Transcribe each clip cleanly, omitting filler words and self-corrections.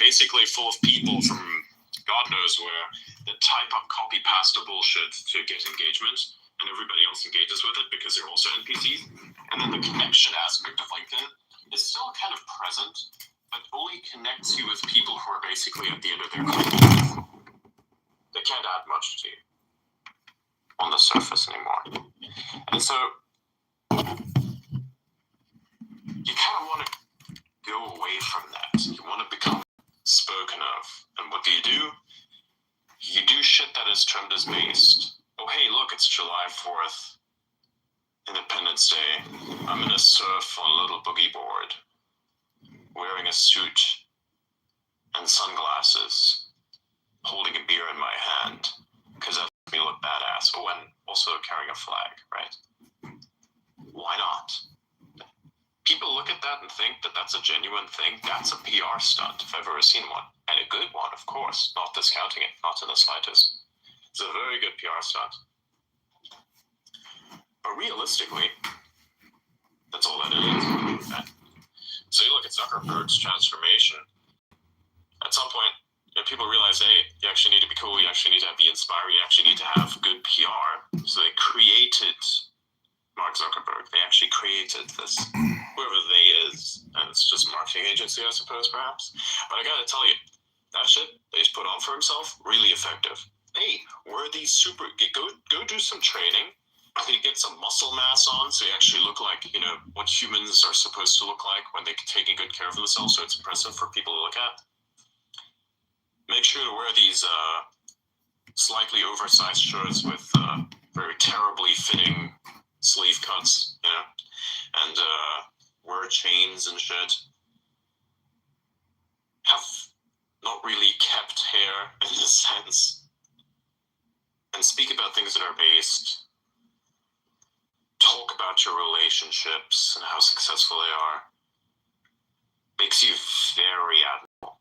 basically full of people from God knows where that type up copy-pasta bullshit to get engagement, and everybody else engages with it because they're also NPCs. And then the connection aspect of LinkedIn is still kind of present, but only connects you with people who are basically at the end of their career. They can't add much to you on the surface anymore. And so you kind of want to go away from that. You want to become spoken of. And what do? You do shit that is trend as based. Oh, hey, look, it's July 4th, Independence Day. I'm gonna surf on a little boogie board, wearing a suit and sunglasses, holding a beer in my hand, because that makes me look badass. Oh, and also carrying a flag, right? Why not? People look at that and think that that's a genuine thing. That's a PR stunt, if I've ever seen one. And a good one, of course, not discounting it, not in the slightest. It's a very good PR stunt. But realistically, that's all that is. So you look at Zuckerberg's transformation. At some point, people realize, hey, you actually need to be cool, you actually need to be inspiring, you actually need to have good PR. So they created Mark Zuckerberg. They actually created this, whoever they is, and it's just a marketing agency, I suppose, perhaps. But I gotta tell you, that shit that he's put on for himself, really effective. Hey, wear these go do some training, so you get some muscle mass on, so you actually look like, what humans are supposed to look like when they're taking good care of themselves, so it's impressive for people to look at. Make sure to wear these slightly oversized shirts with very terribly fitting sleeve cuts, and wear chains and shit. Have not really kept hair in a sense, and speak about things that are based. Talk about your relationships and how successful they are. Makes you very admirable.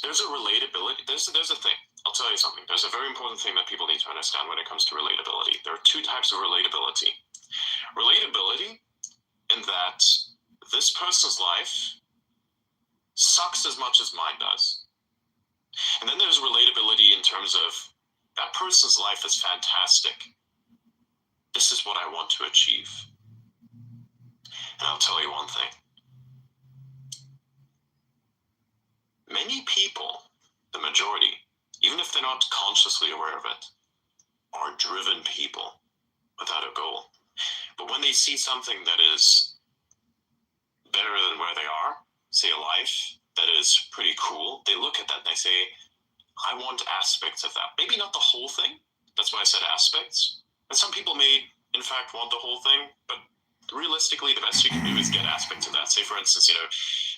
There's a relatability. There's a thing. I'll tell you something. There's a very important thing that people need to understand when it comes to relatability. There are two types of relatability. Relatability in that this person's life sucks as much as mine does. And then there's relatability in terms of that person's life is fantastic. This is what I want to achieve. And I'll tell you one thing. Many people, the majority, even if they're not consciously aware of it, are driven people without a goal. But when they see something that is better than where they are, say a life that is pretty cool, they look at that and they say, I want aspects of that. Maybe not the whole thing. That's why I said aspects. And some people may, in fact, want the whole thing, but realistically, the best you can do is get aspects of that. Say, for instance,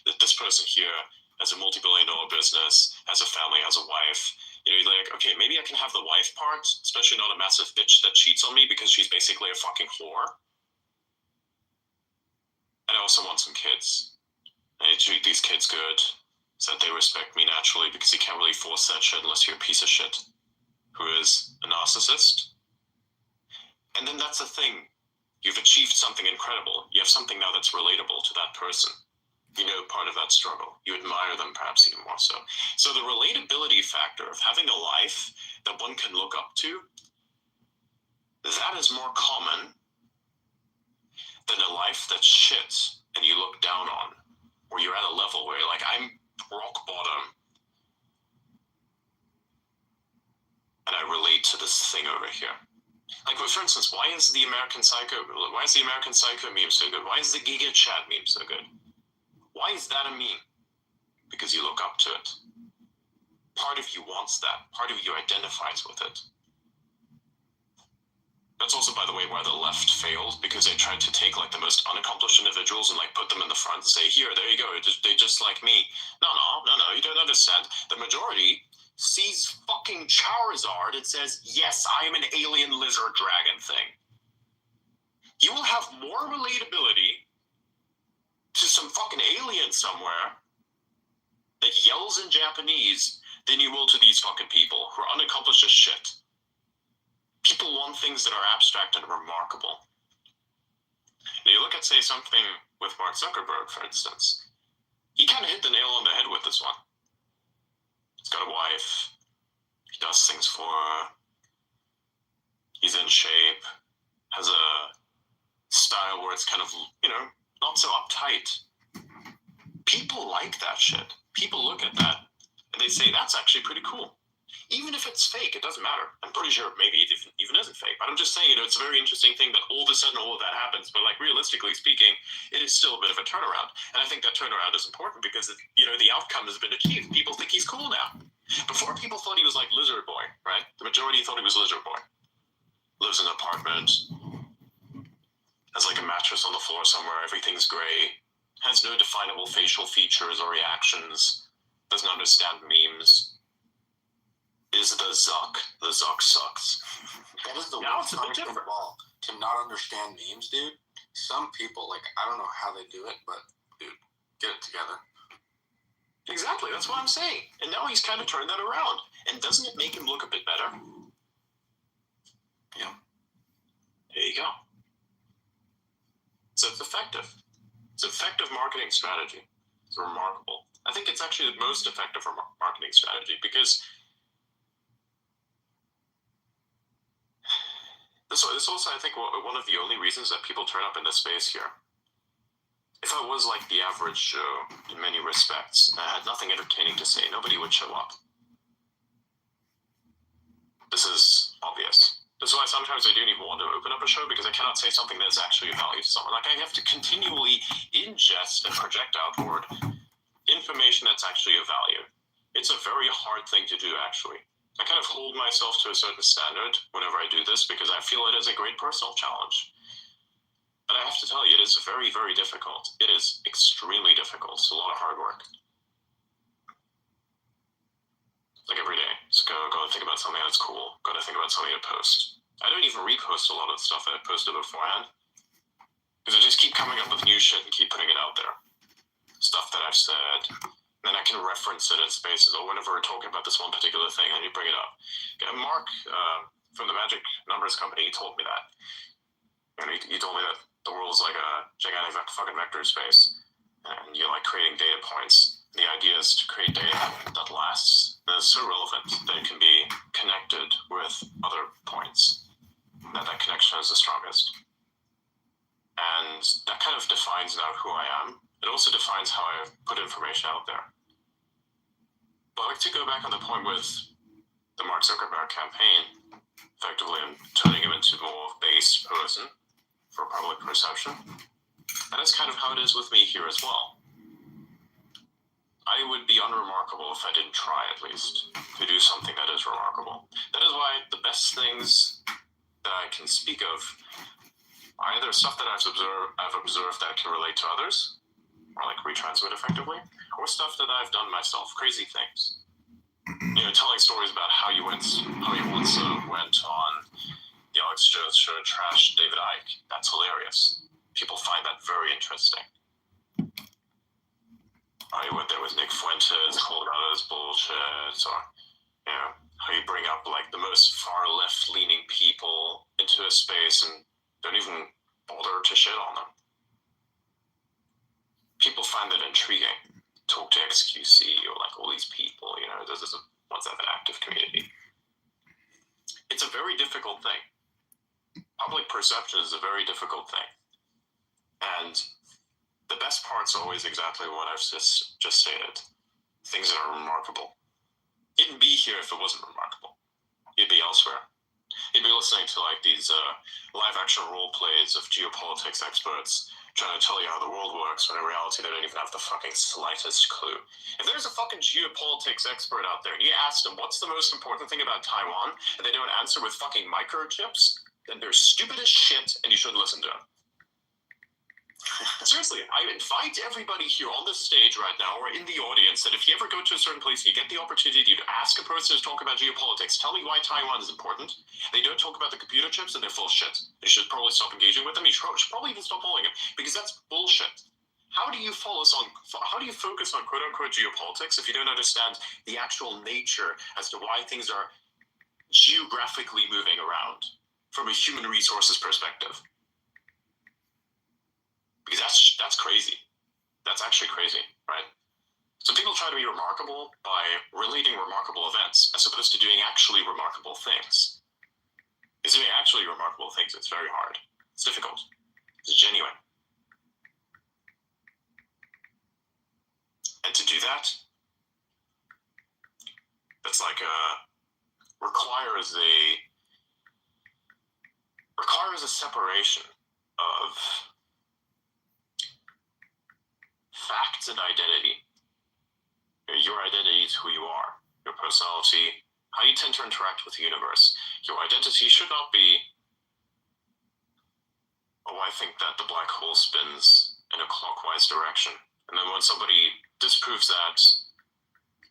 that this person here has a multi-billion-dollar business, has a family, has a wife. You're like, okay, maybe I can have the wife part, especially not a massive bitch that cheats on me because she's basically a fucking whore. And I also want some kids. I need to treat these kids good so that they respect me naturally, because you can't really force that shit unless you're a piece of shit who is a narcissist. And then that's the thing. You've achieved something incredible. You have something now that's relatable to that person. You know part of that struggle. You admire them perhaps even more so. So the relatability factor of having a life that one can look up to, that is more common than a life that's shit and you look down on, or you're at a level where you're like, I'm rock bottom, and I relate to this thing over here. Like, for instance, why is the American Psycho meme so good? Why is the Giga Chat meme so good? Why is that a meme? Because you look up to it. Part of you wants that. Part of you identifies with it. That's also, by the way, why the left failed, because they tried to take like the most unaccomplished individuals and like put them in the front and say, here, there you go, they just like me. No, you don't understand. The majority sees fucking Charizard and says, yes, I am an alien lizard dragon thing. You will have more relatability to some fucking alien somewhere that yells in Japanese than you will to these fucking people who are unaccomplished as shit. People want things that are abstract and remarkable. And you look at, say, something with Mark Zuckerberg, for instance. He kind this one. He's got a wife. He does things for her. He's in shape. Has a style where it's kind of, not so uptight. People like that shit. People look at that and they say, that's actually pretty cool. Even if it's fake, it doesn't matter. I'm pretty sure maybe it even isn't fake. But I'm just saying, it's a very interesting thing that all of a sudden all of that happens. But like realistically speaking, it is still a bit of a turnaround. And I think that turnaround is important because, the outcome has been achieved. People think he's cool now. Before, people thought he was like Lizard Boy, right? The majority thought he was Lizard Boy. Lives in an apartment. Has like a mattress on the floor somewhere. Everything's gray. Has no definable facial features or reactions. Doesn't understand memes. Is the Zuck. The Zuck sucks. That is the worst punishment of all. To not understand memes, dude. Some people, I don't know how they do it, but, dude, get it together. Exactly, that's what I'm saying. And now he's kind of turned that around. And doesn't it make him look a bit better? Yeah. There you go. So it's effective. It's an effective marketing strategy. It's remarkable. I think it's actually the most effective marketing strategy because this also, I think, one of the only reasons that people turn up in this space here. If I was like the average Joe in many respects, and I had nothing entertaining to say, nobody would show up. This is obvious. This is why sometimes I don't even want to open up a show because I cannot say something that's actually of value to someone. Like I have to continually ingest and project outward information that's actually of value. It's a very hard thing to do, actually. I kind of hold myself to a certain standard whenever I do this because I feel it is a great personal challenge. But I have to tell you, it is very, very difficult. It is extremely difficult. It's a lot of hard work. Like every day, just go and think about something that's cool. Go to think about something to post. I don't even repost a lot of the stuff that I posted beforehand because I just keep coming up with new shit and keep putting it out there. Stuff that I've said. Then I can reference it in spaces or whenever we're talking about this one particular thing and you bring it up. Mark from the Magic Numbers Company, he told me that. And he told me that the world's like a gigantic fucking vector space. And you're like creating data points. The idea is to create data that lasts. And it's so relevant that it can be connected with other points. That connection is the strongest. And that kind of defines now who I am. It also defines how I put information out there. But I'd like to go back on the point with the Mark Zuckerberg campaign, effectively and turning him into a more based person for public perception. And that's kind of how it is with me here as well. I would be unremarkable if I didn't try at least to do something that is remarkable. That is why the best things that I can speak of are either stuff that I've observed that can relate to others, or like retransmit effectively, or stuff that I've done myself, crazy things. Telling stories about how you once went on the Alex Jones show, trashed David Icke. That's hilarious. People find that very interesting. How you went there with Nick Fuentes, called out his bullshit, or how you bring up like the most far left-leaning people into a space and don't even bother to shit on them. People find that intriguing. Talk to XQC or like all these people, this is once have an active community. It's a very difficult thing. Public perception is a very difficult thing. And the best part's always exactly what I've just stated. Things that are remarkable. You'd be here if it wasn't remarkable. You'd be elsewhere. You'd be listening to like these live action role plays of geopolitics experts trying to tell you how the world works when in reality they don't even have the fucking slightest clue. If there's a fucking geopolitics expert out there and you ask them what's the most important thing about Taiwan and they don't answer with fucking microchips, then they're stupid as shit and you shouldn't listen to them. Seriously, I invite everybody here on this stage right now or in the audience that if you ever go to a certain place and you get the opportunity to ask a person to talk about geopolitics, tell me why Taiwan is important. They don't talk about the computer chips and they're full of shit. You should probably stop engaging with them. You should probably even stop following them because that's bullshit. How do you focus on quote unquote geopolitics if you don't understand the actual nature as to why things are geographically moving around from a human resources perspective? Because that's crazy. That's actually crazy, right? So people try to be remarkable by relating remarkable events as opposed to doing actually remarkable things. Because doing actually remarkable things, it's very hard. It's difficult. It's genuine. And to do that, that's like requires a separation of facts and identity. Your identity is who you are, your personality, how you tend to interact with the universe. Your identity should not be, oh, I think that the black hole spins in a clockwise direction. And then when somebody disproves that,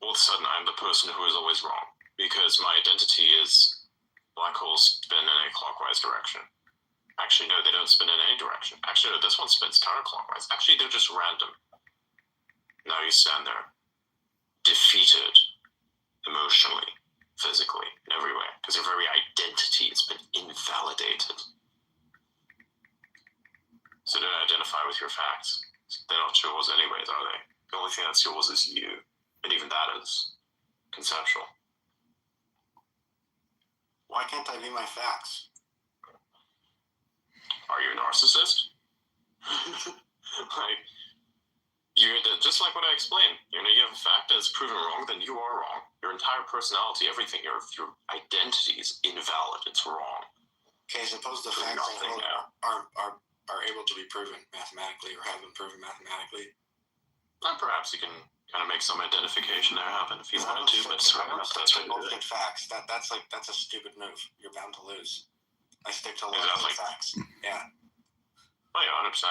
all of a sudden I'm the person who is always wrong, because my identity is black holes spin in a clockwise direction. Actually, no, they don't spin in any direction. Actually, no, this one spins counterclockwise. Actually, they're just random. Now you stand there, defeated emotionally, physically, in every way, because your very identity has been invalidated. So don't identify with your facts. They're not yours anyways, are they? The only thing that's yours is you, and even that is conceptual. Why can't I view my facts? Are you a narcissist? Like, just like what I explained. You have a fact that's proven wrong, then you are wrong. Your entire personality, everything, your identity is invalid. It's wrong. Okay, suppose the facts are able to be proven mathematically, or have been proven mathematically. Well, perhaps you can kind of make some identification there happen if you wanted to, but it's right enough. That's right. Bullshit facts. That's a stupid move. You're bound to lose. I stick to logical facts. Yeah. Oh yeah, 100%.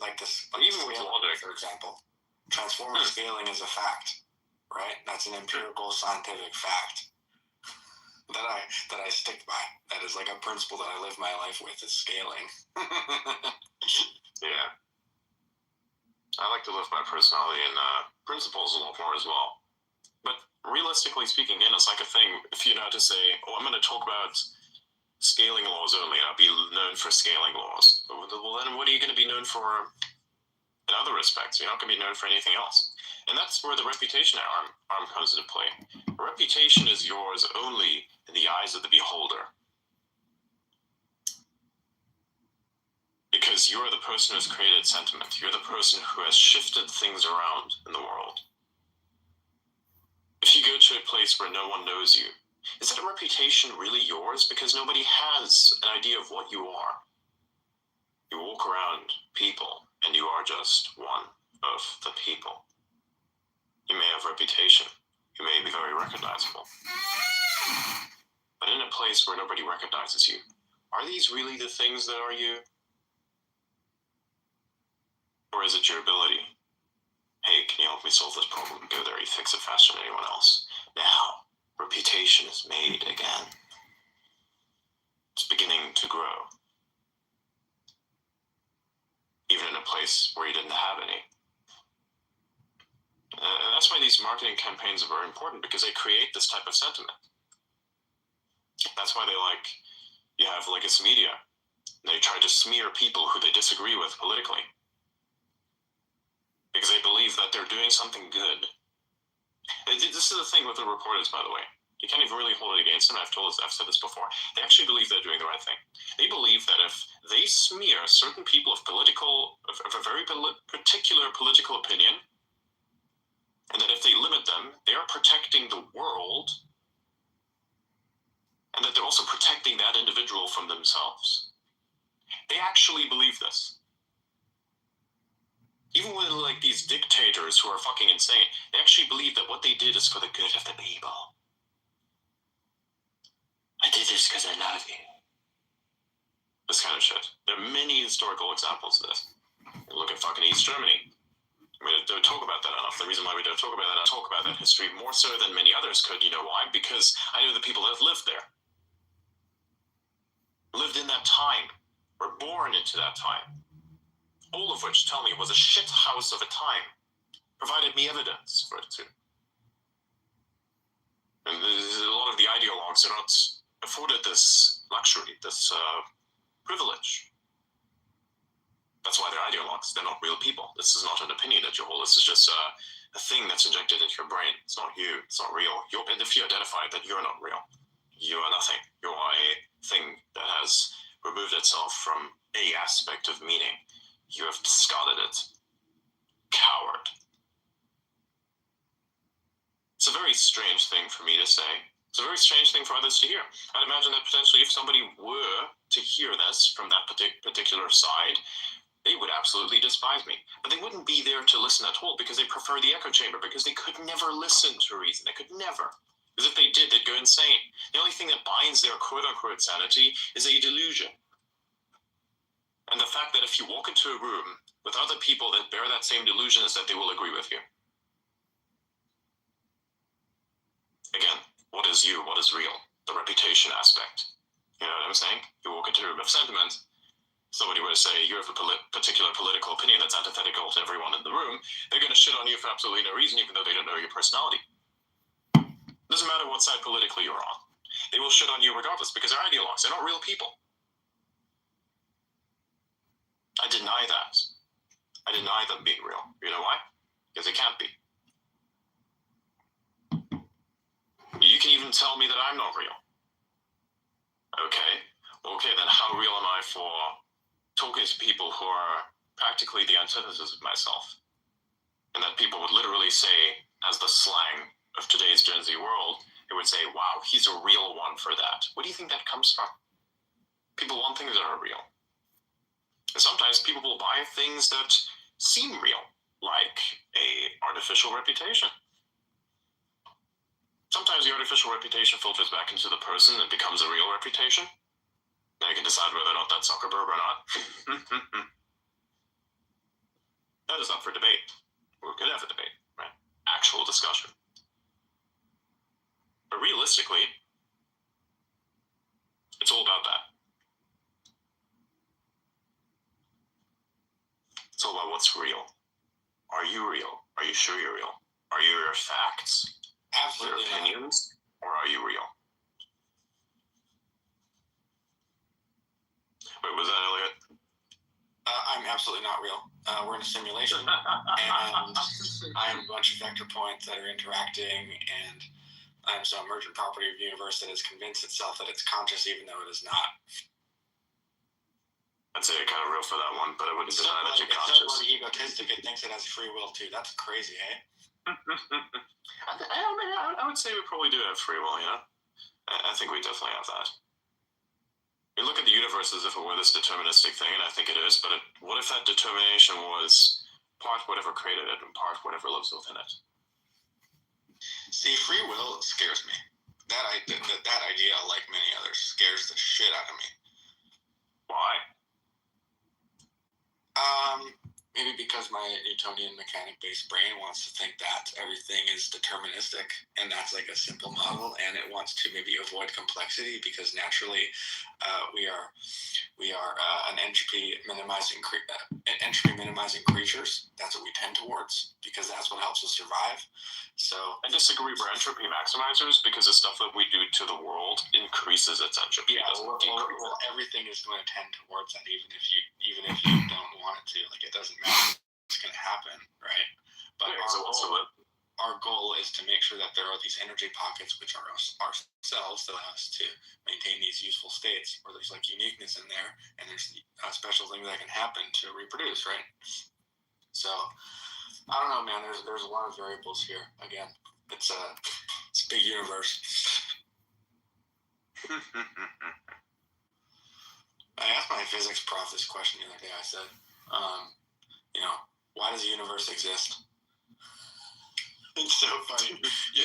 Like this. Like even with logic, for example, transformer scaling is a fact, right? That's an empirical scientific fact that I stick by. That is like a principle that I live my life with, is scaling. Yeah. I like to live my personality and principles a lot more as well. But realistically speaking, again, it's like a thing. If you know to say, oh, I'm going to talk about scaling laws only, I'll be known for scaling laws. Well, then what are you going to be known for in other respects? You're not going to be known for anything else. And that's where the reputation arm comes into play. A reputation is yours only in the eyes of the beholder. Because you're the person who's created sentiment. You're the person who has shifted things around in the world. If you go to a place where no one knows you, is that reputation really yours? Because nobody has an idea of what you are. You walk around people, and you are just one of the people. You may have reputation. You may be very recognizable. But in a place where nobody recognizes you, are these really the things that are you? Or is it your ability? Hey, can you help me solve this problem? Go there, you fix it faster than anyone else. Now, reputation is made again. It's beginning to grow. Even in a place where you didn't have any. And that's why these marketing campaigns are very important, because they create this type of sentiment. That's why you have legacy media. They try to smear people who they disagree with politically. Because they believe that they're doing something good. This is the thing with the reporters, by the way. You can't even really hold it against them. I've said this before. They actually believe they're doing the right thing. They believe that if they smear certain people of a very particular political opinion, and that if they limit them, they are protecting the world, and that they're also protecting that individual from themselves. They actually believe this. Even with these dictators who are fucking insane, they actually believe that what they did is for the good of the people. I did this because I love you. This kind of shit. There are many historical examples of this. Look at fucking East Germany. We don't talk about that enough. The reason why we don't talk about that history more so than many others could, you know why? Because I know the people that have lived there. Lived in that time. Were born into that time. All of which tell me it was a shit house of a time. Provided me evidence for it too. And a lot of the ideologues are not afforded this luxury, this privilege. That's why they're ideologues. They're not real people. This is not an opinion that you hold. This is just a a thing that's injected into your brain. It's not you. It's not real. And if you identify that you're not real, you are nothing. You are a thing that has removed itself from a aspect of meaning. You have discarded it. Coward. It's a very strange thing for me to say. It's a very strange thing for others to hear. I'd imagine that potentially if somebody were to hear this from that particular side, they would absolutely despise me. But they wouldn't be there to listen at all because they prefer the echo chamber, because they could never listen to reason. They could never. Because if they did, they'd go insane. The only thing that binds their quote-unquote sanity is a delusion. And the fact that if you walk into a room with other people that bear that same delusion is that they will agree with you. Again, what is you? What is real? The reputation aspect. You know what I'm saying? You walk into a room of sentiment, somebody were to say you have a particular political opinion that's antithetical to everyone in the room, they're going to shit on you for absolutely no reason, even though they don't know your personality. It doesn't matter what side politically you're on. They will shit on you regardless because they're ideologues. They're not real people. I deny that. I deny them being real. You know why? Because they can't be. You can even tell me that I'm not real. Okay, then how real am I for talking to people who are practically the antithesis of myself? And that people would literally say, as the slang of today's Gen Z world, they would say, wow, he's a real one for that. What do you think that comes from? People want things that are real. And sometimes people will buy things that seem real, like a artificial reputation. Sometimes the artificial reputation filters back into the person and becomes a real reputation. Now you can decide whether or not that's Zuckerberg or not. That is up for debate. We could have a debate, right? Actual discussion. But realistically, it's all about that. It's all about what's real. Are you real? Are you sure you're real? Are you your facts? Absolutely Your opinions? Or are you real? Wait, was that Elliot? I'm absolutely not real. We're in a simulation, and I am a bunch of vector points that are interacting, and I'm some emergent property of the universe that has convinced itself that it's conscious even though it is not. I'd say you're kind of real for that one, but I wouldn't deny that you're It's conscious. so bloody egotistic, it thinks it has free will too. That's crazy, eh? I would say we probably do have free will, you know? I think we definitely have that. We look at the universe as if it were this deterministic thing, and I think it is, but what if that determination was part whatever created it and part whatever lives within it? See, free will scares me. That idea, like many others, scares the shit out of me. Why? Maybe because my Newtonian mechanic-based brain wants to think that everything is deterministic, and that's like a simple model, and it wants to maybe avoid complexity because naturally we are an entropy minimizing creatures. That's what we tend towards because that's what helps us survive. So I disagree. We're entropy maximizers because the stuff that we do to the world increases its entropy. yeah, well, everything is going to tend towards that, even if you don't want it to. Like, it doesn't matter. It's going to happen, right? But our goal is to make sure that there are these energy pockets, which are ourselves, that allow us to maintain these useful states where there's like uniqueness in there, and there's special things that can happen to reproduce, right? So I don't know, man. There's a lot of variables here. Again, it's a big universe. I asked my physics prof this question the other day. I said, why does the universe exist? It's so funny. You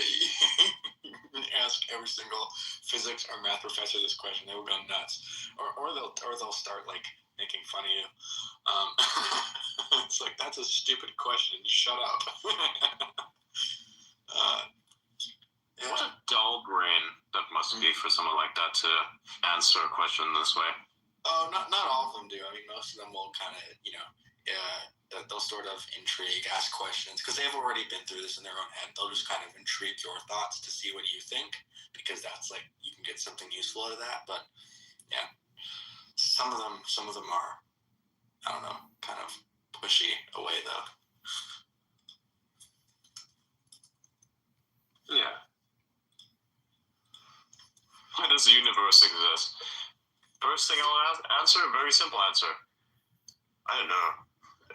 ask every single physics or math professor this question, they will go nuts, or they'll start like making fun of you. It's like, that's a stupid question. Just shut up. Yeah. What a dull brain that must be for someone like that to answer a question this way. Oh, not all of them do. I mean, most of them will kind of, they'll sort of intrigue, ask questions, because they've already been through this in their own head. They'll just kind of intrigue your thoughts to see what you think, because that's like, you can get something useful out of that. But yeah, some of them are, I don't know, kind of pushy away though. does the universe exist? First thing I'll answer, a very simple answer. I don't know.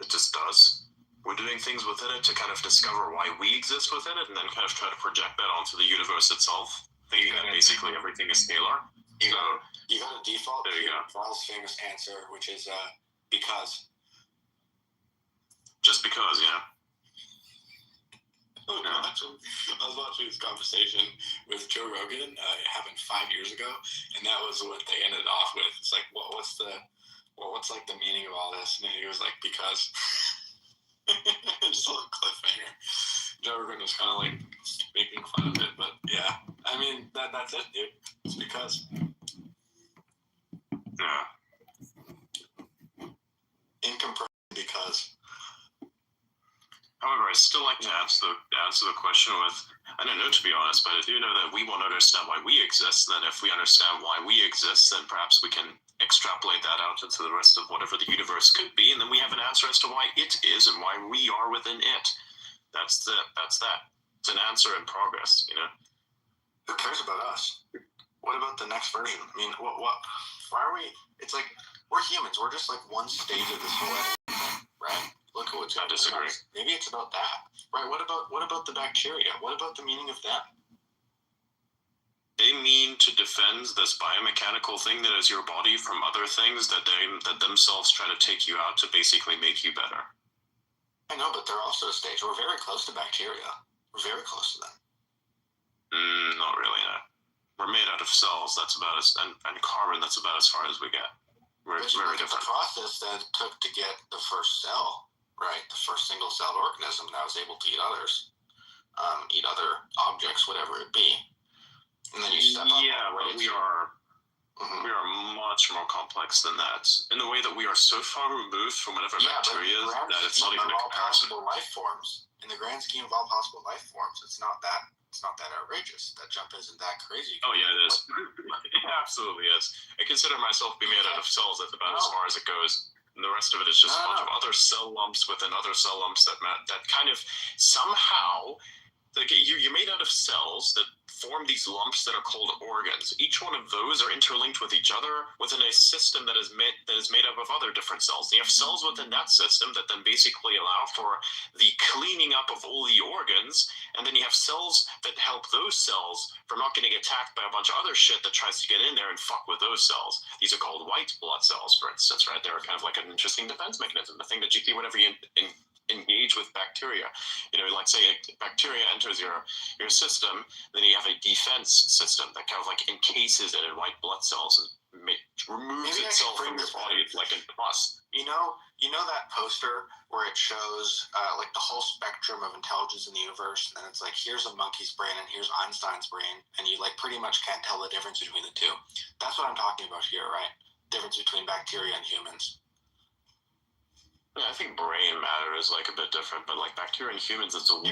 It just does. We're doing things within it to kind of discover why we exist within it, and then kind of try to project that onto the universe itself, thinking that basically everything is scalar. You got a default There you to go. Charles' famous answer, which is because. Just because, yeah. Oh, no, actually, I was watching this conversation with Joe Rogan. It happened 5 years ago, and that was what they ended off with. It's like, what's like the meaning of all this? And he was like, because. Just a little cliffhanger. Joe Rogan was kind of like making fun of it, but yeah, I mean that's it, dude. It's because. Yeah. In comparison, because. However, I still like to answer the question with, I don't know, to be honest, but I do know that we won't understand why we exist. And then if we understand why we exist, then perhaps we can extrapolate that out into the rest of whatever the universe could be, and then we have an answer as to why it is and why we are within it. That's that. It's an answer in progress, you know? Who cares about us? What about the next version? I mean, what? Why are we? It's like we're humans. We're just like one stage of this whole thing, right? Look at what's I disagree. Maybe it's about that, right? What about the bacteria? What about the meaning of them? They mean to defend this biomechanical thing that is your body from other things that themselves try to take you out to basically make you better. I know, but they're also a stage. We're very close to bacteria. We're very close to them. Not really, no. We're made out of cells, that's about as, and carbon, that's about as far as we get. We're very different. The process that it took to get the first cell, right? The first single-celled organism that was able to eat others, eat other objects, whatever it be. And then you step up. Yeah, but we are much more complex than that. In the way that we are so far removed from whatever bacteria is that it's not even a comparison. Life forms. In the grand scheme of all possible life forms, it's not that outrageous. That jump isn't that crazy. Oh yeah, it is. It absolutely is. I consider myself to be made out of cells. That's about as far as it goes. And the rest of it is just a bunch of other cell lumps within other cell lumps that kind of somehow, like you're made out of cells that form these lumps that are called organs. Each one of those are interlinked with each other within a system that is made up of other different cells. And you have cells within that system that then basically allow for the cleaning up of all the organs, and then you have cells that help those cells from not getting attacked by a bunch of other shit that tries to get in there and fuck with those cells. These are called white blood cells, for instance, right? They're kind of like an interesting defense mechanism. The thing that you do whenever you engage with bacteria. You know, like say a bacteria enters your system, then you have a defense system that kind of like encases it in white blood cells and removes itself from your body. It's like a plus. You know that poster where it shows like the whole spectrum of intelligence in the universe, and then it's like here's a monkey's brain and here's Einstein's brain, and you like pretty much can't tell the difference between the two. That's what I'm talking about here, right? Difference between bacteria and humans. Yeah, I think brain matter is like a bit different, but like bacteria and humans, it's a way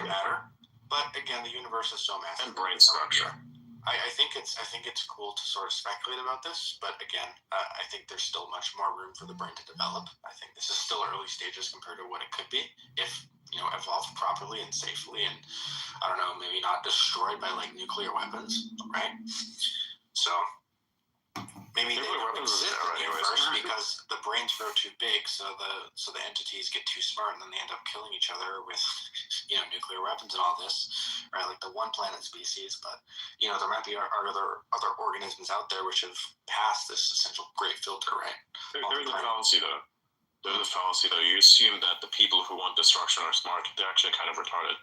matter. But again, the universe is so massive. And brain structure. I think it's cool to sort of speculate about this, but again, I think there's still much more room for the brain to develop. I think this is still early stages compared to what it could be if evolved properly and safely, and I don't know, maybe not destroyed by like nuclear weapons, right? So. Maybe they don't exist in the universe because the brains grow too big, so the entities get too smart, and then they end up killing each other with, nuclear weapons and all this, right? Like the one planet species, but there might be other organisms out there which have passed this essential great filter, right? There's a fallacy though. You assume that the people who want destruction are smart. They're actually kind of retarded.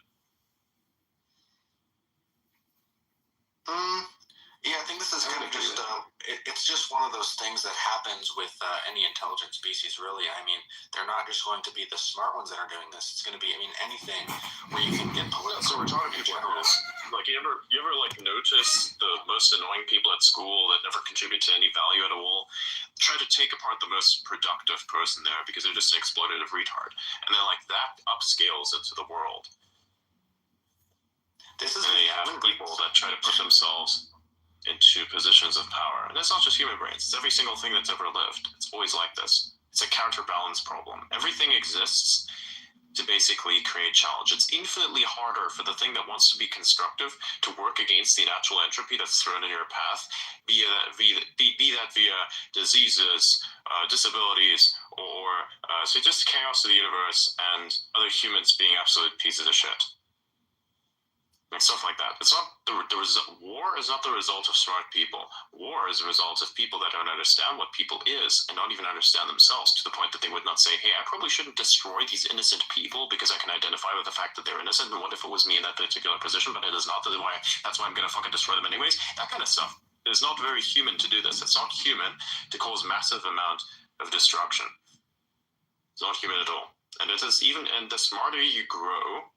Yeah, I think this is kind of just, it's just one of those things that happens with any intelligent species, really. I mean, they're not just going to be the smart ones that are doing this. It's going to be, anything where you can get political. So we're talking about this. Like, you ever like notice the most annoying people at school that never contribute to any value at all? Try to take apart the most productive person there because they're just an exploitative retard. And then like that upscales into the world. And then you have people that try to put themselves into positions of power. And that's not just human brains. It's every single thing that's ever lived. It's always like this. It's a counterbalance problem. Everything exists to basically create challenge. It's infinitely harder for the thing that wants to be constructive to work against the natural entropy that's thrown in your path, be that via diseases, disabilities, or so just chaos of the universe and other humans being absolute pieces of shit. And stuff like that. It's not the result. War is not the result of smart people. War is a result of people that don't understand what people is and don't even understand themselves, to the point that they would not say, hey, I probably shouldn't destroy these innocent people because I can identify with the fact that they're innocent, and what if it was me in that particular position, but it is not. That's why I'm going to fucking destroy them anyways. That kind of stuff. It is not very human to do this. It's not human to cause massive amount of destruction. It's not human at all. And it is even, and the smarter you grow,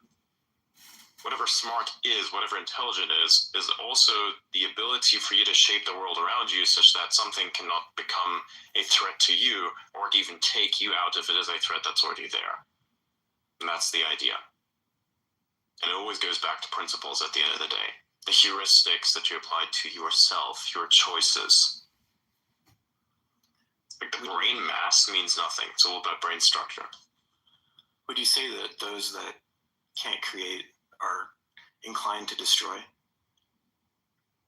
whatever smart is, whatever intelligent is also the ability for you to shape the world around you such that something cannot become a threat to you or even take you out if it is a threat that's already there. And that's the idea. And it always goes back to principles at the end of the day. The heuristics that you apply to yourself, your choices. Like the brain mass means nothing. It's all about brain structure. Would you say that those that can't create are inclined to destroy?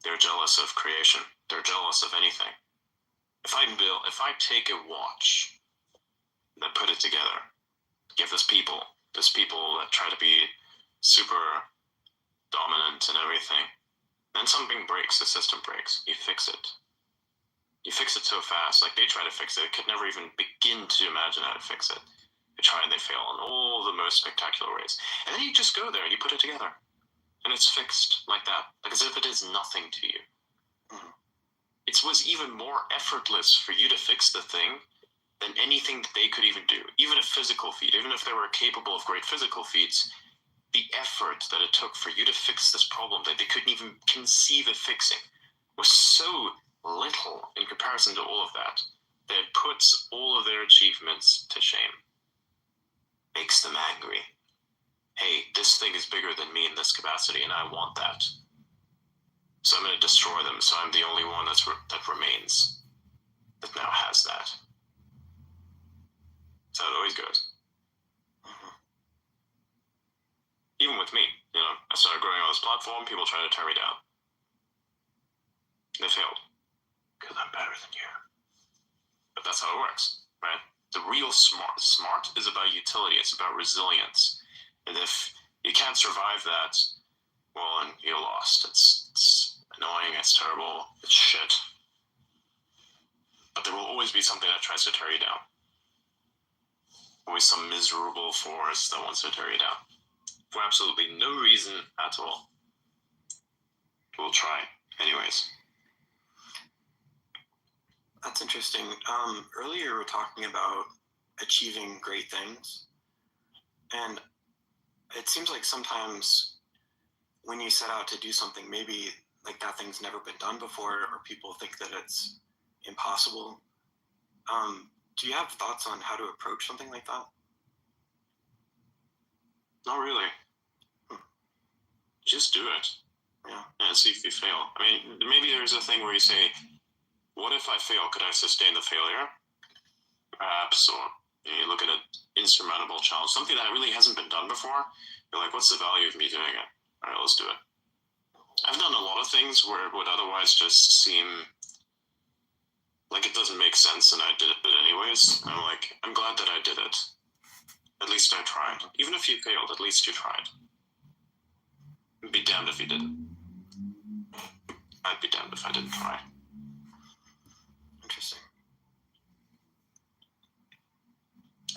They're jealous of creation. They're jealous of anything. If I take a watch and put it together, give this people that try to be super dominant and everything, then something breaks, the system breaks. You fix it. You fix it so fast. Like, they try to fix it, could never even begin to imagine how to fix it. They try and they fail in all the most spectacular ways. And then you just go there and you put it together. And it's fixed like that. Like as if it is nothing to you. Mm-hmm. It was even more effortless for you to fix the thing than anything that they could even do. Even a physical feat, even if they were capable of great physical feats, the effort that it took for you to fix this problem that they couldn't even conceive of fixing was so little in comparison to all of that it puts all of their achievements to shame. Makes them angry. Hey, this thing is bigger than me in this capacity, and I want that. So I'm going to destroy them, so I'm the only one that remains, that now has that. So it always goes. Mm-hmm. Even with me, I started growing on this platform, people try to tear me down. They failed. Because I'm better than you. But that's how it works, right? The real smart is about utility. It's about resilience. And if you can't survive that, well, then you're lost. It's annoying. It's terrible. It's shit. But there will always be something that tries to tear you down. Always some miserable force that wants to tear you down. For absolutely no reason at all. We'll try. Anyways. That's interesting. Earlier we were talking about achieving great things, and it seems like sometimes when you set out to do something, maybe like that thing's never been done before, or people think that it's impossible. Do you have thoughts on how to approach something like that? Not really. Just do it. Yeah. And see if you fail. I mean, maybe there's a thing where you say, what if I fail? Could I sustain the failure? Perhaps. Or you look at an insurmountable challenge, something that really hasn't been done before. You're like, what's the value of me doing it? All right, let's do it. I've done a lot of things where it would otherwise just seem like it doesn't make sense, and I did it anyways. And I'm glad that I did it. At least I tried. Even if you failed, at least you tried. Be damned if you didn't. I'd be damned if I didn't try. Interesting.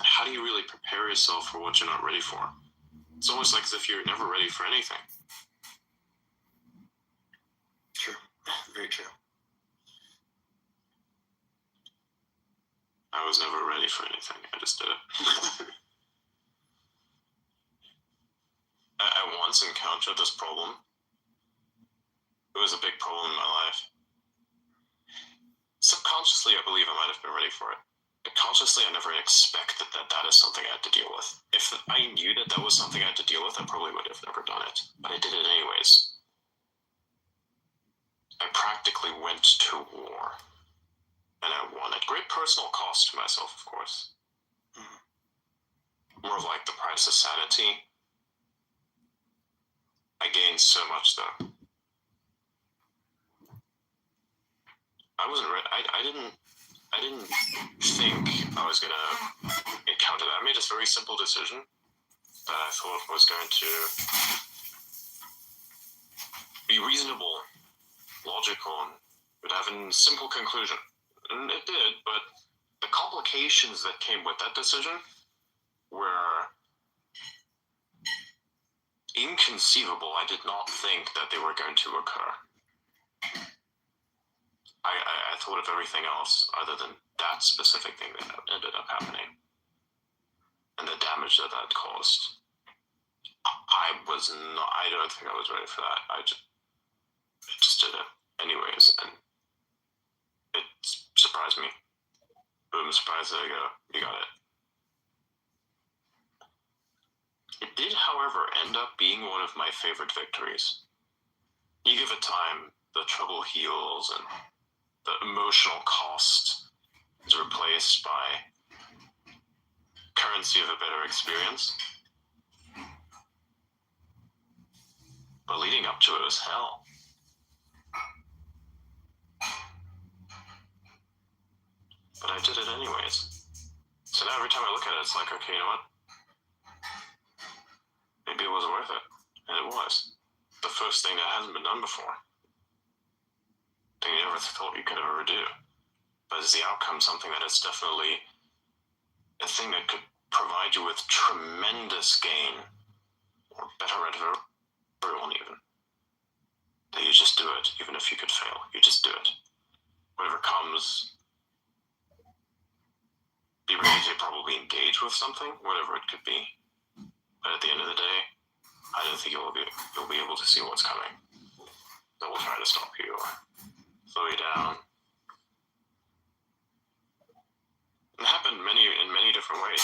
How do you really prepare yourself for what you're not ready for? It's almost like as if you're never ready for anything. True. Very true. I was never ready for anything. I just did it. I once encountered this problem. It was a big problem in my life. Subconsciously, I believe I might have been ready for it. But consciously, I never expected that is something I had to deal with. If I knew that was something I had to deal with, I probably would have never done it. But I did it anyways. I practically went to war. And I won at great personal cost to myself, of course. Mm-hmm. more of like the price of sanity. I gained so much though. I wasn't ready. I didn't think I was gonna encounter that. I made this very simple decision that I thought was going to be reasonable, logical, and would have a simple conclusion. And it did, but the complications that came with that decision were inconceivable. I did not think that they were going to occur. I thought of everything else other than that specific thing that ended up happening and the damage that that caused. I don't think I was ready for that. I just did it anyways, and it surprised me. Boom, surprise, there you go. You got it. It did, however, end up being one of my favorite victories. You give it time, the trouble heals, and the emotional cost is replaced by currency of a better experience. But leading up to it was hell. But I did it anyways. So now every time I look at it, it's like, okay, you know what? Maybe it was worth it. And it was. The first thing that hasn't been done before. Thing you never thought you could ever do. But is the outcome something that is definitely a thing that could provide you with tremendous gain, or better at everyone even. That you just do it, even if you could fail. You just do it. Whatever comes, be ready to probably engage with something, whatever it could be. But at the end of the day, I don't think you'll be able to see what's coming. That will try to stop you or slow you down. It happened in many different ways,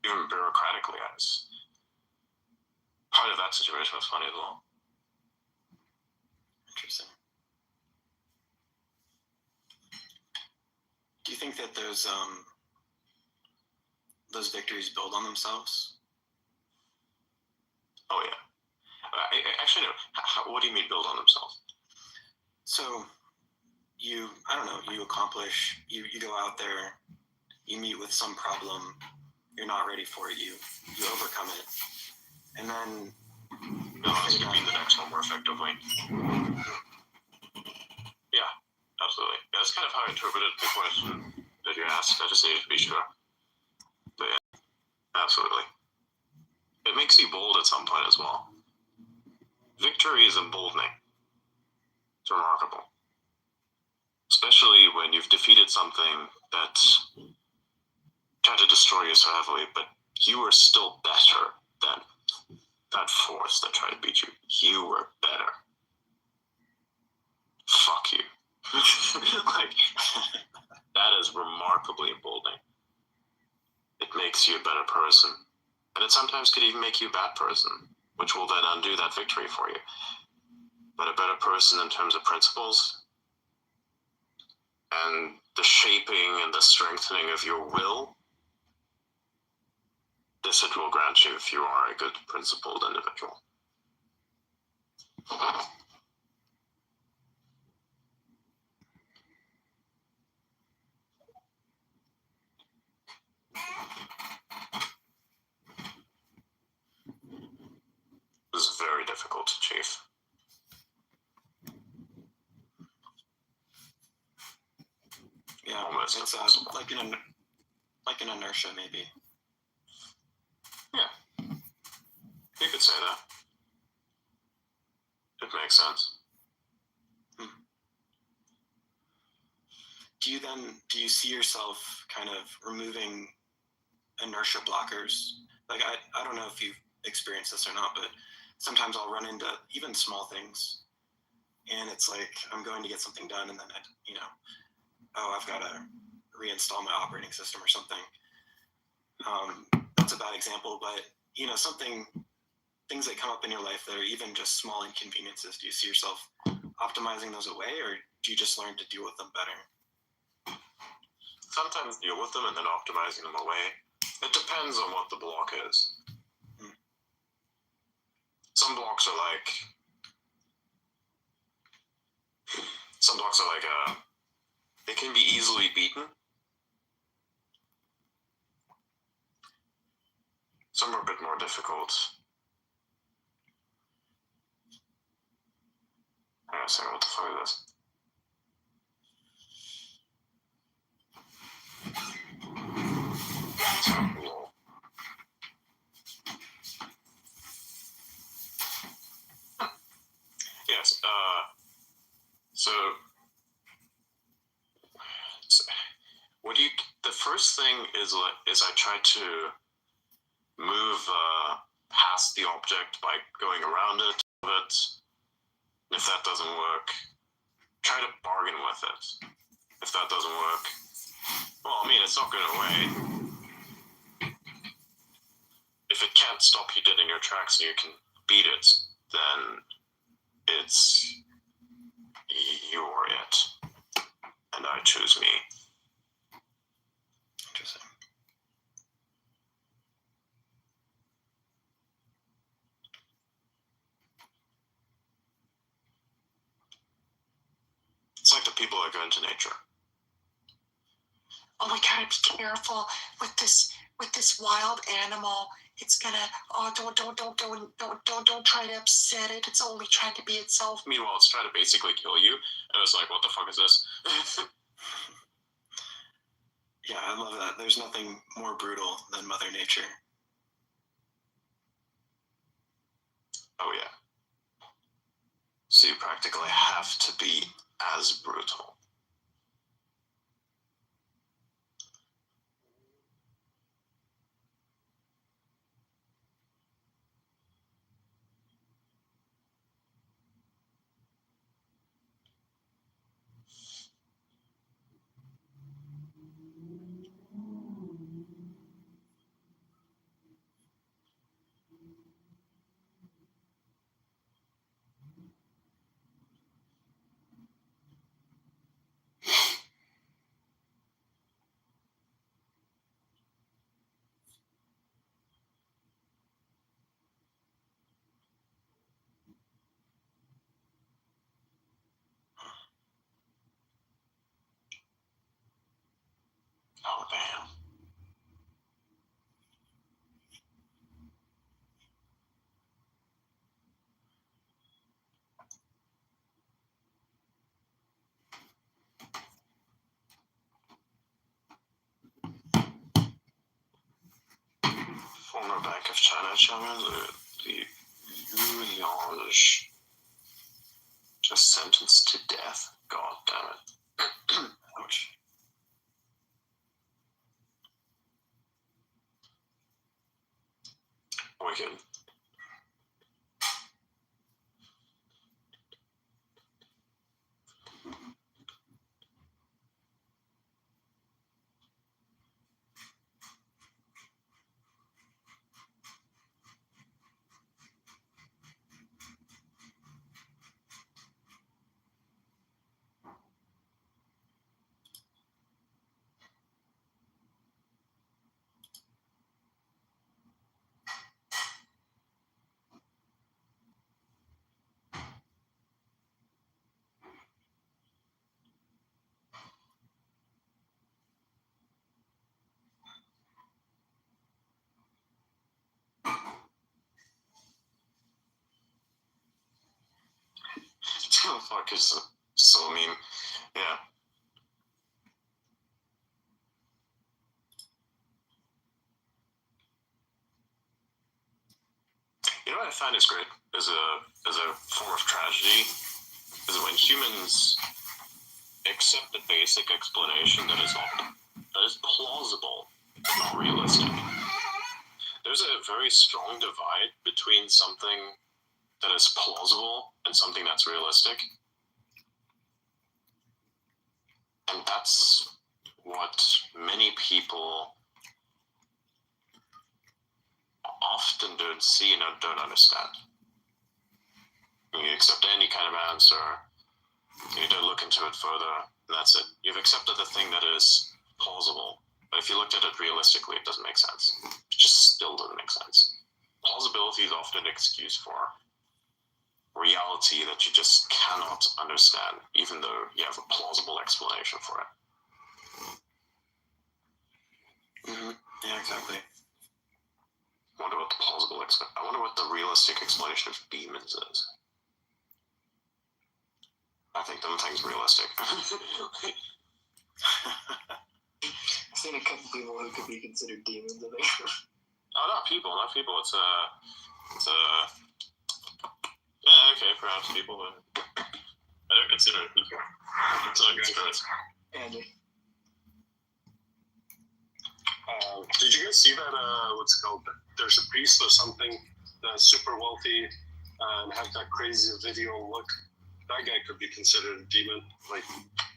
even bureaucratically. Part of that situation was funny as well. Interesting. Do you think that those victories build on themselves? Oh yeah. Actually, no. What do you mean build on themselves? So you accomplish, you go out there, you meet with some problem, you're not ready for it, you overcome it, and then you mean the next one more effectively. Yeah, absolutely. Yeah, that's kind of how I interpreted the question that you asked. I just needed to be sure. But yeah, absolutely. It makes you bold at some point as well. Victory is emboldening. It's remarkable. Especially when you've defeated something that tried to destroy you so heavily, but you were still better than that force that tried to beat you. You were better. Fuck you. Like, that is remarkably emboldening. It makes you a better person. And it sometimes could even make you a bad person, which will then undo that victory for you. But a better person in terms of principles and the shaping and the strengthening of your will, this it will grant you if you are a good principled individual. It was very difficult to achieve. Yeah, Almost it's impossible. like an inertia, maybe. Yeah, you could say that. It makes sense. Do you see yourself kind of removing inertia blockers? Like, I don't know if you've experienced this or not, but sometimes I'll run into even small things, and it's like I'm going to get something done, and then I've got to reinstall my operating system or something. That's a bad example, but things that come up in your life that are even just small inconveniences. Do you see yourself optimizing those away, or do you just learn to deal with them better? Sometimes deal with them and then optimizing them away It depends on what the block is. Hmm. Some blocks are like. They can be easily beaten. Some are a bit more difficult. Hang on a second, what the fuck is this? Lol. Yes, so what do you? The first thing is I try to move past the object by going around it. But if that doesn't work, try to bargain with it. If that doesn't work, well, I mean, it's not going away. If it can't stop you dead in your tracks and you can beat it, then it's you're it, and I choose me. Interesting. It's like the people that go into nature. Oh, we gotta be careful with this wild animal. It's gonna don't try to upset it. It's only trying to be itself. Meanwhile, it's trying to basically kill you, and it's like, what the fuck is this? Yeah, I love that. There's nothing more brutal than Mother Nature. Oh yeah. So you practically have to be as brutal. Oh damn. Former Bank of China chairman, the Liu Liange, just sentenced to death. God damn it. Ouch. Wicked. Oh fuck, is so mean. Yeah. You know what I find is great as a form of tragedy is when humans accept a basic explanation that is plausible but not realistic. There's a very strong divide between something that is plausible and something that's realistic. And that's what many people often don't see and don't understand. You accept any kind of answer, you don't look into it further, and that's it. You've accepted the thing that is plausible, But if you looked at it realistically, it doesn't make sense. It just still doesn't make sense. Plausibility is often an excuse for reality that you just cannot understand, even though you have a plausible explanation for it. Yeah, exactly. I wonder what the plausible I wonder what the realistic explanation of demons is. I think them things realistic. I've seen a couple people who could be considered demons, I think. Oh, not people. It's yeah, okay, perhaps people, but I don't consider it people. It's not good spirits. Andy. Did you guys see that? What's it called? There's a priest or something that's super wealthy and have that crazy video look. That guy could be considered a demon. Like,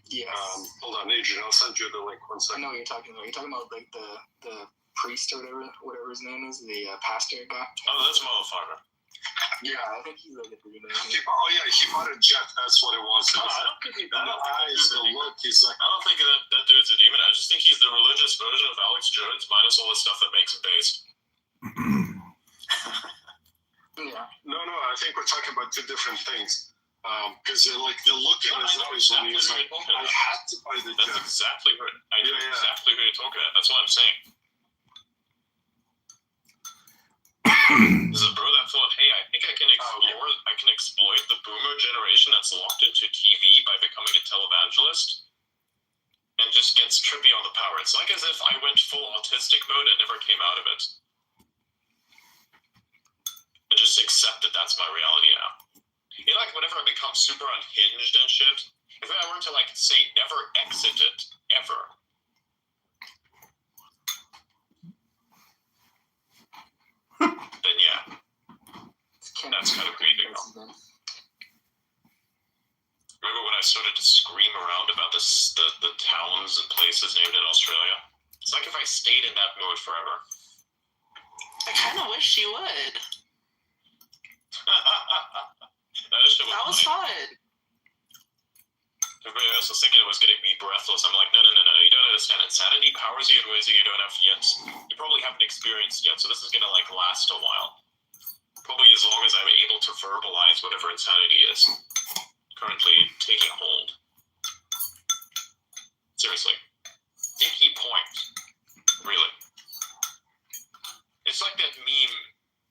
Yes. hold on, Adrian, I'll send you the link one I second. know what you're talking about. You're talking about like the priest or whatever his name is, the pastor guy. Oh, that's a motherfucker. Yeah, I think he's like a demon. He bought a jet. That's what it was. No, I don't think And the eyes, the look, he's like, I don't think that dude's a demon. I just think he's the religious version of Alex Jones minus all the stuff that makes him based. Yeah. no, I think we're talking about two different things. Because like the look in his eyes when he was like, I had to buy the That's jet. exactly who I know Yeah. exactly who you're talking about. That's what I'm saying. There's a bro that thought, hey, I think I can exploit the boomer generation that's locked into TV by becoming a televangelist, and just gets trippy on the power. It's like as if I went full autistic mode and never came out of it. I just accept that that's my reality now. You know, like whenever I become super unhinged and shit, if I were to like say never exit it ever, then yeah, that's kind of creepy. Remember when I started to scream around about the towns and places named in Australia? It's like if I stayed in that mode forever. I kind of wish you would. That was fun. Everybody else was thinking it was getting me breathless. I'm like, no, you don't understand. Insanity powers you in ways that you don't have yet. You probably haven't experienced yet, so this is gonna like last a while. Probably as long as I'm able to verbalize whatever insanity is currently taking hold. Seriously. Did he point? Really? It's like that meme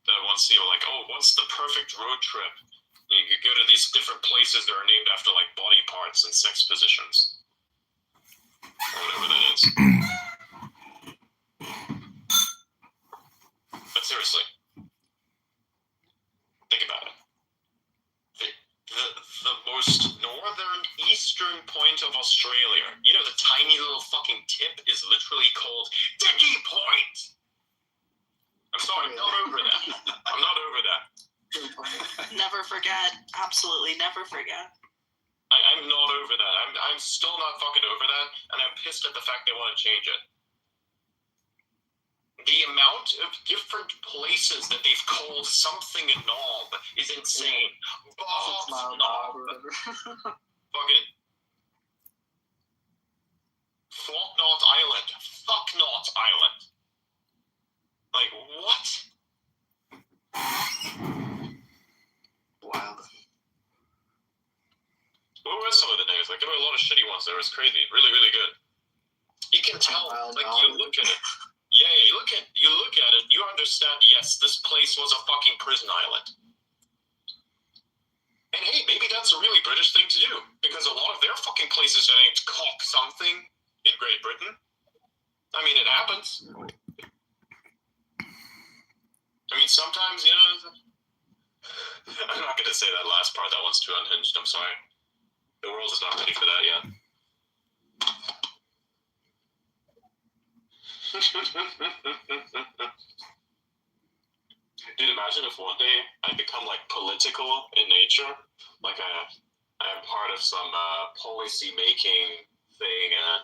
that I once see, like, oh, what's the perfect road trip? You could go to these different places that are named after like body parts and sex positions. Or whatever that is. But seriously, think about it. The most northern eastern point of Australia, you know, the tiny little fucking tip is literally called Dicky Point. I'm sorry, I'm not over that. I'm not over that. Never forget. Absolutely never forget. I'm not over that. I'm still not fucking over that, and I'm pissed at the fact they want to change it. The amount of different places that they've called something a knob is insane. Bob's knob. Fucking Flocknot Island. Fucknot Island. Like, what? Wild. What were some of the names? Like, there were a lot of shitty ones. There was crazy. Really, really good. You can tell, like, you look at it. Yeah, you look at it, you understand, yes, this place was a fucking prison island. And hey, maybe that's a really British thing to do, because a lot of their fucking places are named Cock something in Great Britain. I mean, it happens. I mean, sometimes, you know, I'm not going to say that last part. That one's too unhinged. I'm sorry. The world is not ready for that yet. Dude, imagine if one day I become like political in nature, like I am part of some policy making thing, and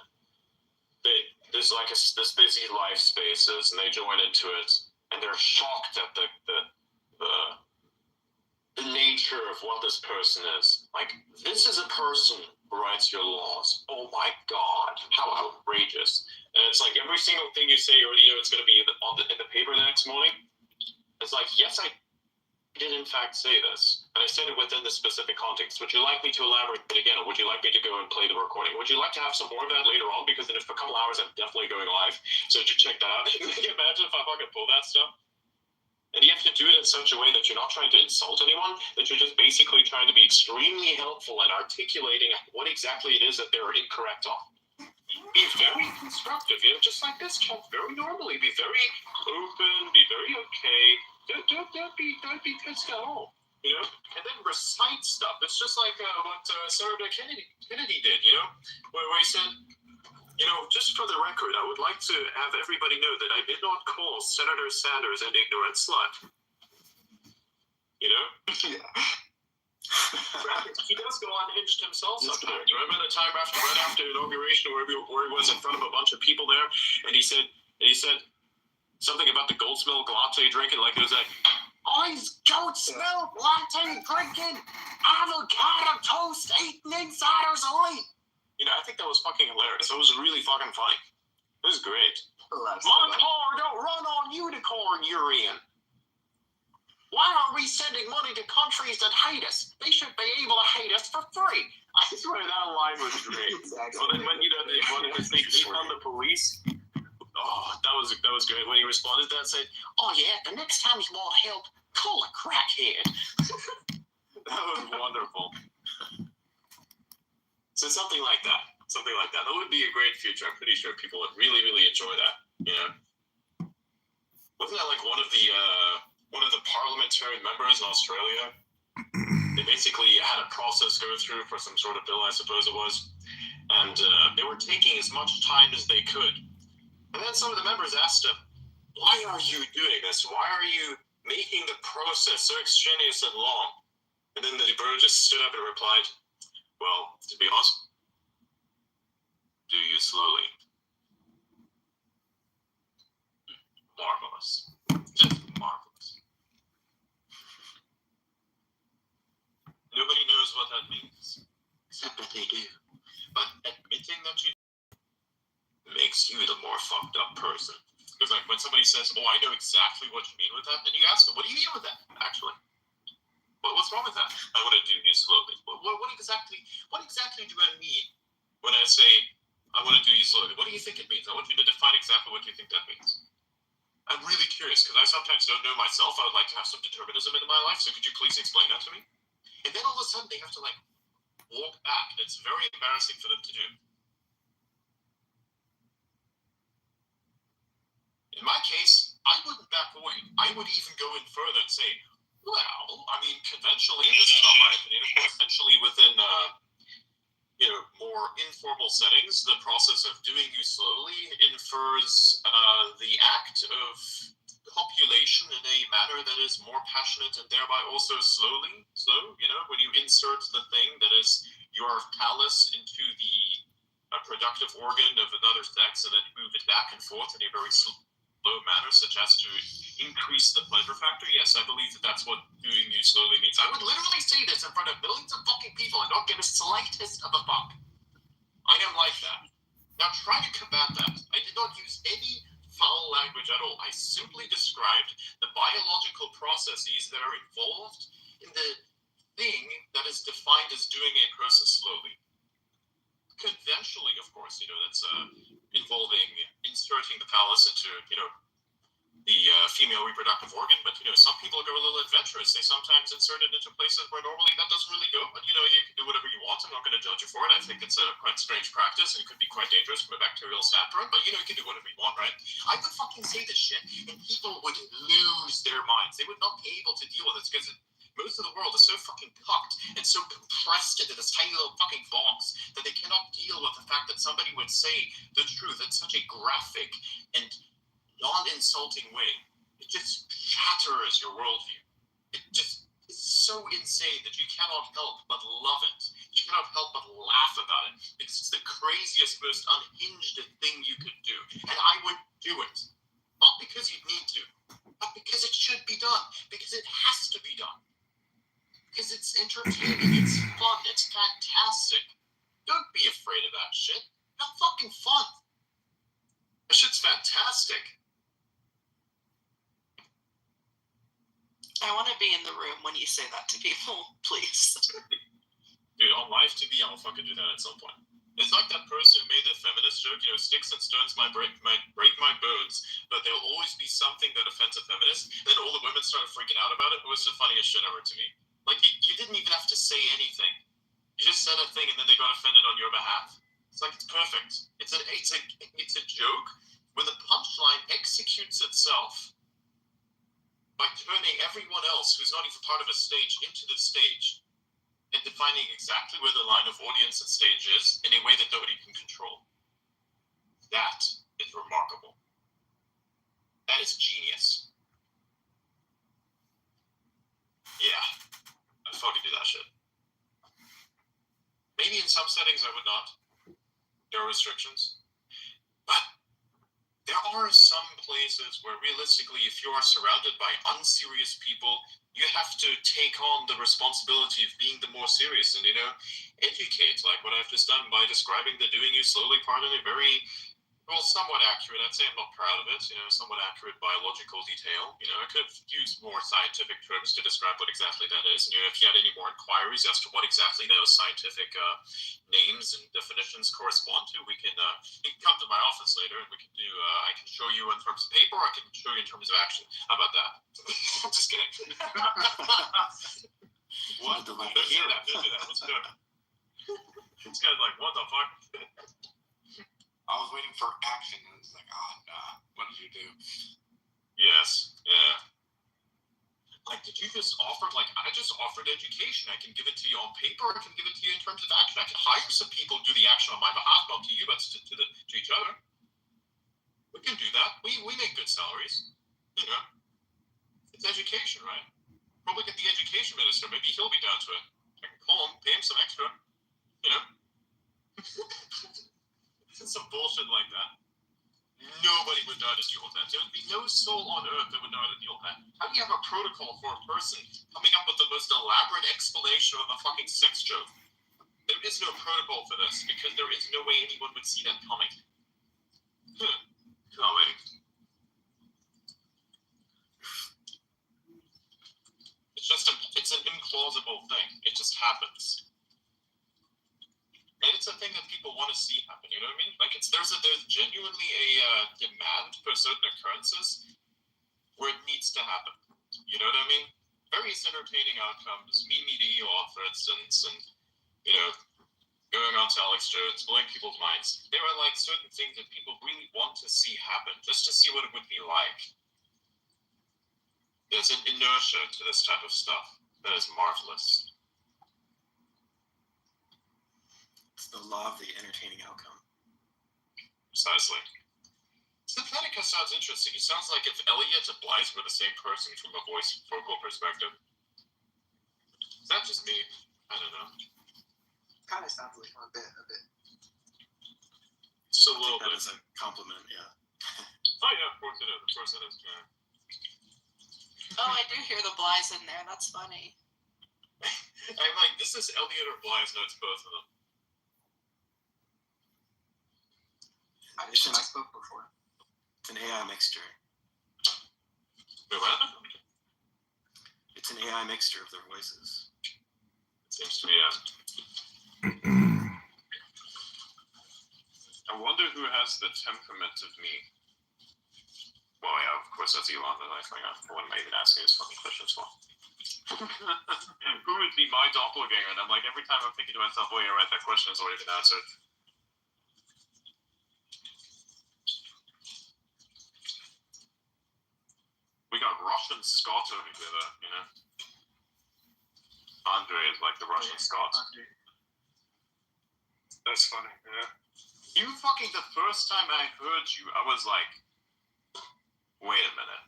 there's like this busy life spaces, and they join into it, and they're shocked at the nature of what this person is. Like, this is a person who writes your laws. Oh my God, how outrageous. And it's like every single thing you say, or it's going to be in the paper the next morning. It's like, yes, I did in fact say this, and I said it within the specific context. Would you like me to elaborate again, or would you like me to go and play the recording? Would you like to have some more of that later on? Because in a couple hours, I'm definitely going live. So you check that out. Can you imagine if I fucking pull that stuff? And you have to do it in such a way that you're not trying to insult anyone, that you're just basically trying to be extremely helpful and articulating what exactly it is that they're incorrect on. Be very constructive, just like this, chat. Very normally, be very open, be very okay. Don't be pissed at all, And then recite stuff. It's just like what Senator Kennedy did, where he said, just for the record, I would like to have everybody know that I did not call Senator Sanders an ignorant slut. Yeah. He does go unhinged himself sometimes. Remember the time right after inauguration where he was in front of a bunch of people there, and he said something about the goat's milk latte drinking, like it was like, "I's goat's milk latte drinking, avocado toast eating insiders only." I think that was fucking hilarious. That was really fucking funny. It was great. My car don't run on unicorn urine. Why are we sending money to countries that hate us? They should be able to hate us for free. I swear that line was great. Exactly. Well, then when they keep on the police. Oh, that was great. When he responded to that, said, "Oh yeah, the next time you want help, call a crackhead." That was wonderful. So something like that. That would be a great future. I'm pretty sure people would really, really enjoy that. Wasn't that like one of the parliamentary members in Australia? They basically had a process go through for some sort of bill, I suppose it was, and they were taking as much time as they could. And then some of the members asked him, "Why are you doing this? Why are you making the process so extraneous and long?" And then the bro just stood up and replied, "Well, to be honest, do you slowly." Marvelous. Just marvelous. Nobody knows what that means, except that they do. But admitting that you makes you the more fucked up person. Because like when somebody says, "Oh, I know exactly what you mean with that," then you ask them, "What do you mean with that, actually? What's wrong with that?" "I want to do you slowly." What exactly do I mean when I say I want to do you slowly? What do you think it means? I want you to define exactly what you think that means. I'm really curious because I sometimes don't know myself. I would like to have some determinism in my life, so could you please explain that to me? And then all of a sudden they have to walk back, and it's very embarrassing for them to do. In my case, I wouldn't back away. I would even go in further and say, well, I mean, conventionally, this is not my opinion, of course, conventionally within, more informal settings, the process of doing you slowly infers the act of copulation in a manner that is more passionate and thereby also slow, when you insert the thing that is your phallus into the productive organ of another sex and then move it back and forth in a very slow manner, such as to increase the pleasure factor. Yes, I believe that that's what doing you slowly means. I would literally say this in front of millions of fucking people and not give a slightest of a fuck. I am like that. Now try to combat that. I did not use any foul language at all. I simply described the biological processes that are involved in the thing that is defined as doing a process slowly. Conventionally, of course, that's involving inserting the phallus into, the female reproductive organ. But, some people go a little adventurous. They sometimes insert it into places where normally that doesn't really go. But, you can do whatever you want. I'm not going to judge you for it. I think it's a quite strange practice, and it could be quite dangerous from a bacterial standpoint. But, you can do whatever you want, right? I would fucking say this shit, and people would lose their minds. They would not be able to deal with it because most of the world is so fucking cucked and so compressed into this tiny little fucking box that they cannot deal with the fact that somebody would say the truth in such a graphic and non-insulting way. It just shatters your worldview. It just is so insane that you cannot help but love it. You cannot help but laugh about it because it's the craziest, most unhinged thing you could do. And I would do it. Not because you need to, but because it should be done. Because it has to be done. Because it's entertaining, it's fun, it's fantastic. Don't be afraid of that shit. Have fucking fun. That shit's fantastic. I want to be in the room when you say that to people, please. Dude, on live TV, I'll fucking do that at some point. It's like that person who made the feminist joke, you know, sticks and stones might break my bones, but there'll always be something that offends a feminist. And then all the women started freaking out about it. It was the funniest shit ever to me. Like, you didn't even have to say anything. You just said a thing and then they got offended on your behalf. It's like, it's perfect. It's a joke where the punchline executes itself by turning everyone else who's not even part of a stage into the stage and defining exactly where the line of audience and stage is in a way that nobody can control. That is remarkable. That is genius. Yeah, I'd fucking do that shit. Maybe in some settings I would not. There are restrictions. But there are some places where realistically, if you are surrounded by unserious people, you have to take on the responsibility of being the more serious and, you know, educate, like what I've just done by describing the doing you slowly part in a very, well, somewhat accurate, I'd say I'm not proud of it, you know, somewhat accurate biological detail. You know, I could have used more scientific terms to describe what exactly that is. And, you know, if you had any more inquiries as to what exactly those scientific names and definitions correspond to, you can come to my office later and we can do, I can show you in terms of paper, I can show you in terms of action. How about that? Just kidding. What? Let's do that. Let's do it. This guy's like, what the fuck? I was waiting for action, and it's like, oh, nah. What did you do? Yes. Yeah. Like, did you just offer, like, I just offered education. I can give it to you on paper, or I can give it to you in terms of action. I can hire some people to do the action on my behalf, not to you, but to each other. We can do that. We make good salaries. You know. It's education, right? Probably get the education minister. Maybe he'll be down to it. I can call him, pay him some extra. You know. Some bullshit like that. Nobody would know how to deal with that. There would be no soul on earth that would know how to deal with that. How do you have a protocol for a person coming up with the most elaborate explanation of a fucking sex joke? There is no protocol for this because there is no way anyone would see that coming. Golly. It's an implausible thing. It just happens. And it's a thing that people want to see happen, you know what I mean? Like, there's genuinely a demand for certain occurrences where it needs to happen. You know what I mean? Various entertaining outcomes, me meeting you all, for instance, and, you know, going on to Alex Jones, blowing people's minds. There are, like, certain things that people really want to see happen, just to see what it would be like. There's an inertia to this type of stuff that is marvelous. It's the law of the entertaining outcome. Precisely. Synthetica sounds interesting. It sounds like if Elliot and Blythe were the same person from a vocal perspective. Is that just me? I don't know. Kind of sounds like a bit. Just a little That bit. is a compliment, yeah. Oh yeah, of course it is. Of course it is. Yeah. Oh, I do hear the Blythes in there. That's funny. I'm like, this is Elliot or Blythe, no, it's both of them. I spoke before. It's an AI mixture. Wait, what? It's an AI mixture of their voices. It seems to be, I wonder who has the temperament of me. Well, yeah, of course, that's Elon that I think what am I even asking these fucking questions for? Who would be my doppelganger? And I'm like, every time I'm thinking to myself, oh yeah, right, that question has already been answered. We got Russian Scott over there, you know? Andre is like the Russian Scott. That's funny. Yeah. You fucking, the first time I heard you, I was like, wait a minute.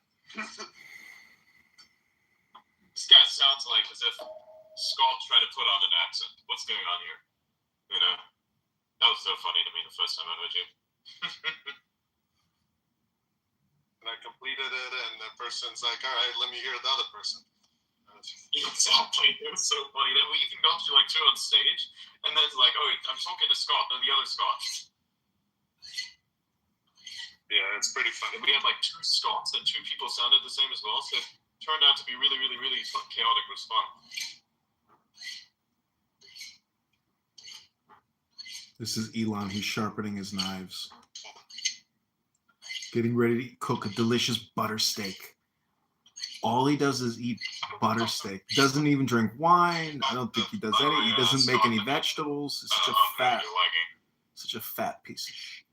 This guy sounds like as if Scott tried to put on an accent. What's going on here? You know? That was so funny to me the first time I heard you. And I completed it, and the person's like, all right, let me hear the other person. And Exactly. It was so funny that we even got to like two on stage, and then it's like, oh, I'm talking to Scott, no, the other Scott. Yeah, it's pretty funny. And we had like two Scots, and two people sounded the same as well, so it turned out to be really, really, really chaotic. It was fun. This is Elon. He's sharpening his knives. Getting ready to cook a delicious butter steak. All he does is eat butter steak. Doesn't even drink wine. I don't think he does any. He doesn't make any vegetables. He's such a fat piece of shit.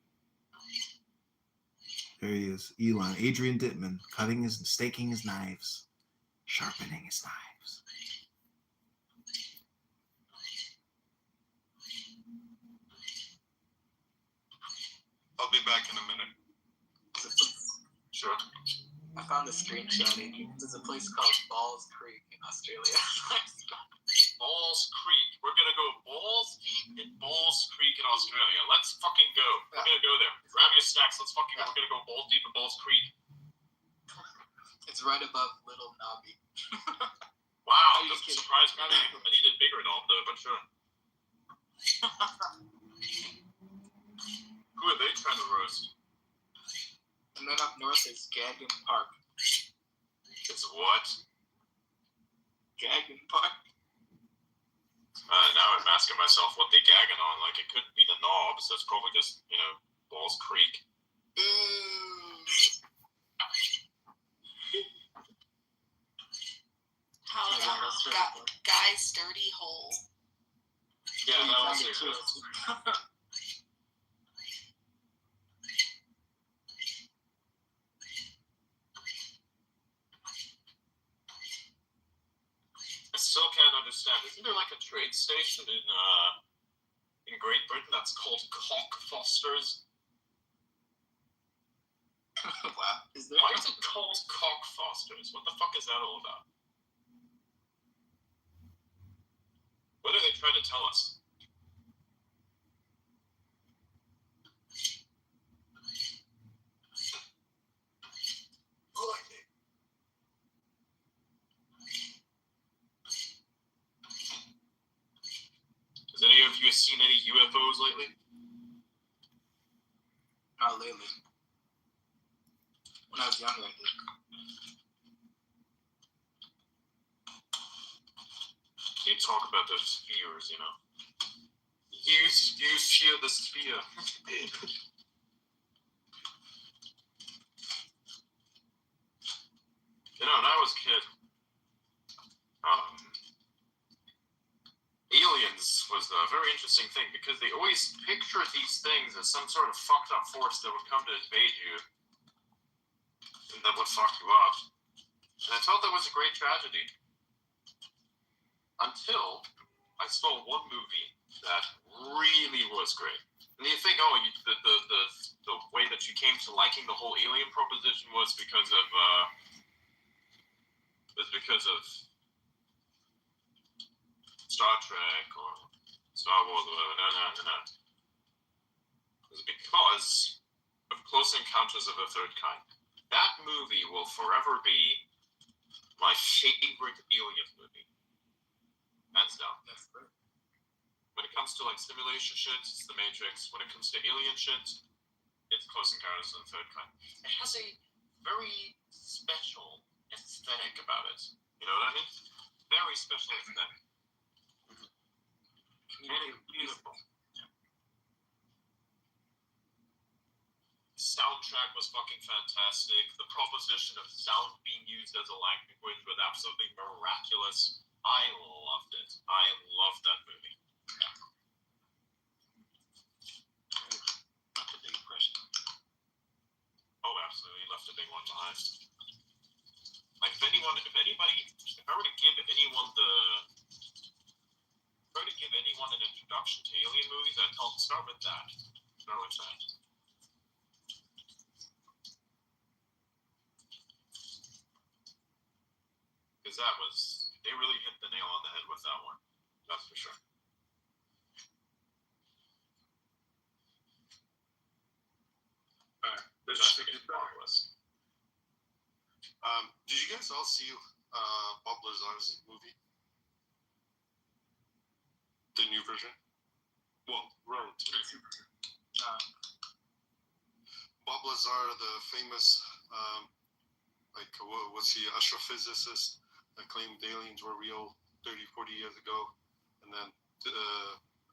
There he is, Elon, Adrian Dittman, staking his knives, sharpening his knives. I'll be back in a minute. Sure. I found a screenshot. There's a place called Balls Creek in Australia. Balls Creek. We're gonna go balls deep in Balls Creek in Australia. Let's fucking go. We're gonna go there. Grab your snacks. Let's fucking go. We're gonna go balls deep in Balls Creek. It's right above Little Nobby. Wow, Are you doesn't kidding? surprise me. I needed bigger knob though, but sure. Who are they trying to roast? And then up north is Gagan Park. It's what? Gagan Park. Now I'm asking myself what they gagging on. Like, it couldn't be the knob, so it's probably just, Balls Creek. How about Guy's Dirty Hole? Yeah, You that found also it too. exists. I still can't understand. Isn't there like a trade station in Great Britain that's called Cockfosters? Wow. Is there? Why is it called Cockfosters? What the fuck is that all about? What are they trying to tell us? Has any of you seen any UFOs lately? Not lately. When I was younger, I did. You talk about those spheres, You fear the sphere. When I was a kid, aliens was a very interesting thing because they always picture these things as some sort of fucked up force that would come to invade you and that would fuck you up. And I felt that was a great tragedy. Until I saw one movie that really was great. And you think, the way that you came to liking the whole alien proposition was because of Star Trek or Star Wars or whatever. No. It was because of Close Encounters of the Third Kind. That movie will forever be my favorite alien movie. Hands down. That's great. When it comes to like simulation shit, it's The Matrix. When it comes to alien shit, it's Close Encounters of the Third Kind. It has a very special aesthetic about it. You know what I mean? Very special aesthetic. And beautiful. Soundtrack was fucking fantastic. The proposition of sound being used as a language was absolutely miraculous. I loved it. I loved that movie. Left a big impression. Oh, absolutely. Left a big one behind. Like, if I were to give anyone an introduction to alien movies, I'd tell them start with that. Start with that. Because they really hit the nail on the head with that one. That's for sure. Alright, That's a good progress. did you guys all see Bob Lazar's movie? The new version? Well, right. Bob Lazar, the famous, was he astrophysicist that claimed aliens were real 30, 40 years ago. And then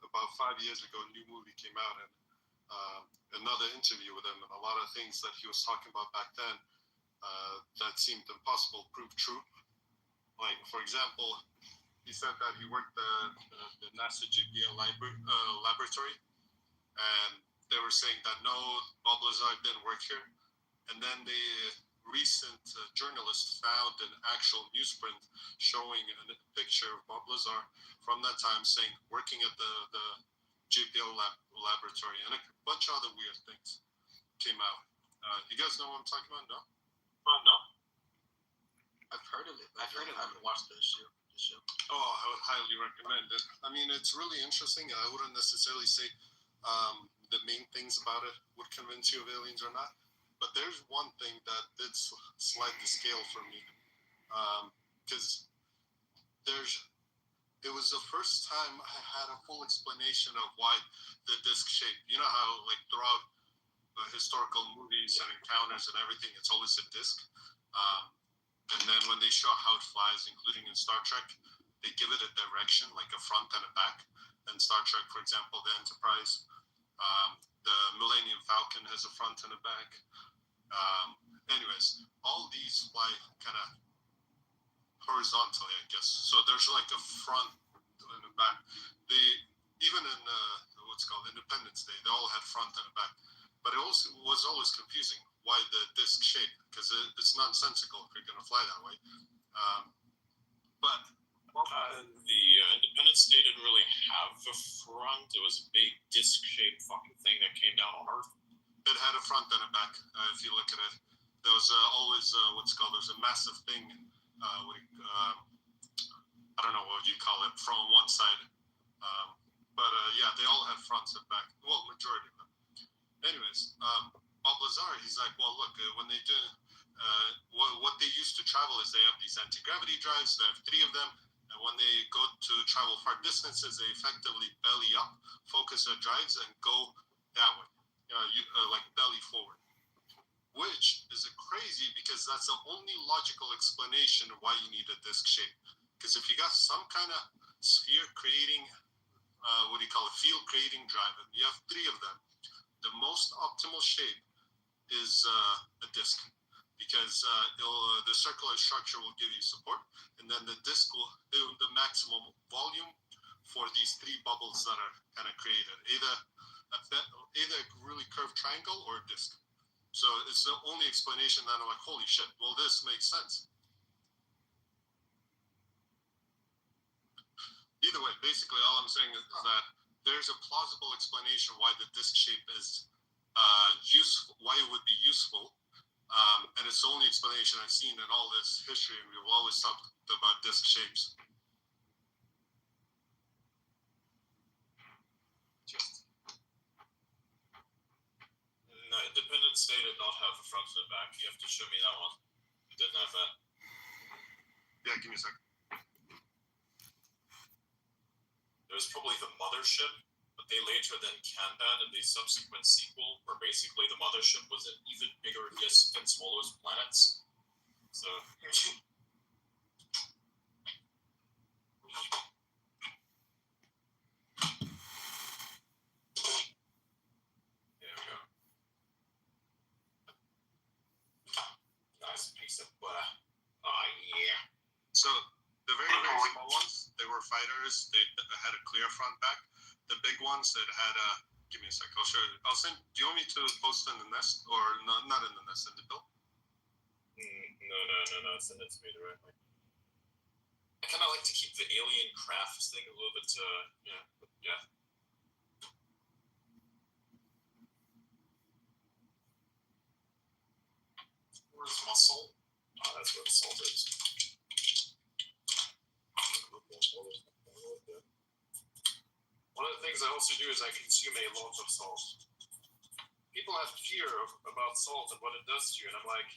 about 5 years ago, a new movie came out and another interview with him. And a lot of things that he was talking about back then that seemed impossible proved true. Like, for example, he said that he worked at the NASA JPL laboratory, and they were saying that no, Bob Lazar didn't work here. And then the recent journalist found an actual newsprint showing a picture of Bob Lazar from that time saying working at the JPL laboratory, and a bunch of other weird things came out. You guys know what I'm talking about? No? No? I've heard of it. I haven't watched the show. Oh, I would highly recommend it. I mean, it's really interesting. I wouldn't necessarily say the main things about it would convince you of aliens or not. But there's one thing that did slide the scale for me. Because it was the first time I had a full explanation of why the disc shape. You know how, like, throughout historical movies and encounters and everything, it's always a disc. And then when they show how it flies, including in Star Trek, they give it a direction, like a front and a back. In Star Trek, for example, the Enterprise, the Millennium Falcon has a front and a back. Anyways, all these fly kind of horizontally, I guess. So there's like a front and a back. Even in what's called Independence Day, they all had front and a back. But it also was always confusing why the disc shape, because it's nonsensical if you're going to fly that way. But the Independence Day didn't really have a front. It was a big disc-shaped fucking thing that came down on Earth. It had a front and a back. If you look at it, there was always there's a massive thing. I don't know what you call it from one side. But yeah, they all had fronts and back. Well, majority of them. Anyways, Bob Lazar, he's like, well, look, when they do, what they used to travel is they have these anti-gravity drives. They have 3 of them. And when they go to travel far distances, they effectively belly up, focus their drives, and go that way, like belly forward. Which is crazy because that's the only logical explanation of why you need a disc shape. Because if you got some kind of sphere creating, field creating drive, and you have 3 of them, the most optimal shape is a disc, because the circular structure will give you support, and then the disc will do the maximum volume for these 3 bubbles that are kind of created, either a really curved triangle or a disc. So it's the only explanation that I'm like, holy shit, well, this makes sense. Either way, basically all I'm saying is that there's a plausible explanation why the disc shape is useful, why it would be useful, and it's the only explanation I've seen in all this history, and we've always talked about disc shapes. No, Independence Day did not have a front and a back. You have to show me that one. It didn't have that. Yeah, give me a second. It was probably the mothership, but they later then canned that in the subsequent sequel, where basically the mothership was an even bigger disk than Swallow's planets. So. There we go. Nice piece of butter. Oh, yeah. So the very, very small ones, they were fighters. They had a clear front back. The big ones that had a, give me a sec, I'll show you. I'll send, do you want me to post in the nest? Or no, not in the nest, in the bill? No, send it to me directly. I kind of like to keep the alien craft thing a little bit, yeah. Where's my salt? Oh, that's where the salt is. One of the things I also do is I consume a lot of salt. People have fear about salt and what it does to you, and I'm like,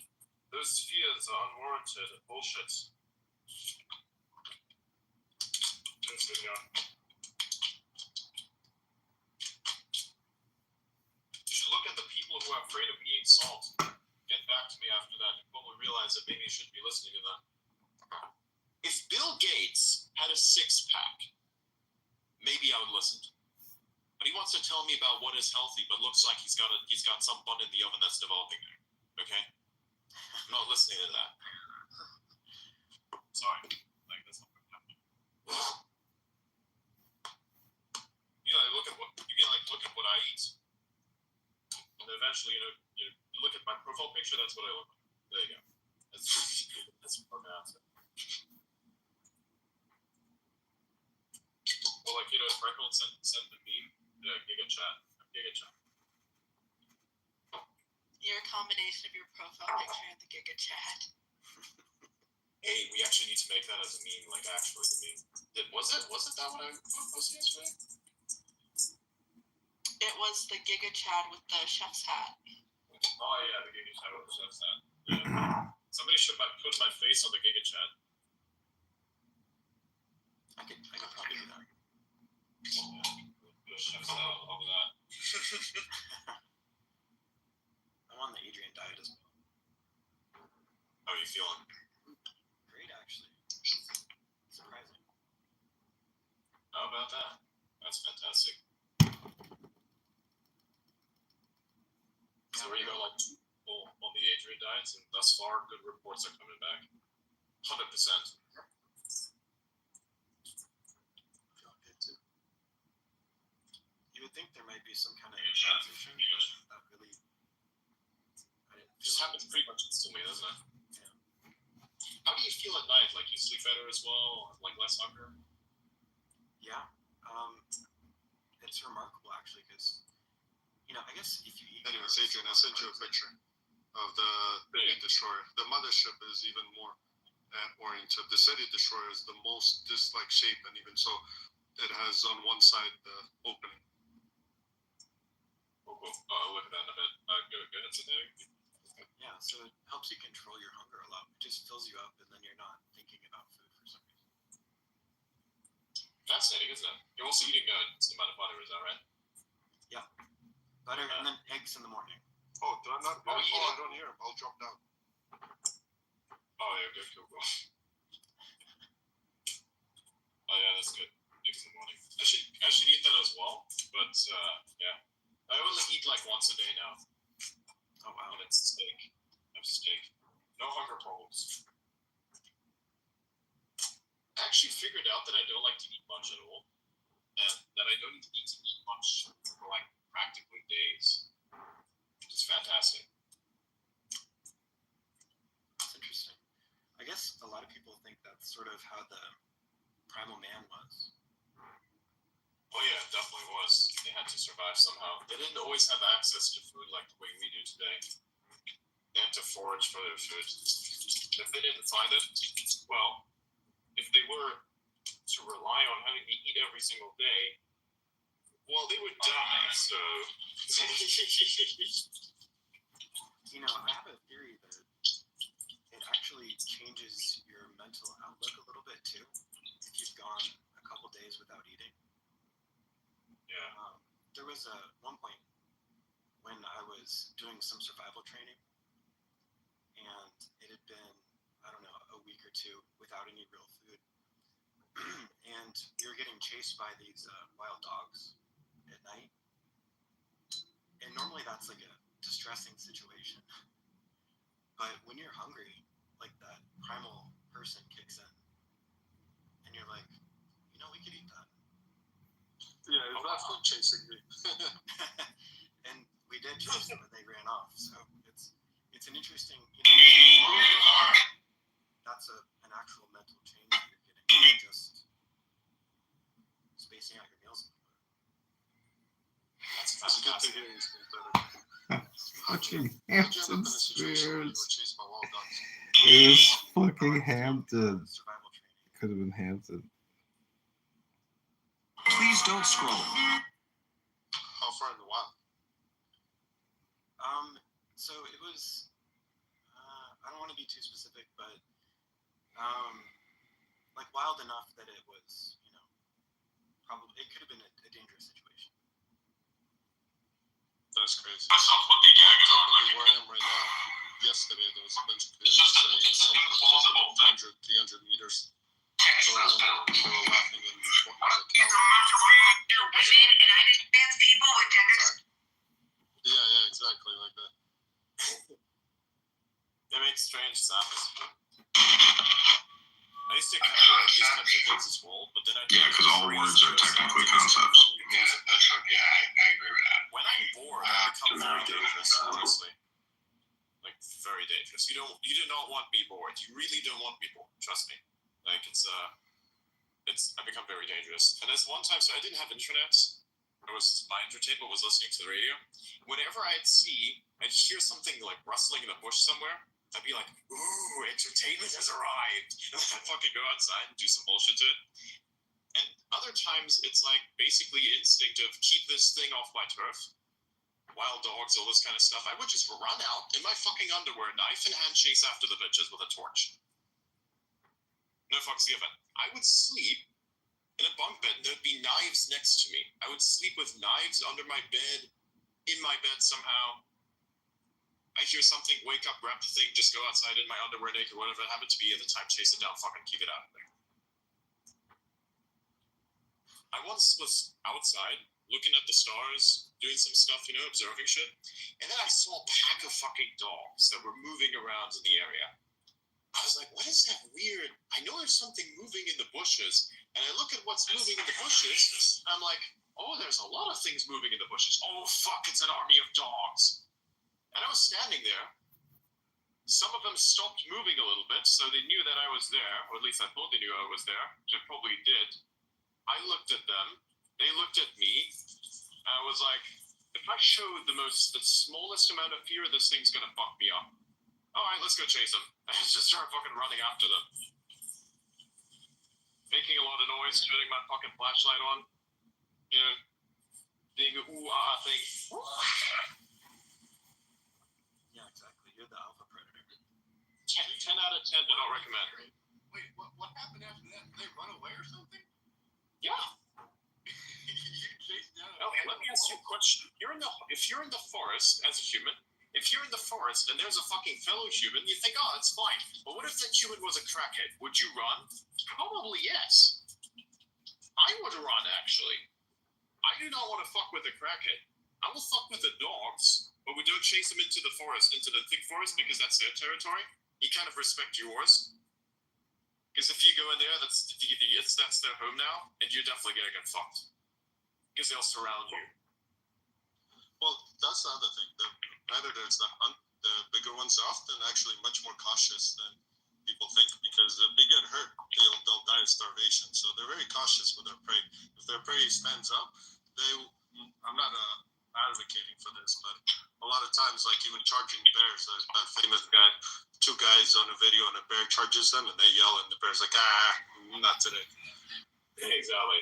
those fears are unwarranted bullshit. That's good, yeah. You should look at the people who are afraid of eating salt. Get back to me after that. You probably realize that maybe you shouldn't be listening to them. If Bill Gates had a six-pack, maybe I would listen. But he wants to tell me about what is healthy, but looks like he's got some bun in the oven that's developing there. Okay, I'm not listening to that. Sorry, like that's not gonna happen. Yeah, look at what I eat, and eventually, you look at my profile picture. That's what I look like. There you go. That's what I'm after. Well, like if Freckles sent the meme, Giga Chat. You're a combination of your profile picture and the Giga Chat. Hey, we actually need to make that as a meme, like actually the meme. Wasn't that what I posted yesterday? It was the Giga Chat with the chef's hat. Oh yeah, the Giga Chat with the chef's hat. Yeah. Somebody should put my face on the Giga Chat. I could probably do that. The chef's hat all of that. I'm on the Adrian diet as well. How are you feeling? Great, actually. Surprising. How about that? That's fantastic. So we got like 2 people on the Adrian diets, and thus far, good reports are coming back. 100%. Feeling good too. You would think there might be some kind of transition, but that really, I didn't Just feel happens pretty much instantly, doesn't it? Yeah. How do you feel at night? Like you sleep better as well? Like less hunger? Yeah. It's remarkable actually, because I guess if you eat. Anyways, Adrian, I sent you a picture of the destroyer. The mothership is even more oriented. The City Destroyer is the most disc-like shape, and even so, it has on one side the opening. Oh, cool. I'll look at that in a bit. Good. It's in there. Yeah, so it helps you control your hunger a lot. It just fills you up, and then you're not thinking about food for some reason. Fascinating, isn't it? You're also eating a decent amount of butter, is that right? Yeah. Butter and then eggs in the morning. Oh, did I not? Oh, I yeah. don't hear him. I'll drop down. Oh, yeah, good, cool. Oh, yeah, that's good. Eggs in the morning. I should eat that as well, but, yeah. I only eat like once a day now. Oh, wow. And it's steak. I have steak. No hunger problems. I actually figured out that I don't like to eat much at all, and that I don't need to eat much for like practically days, which is fantastic. That's interesting. I guess a lot of people think that's sort of how the primal man was. Oh yeah, it definitely was. They had to survive somehow. They didn't always have access to food like the way we do today. They had to forage for their food. If they didn't find it, well, if they were to rely on having to eat every single day, well, they would die, so... I have a theory that it actually changes your mental outlook a little bit too, if you've gone a couple days without eating. Yeah. There was one point when I was doing some survival training, and it had been, I don't know, a week or two without any real food. And we were getting chased by these wild dogs at night. And normally that's like a distressing situation. But when you're hungry, like that primal person kicks in. And you're like, we could eat that. Yeah, it's not food chasing me. And we did chase them, and they ran off. So it's an interesting, that's an actual mental change that you're getting, just spacing out your meals a little bit. That's It's good to fantastic. hear you speak better. Fucking Did you end up Hampton in a situation where you were Spears. chased by wild dogs? It was fucking Hampton. Survival training. Could have been Hampton. Please don't scroll. How far in the wild? So it was, I don't want to be too specific, but like wild enough that it was, you know, probably it could have been a dangerous situation. That's crazy. That's not what they do. Technically, where I am right now, yesterday there was a bunch of kids saying something about 300 meters. So they were laughing and yeah, exactly like that. They make strange sounds. I used to cover these types of things as well, but then I because all words are technically concepts. Yeah, I agree with that. when I'm bored, I become very dangerous, honestly. Like very dangerous. You do not want me bored. You really don't want me bored. Trust me. Like I become very dangerous. And there's one time, so I didn't have internet. My entertainment was listening to the radio. Whenever I'd hear something like rustling in a bush somewhere, I'd be like, ooh, entertainment has arrived. And then I'd fucking go outside and do some bullshit to it. And other times, it's like basically instinctive, keep this thing off my turf. Wild dogs, all this kind of stuff. I would just run out in my fucking underwear, knife in hand, chase after the bitches with a torch. No fucks given. I would sleep in a bunk bed and there'd be knives next to me. I would sleep with knives under my bed, in my bed somehow. I hear something, wake up, grab the thing, just go outside in my underwear naked, whatever it happened to be at the time, chase it down, fucking keep it out of there. I once was outside, looking at the stars, doing some stuff, observing shit, and then I saw a pack of fucking dogs that were moving around in the area. I was like, what is that weird? I know there's something moving in the bushes, and I look at what's moving in the bushes, and I'm like, oh, there's a lot of things moving in the bushes. Oh, fuck, it's an army of dogs. And I was standing there. Some of them stopped moving a little bit, so they knew that I was there, or at least I thought they knew I was there, which they probably did. I looked at them, they looked at me, and I was like, if I showed the smallest amount of fear, this thing's gonna fuck me up. Alright, let's go chase them. I just started fucking running after them. Making a lot of noise, turning my fucking flashlight on. Doing a ooh-ah thing. Yeah, exactly. You're the alpha predator. 10 out of 10 do not recommend. Wait, what happened after that? Did they run away or something? Yeah. You chased down. Let me ask you a question. If you're in the forest as a human, if you're in the forest and there's a fucking fellow human, you think, oh, it's fine. But what if that human was a crackhead? Would you run? Probably yes. I would run, actually. I do not want to fuck with a crackhead. I will fuck with the dogs, but we don't chase them into the forest, into the thick forest, because that's their territory. You kind of respect yours. Because if you go in there, that's their home now, and you're definitely gonna get fucked. Because they'll surround you. Well, that's the other thing. The predators that hunt the bigger ones are often actually much more cautious than people think, because if they get hurt, they'll die of starvation. So they're very cautious with their prey. If their prey stands up, I'm not advocating for this, but a lot of times, like even charging bears, there's that famous guy, 2 guys on a video, and a bear charges them, and they yell, and the bear's like, not today. Exactly.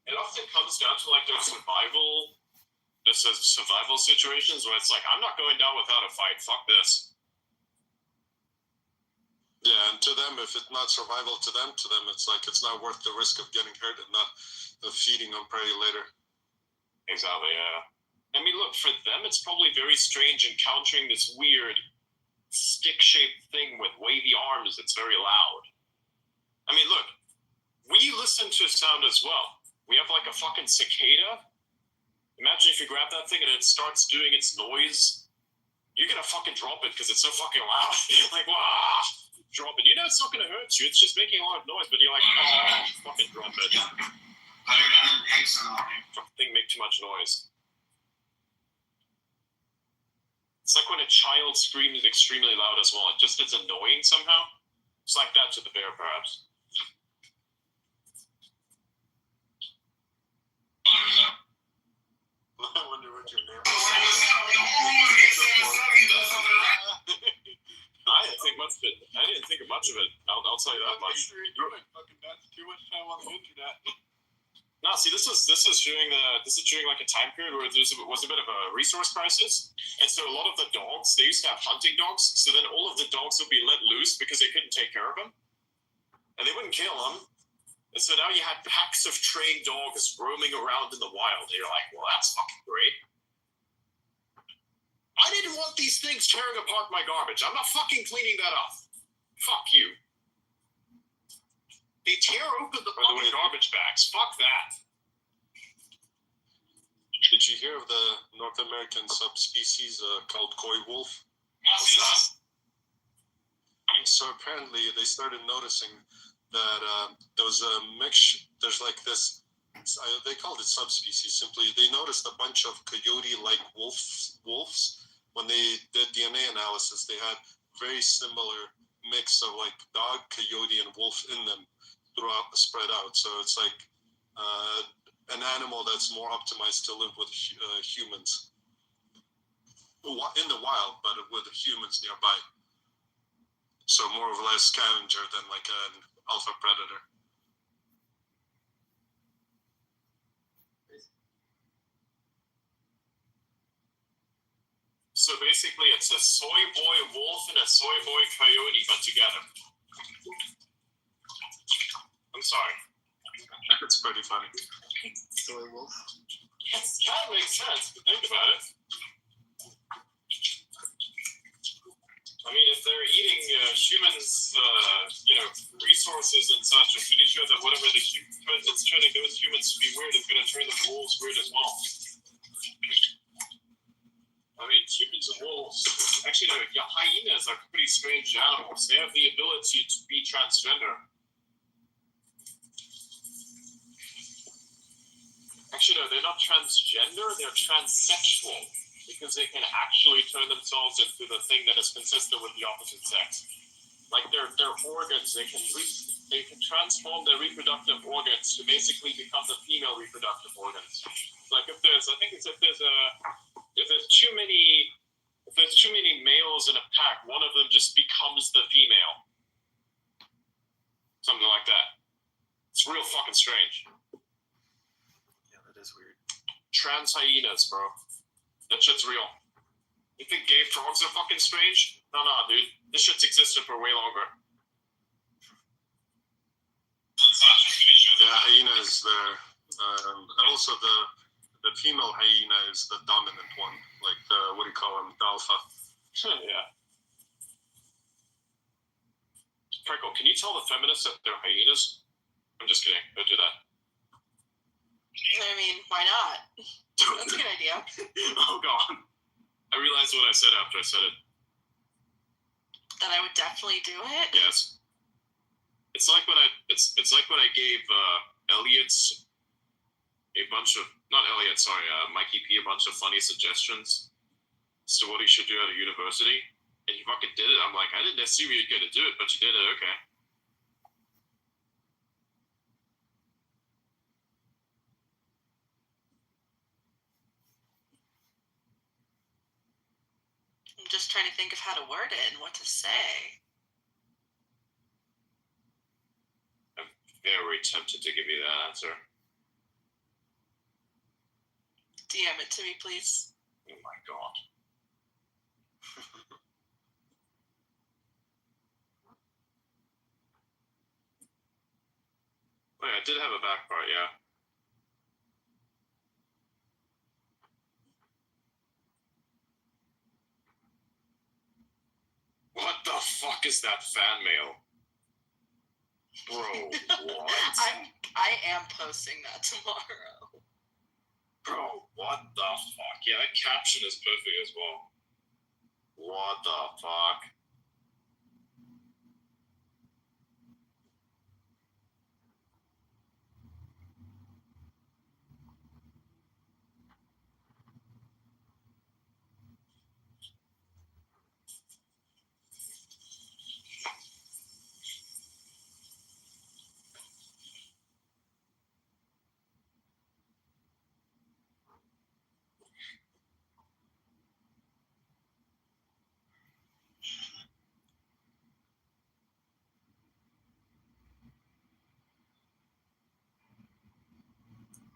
It often comes down to like those survival situations where it's like, I'm not going down without a fight. Fuck this. Yeah, and to them, if it's not survival to them, it's like it's not worth the risk of getting hurt and not feeding on prey later. Exactly, yeah. I mean, look, for them, it's probably very strange encountering this weird stick-shaped thing with wavy arms that's very loud. I mean, look, we listen to sound as well. We have like a fucking cicada. Imagine if you grab that thing and it starts doing its noise. You're gonna fucking drop it because it's so fucking loud. Like, wah! Drop it. You know it's not gonna hurt you. It's just making a lot of noise, but you're like, fucking drop it. Thing make too much noise. It's like when a child screams extremely loud as well. It just is annoying somehow. It's like that to the bear, perhaps. I wonder what your name is. I didn't think much of it. I'll tell you that much. Fucking that's too much time on the internet. No, see, this was during like a time period where there was a bit of a resource crisis, and so a lot of the dogs, they used to have hunting dogs, so then all of the dogs would be let loose because they couldn't take care of them, and they wouldn't kill them, and so now you had packs of trained dogs roaming around in the wild. And you're like, well, that's fucking great. I didn't want these things tearing apart my garbage. I'm not fucking cleaning that up. Fuck you. They tear open the fucking garbage bags. Fuck that. Did you hear of the North American subspecies called koi wolf? What's So apparently they started noticing that there was a mix. There's like this. They called it subspecies. Simply, they noticed a bunch of coyote-like wolves. When they did DNA analysis, they had very similar mix of like dog, coyote, and wolf in them throughout, spread out. So it's like an animal that's more optimized to live with humans in the wild, but with humans nearby. So more or less scavenger than like an alpha predator. So basically, it's a soy boy wolf and a soy boy coyote, but together. I'm sorry. It's pretty funny. Soy wolf. It kind of makes sense, but think about it. I mean, if they're eating humans, resources and such, I'm pretty sure that whatever it's turning those humans to be weird is going to turn the wolves weird as well. I mean, humans and wolves. Actually, no, hyenas are pretty strange animals. They have the ability to be transgender. Actually, no, they're not transgender. They're transsexual because they can actually turn themselves into the thing that is consistent with the opposite sex. Like their organs, they can transform their reproductive organs to basically become the female reproductive organs. Like if there's too many males in a pack, one of them just becomes the female. Something like that. It's real fucking strange. Yeah, that is weird. Trans hyenas, bro. That shit's real. You think gay frogs are fucking strange? No, dude. This shit's existed for way longer. Yeah, hyena is and also the female hyena is the dominant one, like what do you call them, the alpha. Yeah. Franco, can you tell the feminists that they're hyenas? I'm just kidding. Don't do that. I mean, why not? That's a good idea. Oh god. I realized what I said after I said it. That I would definitely do it. Yes. It's like when I gave Elliot's Mikey P a bunch of funny suggestions as to what he should do at a university, and he fucking did it. I'm like, I didn't assume you were going to do it, but you did it. Okay. I'm just trying to think of how to word it and what to say. I'm very tempted to give you that answer. DM it to me, please. Oh my god. Oh, yeah, I did have a back part, yeah. What the fuck is that fan mail? Bro, what? I am posting that tomorrow. Bro, what the fuck? Yeah, that caption is perfect as well. What the fuck?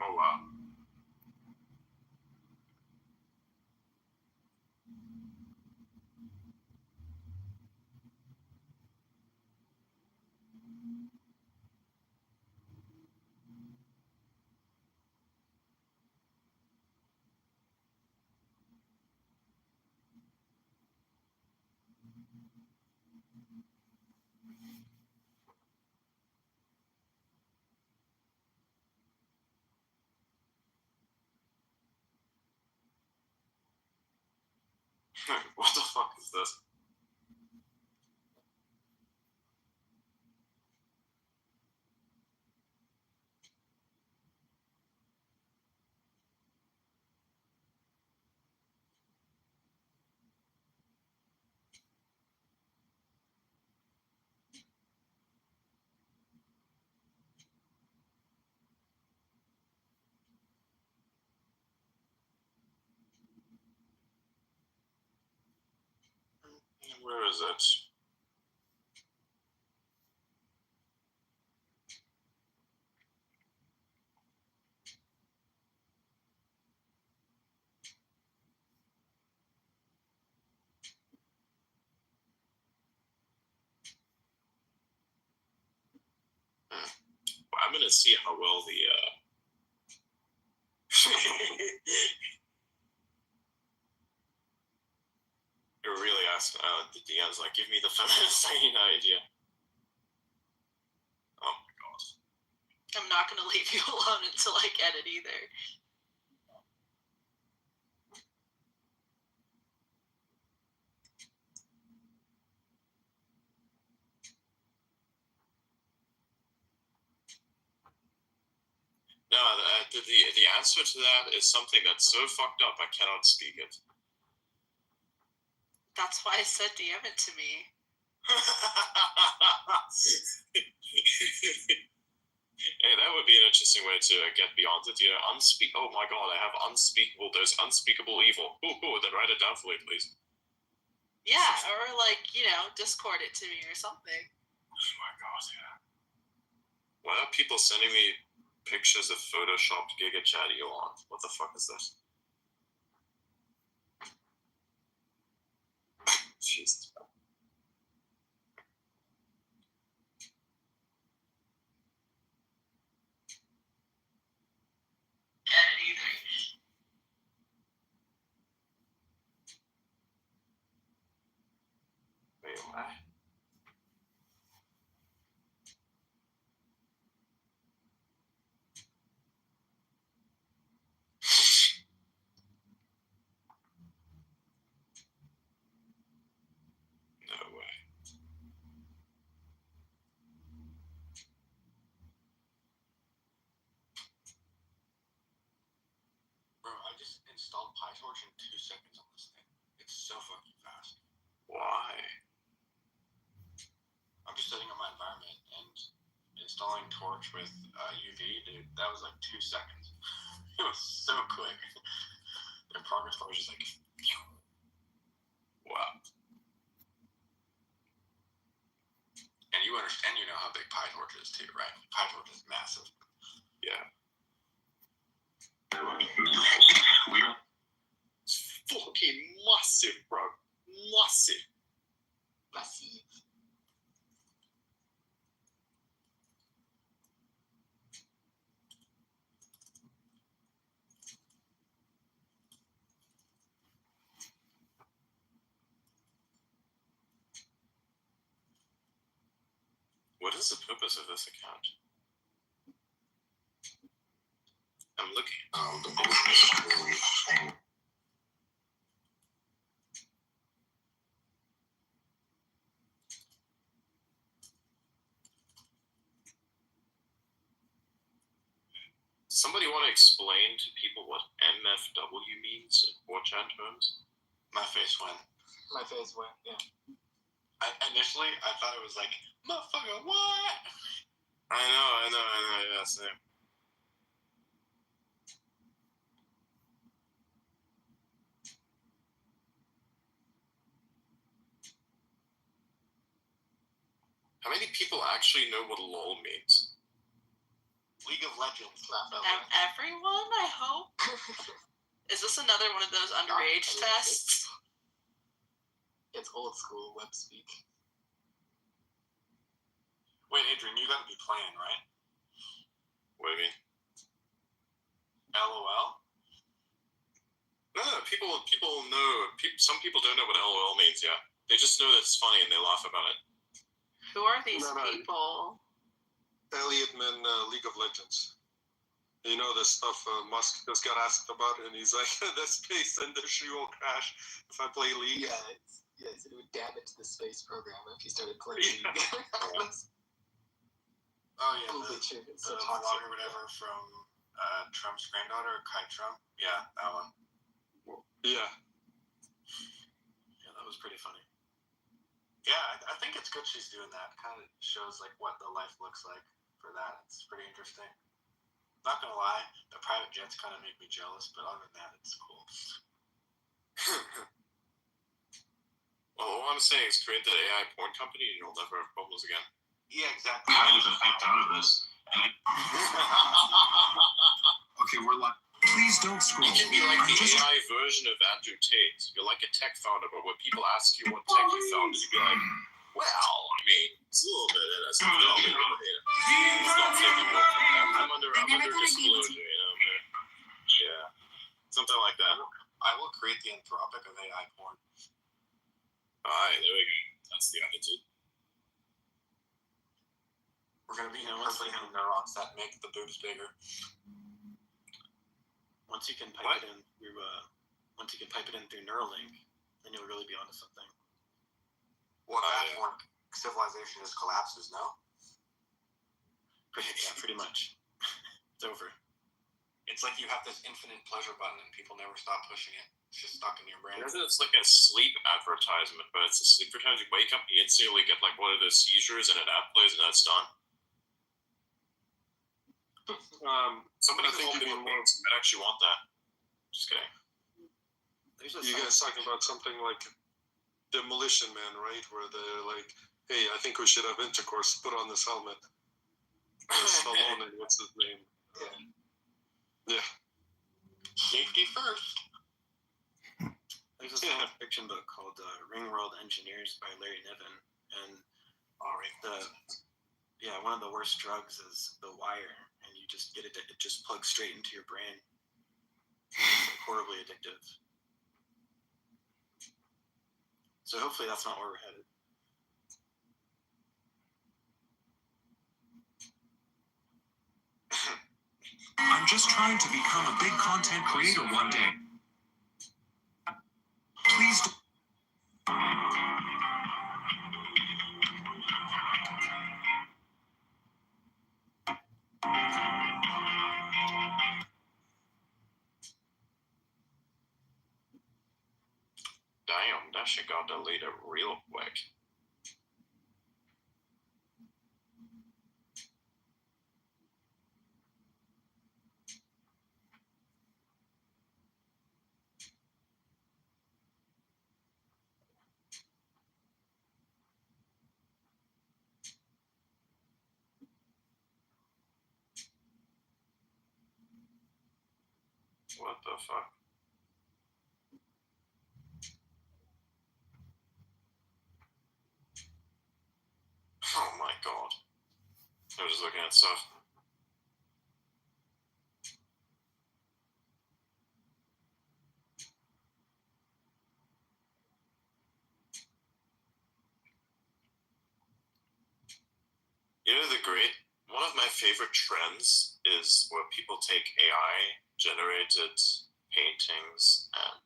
Oh wow. What the fuck is this? Where is it? I'm gonna see how well the You're really asking the DM's like, give me the feminist idea. Oh my god. I'm not gonna leave you alone until I get it either. No, the answer to that is something that's so fucked up I cannot speak it. That's why I said DM it to me. Hey, that would be an interesting way to get beyond it. You know, oh my god, I have unspeakable. There's unspeakable evil. Ooh, then write it down for me, please. Yeah, or like, Discord it to me or something. Oh my god, yeah. Why are people sending me pictures of photoshopped Giga Chat Elon? What the fuck is this? Jesus. Get it either. Wait, what? No way. Bro, I just installed PyTorch in 2 seconds on this thing. It's so fucking fast. Why? I'm just setting up my environment and installing Torch with UV, dude. That was like 2 seconds. It was so quick. Their progress bar was just like, Wow. and you understand, you know how big PyTorch is too, right? PyTorch is massive. Yeah. It's fucking massive, bro. Massive. Massive. What is the purpose of this account? I'm looking. Somebody want to explain to people what MFW means in 4chan terms? My face went. My face went, yeah. Initially, I thought it was like, motherfucker, what? I know, yeah, same. How many people actually know what LOL means? League of Legends. Everyone Is this another one of those underage tests? It's old school web speak. Wait, Adrian, you gotta be playing, right? What do you mean? LOL? No, people know. Some people don't know what LOL means yet. They just know that it's funny and they laugh about it. Who are these No. people? Elliot Man, League of Legends. You know the stuff Musk just got asked about, and he's like, the space industry will crash if I play League. Yeah, it would damage the space program if you started playing. Yeah. Oh yeah, Holy shit, it's so the toxic. vlog or whatever from Trump's granddaughter, Kai Trump. Yeah, that one. Yeah. Yeah, that was pretty funny. Yeah, I think it's good she's doing that. Kind of shows like what the life looks like for that. It's pretty interesting. Not gonna lie, the private jets kind of make me jealous, but other than that, it's cool. Well, all I'm saying is create that AI porn company and you'll never have problems again. Yeah, exactly. Kind of effect out of this. Okay, we're like, please don't scroll. You can be like I'm the just AI version of Andrew Tate. You're like a tech founder, but when people ask you what tech you founded, you'd be like, well, I mean, it's a little bit of a little bit of it. It's not technical. I'm under disclosure, you know, man. Yeah. Something like that. I will create the Anthropic of AI porn. Alright, there we go. That's the attitude. We're gonna be once putting you- in neurons that make the boobs bigger. Once you can pipe it in through Neuralink, then you'll really be onto something. Well, that's when civilization just collapses, no? Pretty much. It's over. It's like you have this infinite pleasure button and people never stop pushing it. It's just stuck in your brain. It's like a sleep advertisement, but it's a sleep advertisement. You wake up, you instantly get like one of those seizures, and an ad plays, and that's done. Somebody I think you mean more. I actually want that. Just kidding. There's a You guys talking about something like Demolition Man, right? Where they're like, hey, I think we should have intercourse. Put on this helmet. Stallone and what's his name? Yeah. Safety first. There's a science fiction book called Ringworld Engineers by Larry Niven, and one of the worst drugs is the wire, and you just get it just plugs straight into your brain. It's horribly addictive. So hopefully that's not where we're headed. I'm just trying to become a big content creator one day. Please don't. Damn, that shit got deleted real quick. What the fuck? Oh my god. I was just looking at stuff. You know, one of my favorite trends is where people take AI generated paintings and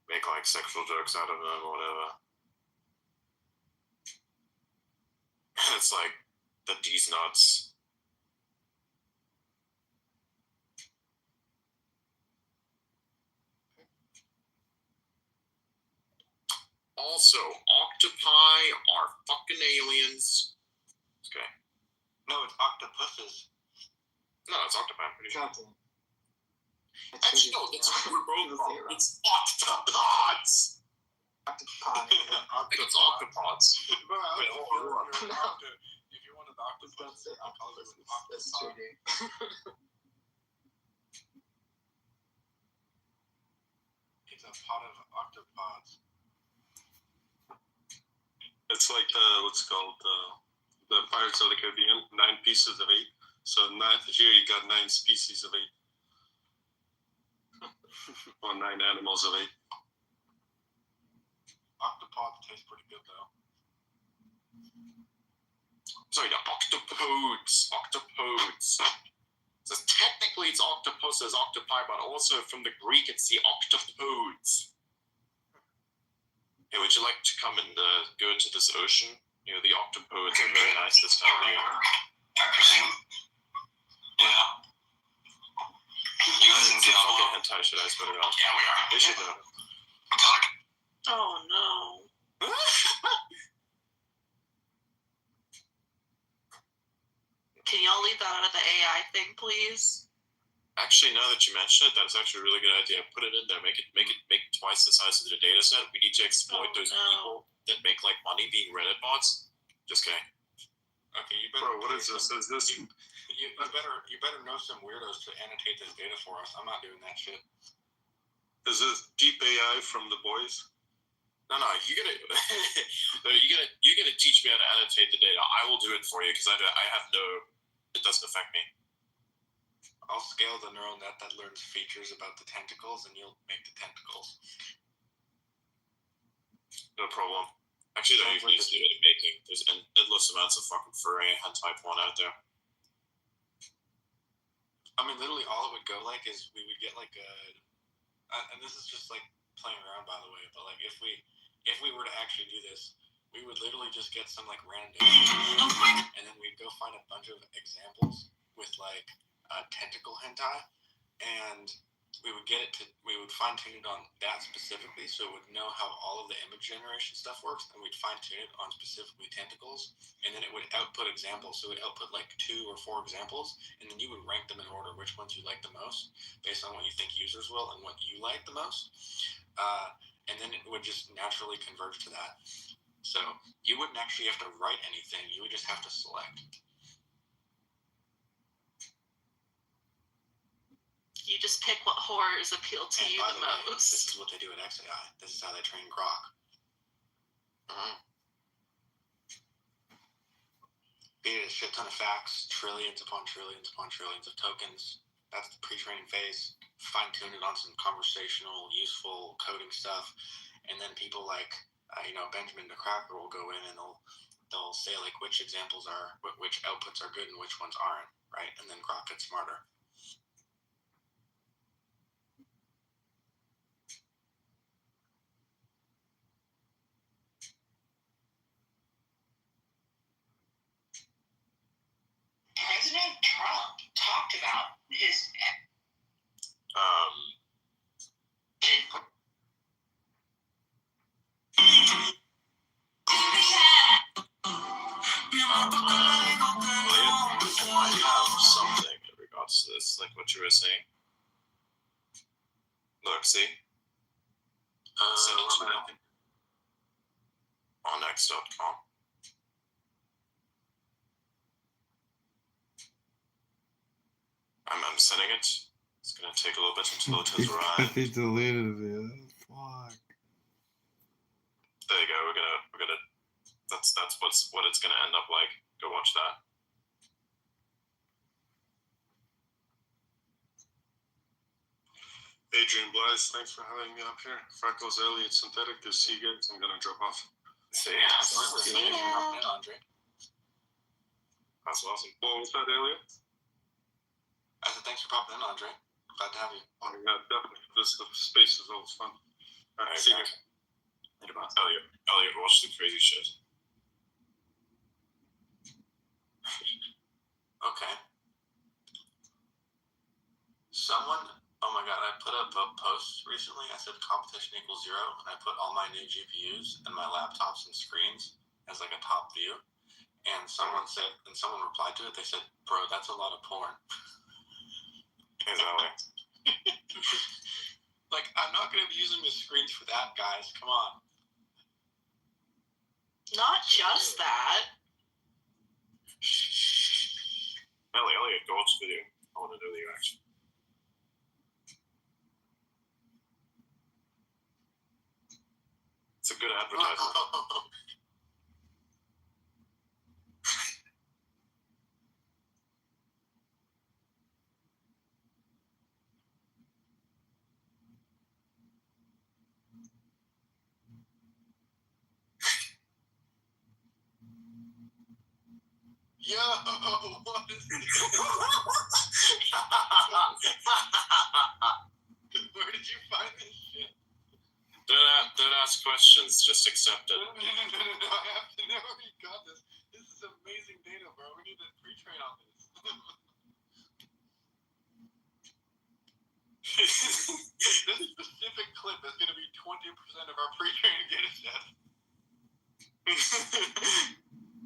make like sexual jokes out of them or whatever. It's like the D's nuts. Also, octopi are fucking aliens. Okay. No, it's octopuses. No, it's octopi. I'm pretty sure. Captain. Actually, no, that's we're both wrong. It's octopods. Octopi. I think it's octopods. Bro, I Wait, was hold on. if you wanted octopus, Don't say I'll call it octopus. That's octopus. cheating. octopods. It's like the Pirates of the Caribbean, 9 pieces of 8. So here you got 9 species of 8. Or 9 animals of 8. Octopods taste pretty good though. Sorry, the octopodes. Octopodes. So technically it's octopus as octopi, but also from the Greek it's the octopodes. Hey, would you like to come and go into this ocean? You know, the octopodes are very nice this time of year. Yeah. You guys in It's a fucking Diablo? hentai shit, I swear to God. Yeah, we are. They should know. Oh no. Can y'all leave that out of the AI thing, please? Actually, now that you mention it, that's actually a really good idea. Put it in there. Make it twice the size of the data set. We need to exploit those people that make like money being Reddit bots. Just kidding. Okay, you better. Bro, what is this? Is this You better know some weirdos to annotate this data for us. I'm not doing that shit. deep AI from the boys? No, you're gonna you're gonna teach me how to annotate the data. I will do it for you because I have no. It doesn't affect me. I'll scale the neural net that learns features about the tentacles, and you'll make the tentacles. No problem. Actually, though, you can use it in making. There's endless amounts of fucking furry hentai porn out there. I mean, literally, all it would go like is we would get like and this is just like playing around, by the way. But like, if we were to actually do this, we would literally just get some like random data, and then we'd go find a bunch of examples with like tentacle hentai, and we would fine tune it on that specifically, so it would know how all of the image generation stuff works, and we'd fine tune it on specifically tentacles, and then it would output examples. So it would output like 2 or 4 examples, and then you would rank them in order, which ones you like the most, based on what you think users will and what you like the most, and then it would just naturally converge to that. So you wouldn't actually have to write anything; you would just have to select. You just pick what horrors appeal to And you by the the way, most. this is what they do at XAI. This is how they train Grok. Feed it a shit ton of facts, trillions upon trillions upon trillions of tokens. That's the pre-training phase. Fine tune it on some conversational, useful coding stuff, and then people like Benjamin the Cracker will go in and they'll say like which examples are, which outputs are good and which ones aren't, right? And then Grok gets smarter. President Trump talked about his I have something in regards to this, like what you were saying. Look, see? Send it to me on x.com. I'm sending it. It's gonna take a little bit until it has arrived. They deleted it. Fuck. There you go. We're gonna. That's what it's gonna end up like. Go watch that. Adrian Blythe, thanks for having me up here. Freckles, Elliot, Synthetic, good to see you guys. I'm gonna drop off. See ya. See you, Andre. That's awesome. What was that, Elliot? I said thanks for popping in, Andre. Glad to have you. Oh yeah, definitely. The space is always fun. All right, see you guys. Elliot, watch the crazy shit. Okay. Oh my god, I put up a post recently. I said competition equals 0, and I put all my new GPUs and my laptops and screens as like a top view. And someone replied to it. They said, "Bro, that's a lot of porn." Exactly. Like, I'm not going to be using the screens for that, guys. Come on. Not just that. Elliot, go watch the video. I want to know the reaction. a good advertisement. Yo, what is this? Where did you find this shit? Don't ask questions, just accept it. No, I have to know where you got this. This is amazing data, bro. We need to pre-train on this. This specific clip is going to be 20% of our pre-training data set.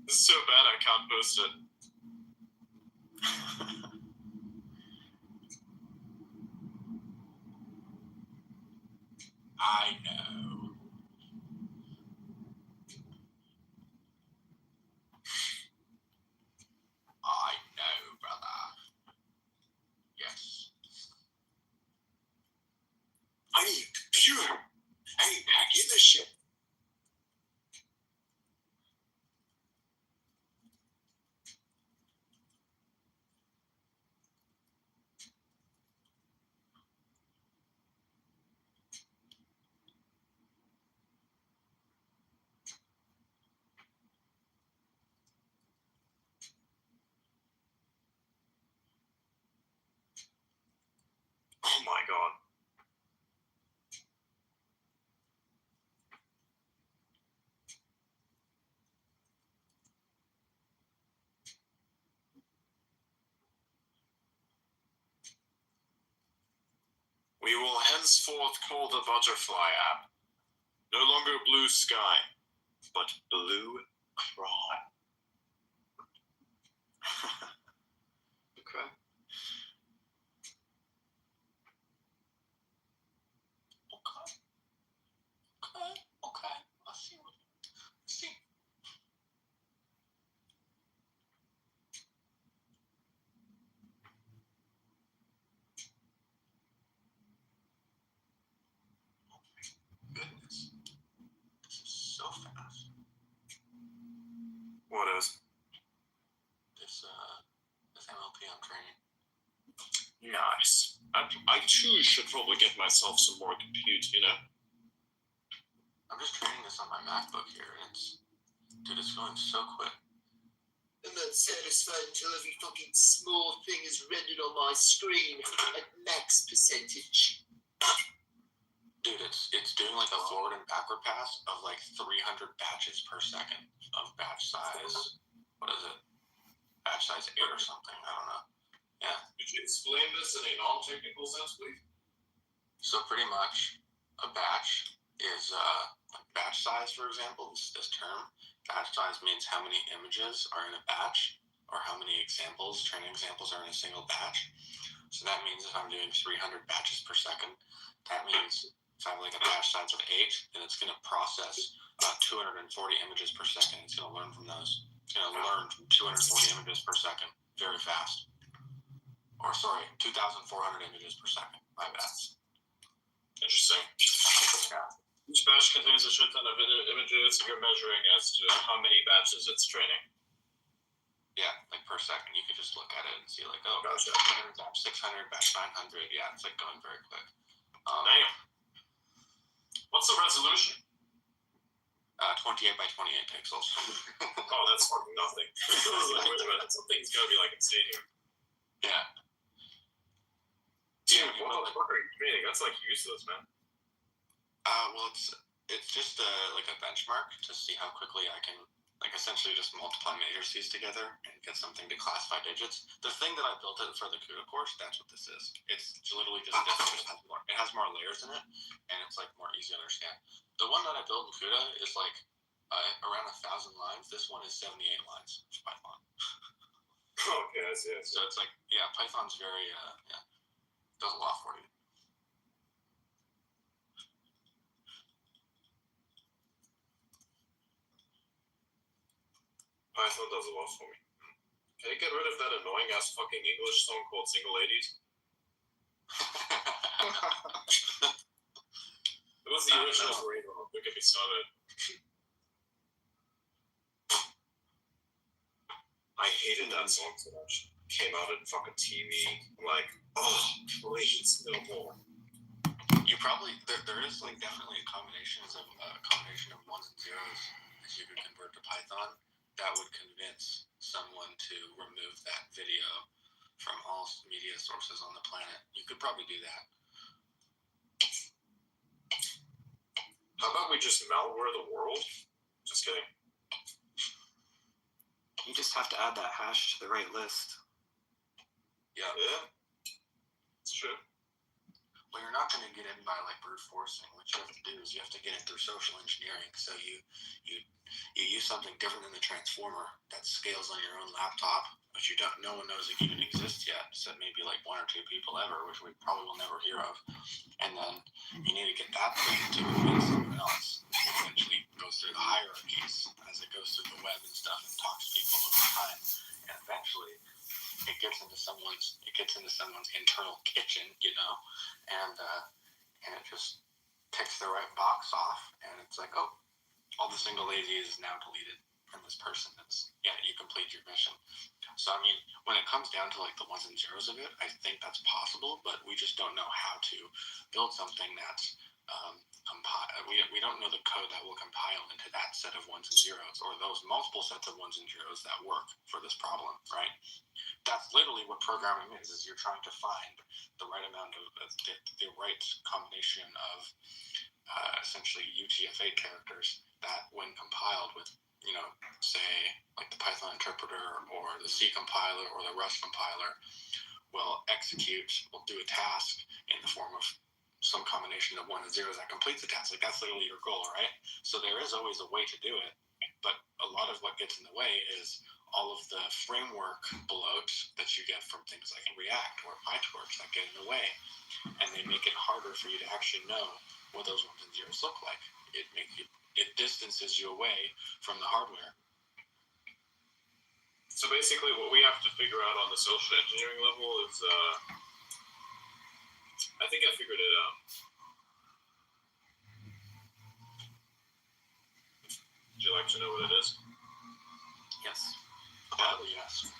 This is so bad I can't post it. I know. I know, brother. Yes. I need a computer. I ain't hacking this shit. Oh my god. We will henceforth call the butterfly app no longer Blue Sky, but Blue Crawl. Okay. Okay. I see what you see. Goodness. This is so fast. What is? This MLP I'm training. Nice. I too should probably get myself some more compute, you know? I'm just training this on my MacBook here, and it's going so quick. I'm not satisfied until every fucking small thing is rendered on my screen at max percentage. Dude, it's doing like a forward and backward pass of like 300 batches per second of batch size. What is it? Batch size 8 or something. I don't know. Yeah. Could you explain this in a non-technical sense, please? So pretty much a batch is like batch size, for example, this term. Batch size means how many images are in a batch or how many training examples are in a single batch. So that means if I'm doing 300 batches per second, that means if I have like a batch size of 8, then it's going to process about 240 images per second. It's going to learn from those. It's going to learn from 240 images per second very fast. Or sorry, 2,400 images per second. My bad. Interesting. Yeah. Each batch contains a shit ton of images. You're measuring as to how many batches it's training. Yeah, like per second. You can just look at it and see like, oh, Gotcha. batch 600, batch 900. Yeah, it's like going very quick. Damn. What's the resolution? 28 by 28 pixels. Oh, that's fucking nothing. I was like, wait a minute, something's gotta be like insane here. Yeah. Dude, what the fuck are you training? That's like useless, man. Well, it's just like a benchmark to see how quickly I can like essentially just multiply matrices together and get something to classify digits. The thing that I built it for the CUDA course, that's what this is. It's literally just different. It has more layers in it, and it's like more easy to understand. The one that I built in CUDA is like around 1,000 lines. This one is 78 lines of Python. Okay, I see. So it's like, yeah, Python's very does a lot for you. Python does a lot for me. Can you get rid of that annoying ass fucking English song called Single Ladies? It was the original brain rock. Don't get me started. I hated that song so much. Came out on fucking TV. I'm like, oh, please, no more. You probably there is like definitely a combination of ones and zeros that you could convert to Python that would convince someone to remove that video from all media sources on the planet. You could probably do that. How about we just malware the world? Just kidding. You just have to add that hash to the right list. Yeah. It's true. Well, you're not going to get in by like brute forcing. What you have to do is you have to get in through social engineering. So you use something different than the transformer that scales on your own laptop, but no one knows it even exists yet. So maybe like one or two people ever, which we probably will never hear of. And then you need to get that thing to convince someone else. It eventually goes through the hierarchies as it goes through the web and stuff and talks to people over time. And eventually it gets into someone's internal kitchen, and it just ticks the right box off, and it's like, oh, all the single lazy is now deleted from this person. You complete your mission. So I mean, when it comes down to like the ones and zeros of it, I think that's possible, but we just don't know how to build something that's we don't know the code that will compile into that set of ones and zeros, or those multiple sets of ones and zeros that work for this problem, right? That's literally what programming is you're trying to find the right amount of the right combination of essentially UTF-8 characters that when compiled with, say like the Python interpreter or the C compiler or the Rust compiler will do a task in the form of some combination of ones and zeros that completes the task. Like that's literally your goal, right? So there is always a way to do it, but a lot of what gets in the way is all of the framework bloat that you get from things like React or PyTorch that get in the way, and they make it harder for you to actually know what those ones and zeros look like. It distances you away from the hardware. So basically, what we have to figure out on the social engineering level is, I think I figured it out. Would you like to know what it is? Yes. Gladly, yes.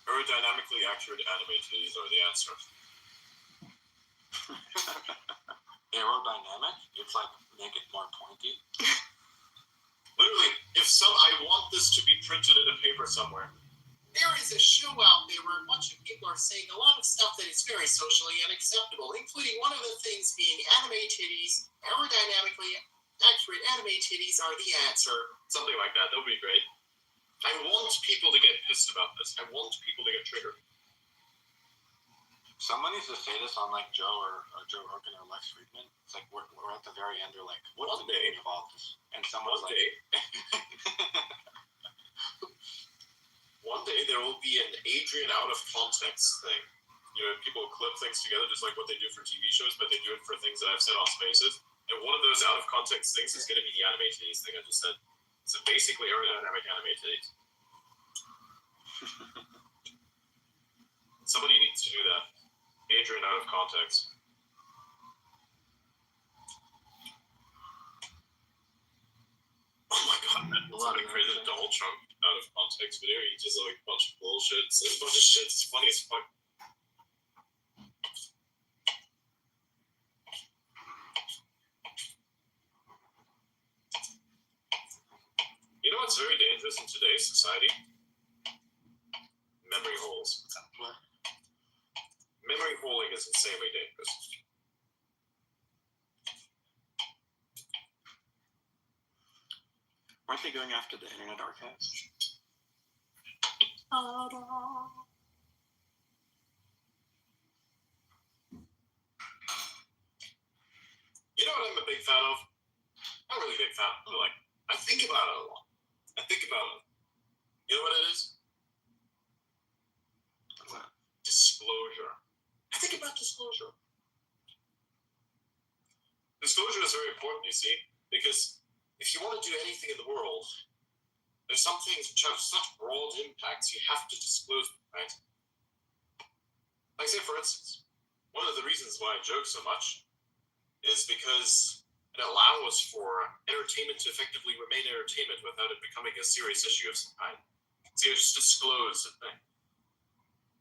Aerodynamically accurate animators are the answer. Aerodynamic? It's like make it more pointy. Literally, I want this to be printed in a paper somewhere. There is a show out there where a bunch of people are saying a lot of stuff that is very socially unacceptable, including one of the things being anime titties. Aerodynamically accurate anime titties are the answer. Something like that. That would be great. I want people to get pissed about this. I want people to get triggered. Someone needs to say this on like Joe Rogan or Lex Friedman. It's like we're at the very end. They're like, what's the meaning of all this? And someone's One like, day, one day there will be an Adrian out of context thing. People clip things together just like what they do for TV shows, but they do it for things that I've said on Spaces. And one of those out of context things is going to be the animated thing I just said. So basically, aerodynamic animated. Somebody needs to do that. Adrian out of context. Oh my god, man. Somebody created a Donald Trump out of context video. He just like a bunch of bullshit. Says a bunch of shit. It's funny as fuck. You know what's very dangerous in today's society? Memory holes. Memory holing is insanely dangerous. Aren't they going after the Internet Archives? You know what I'm a big fan of? I'm a really big fan. I think about it a lot. I think about it. You know what it is? What's that? Disclosure. I think about disclosure. Disclosure is very important, you see, because if you want to do anything in the world, there's some things which have such broad impacts you have to disclose, right? Like say, for instance, one of the reasons why I joke so much is because it allows for entertainment to effectively remain entertainment without it becoming a serious issue of some kind. So you just disclose a thing.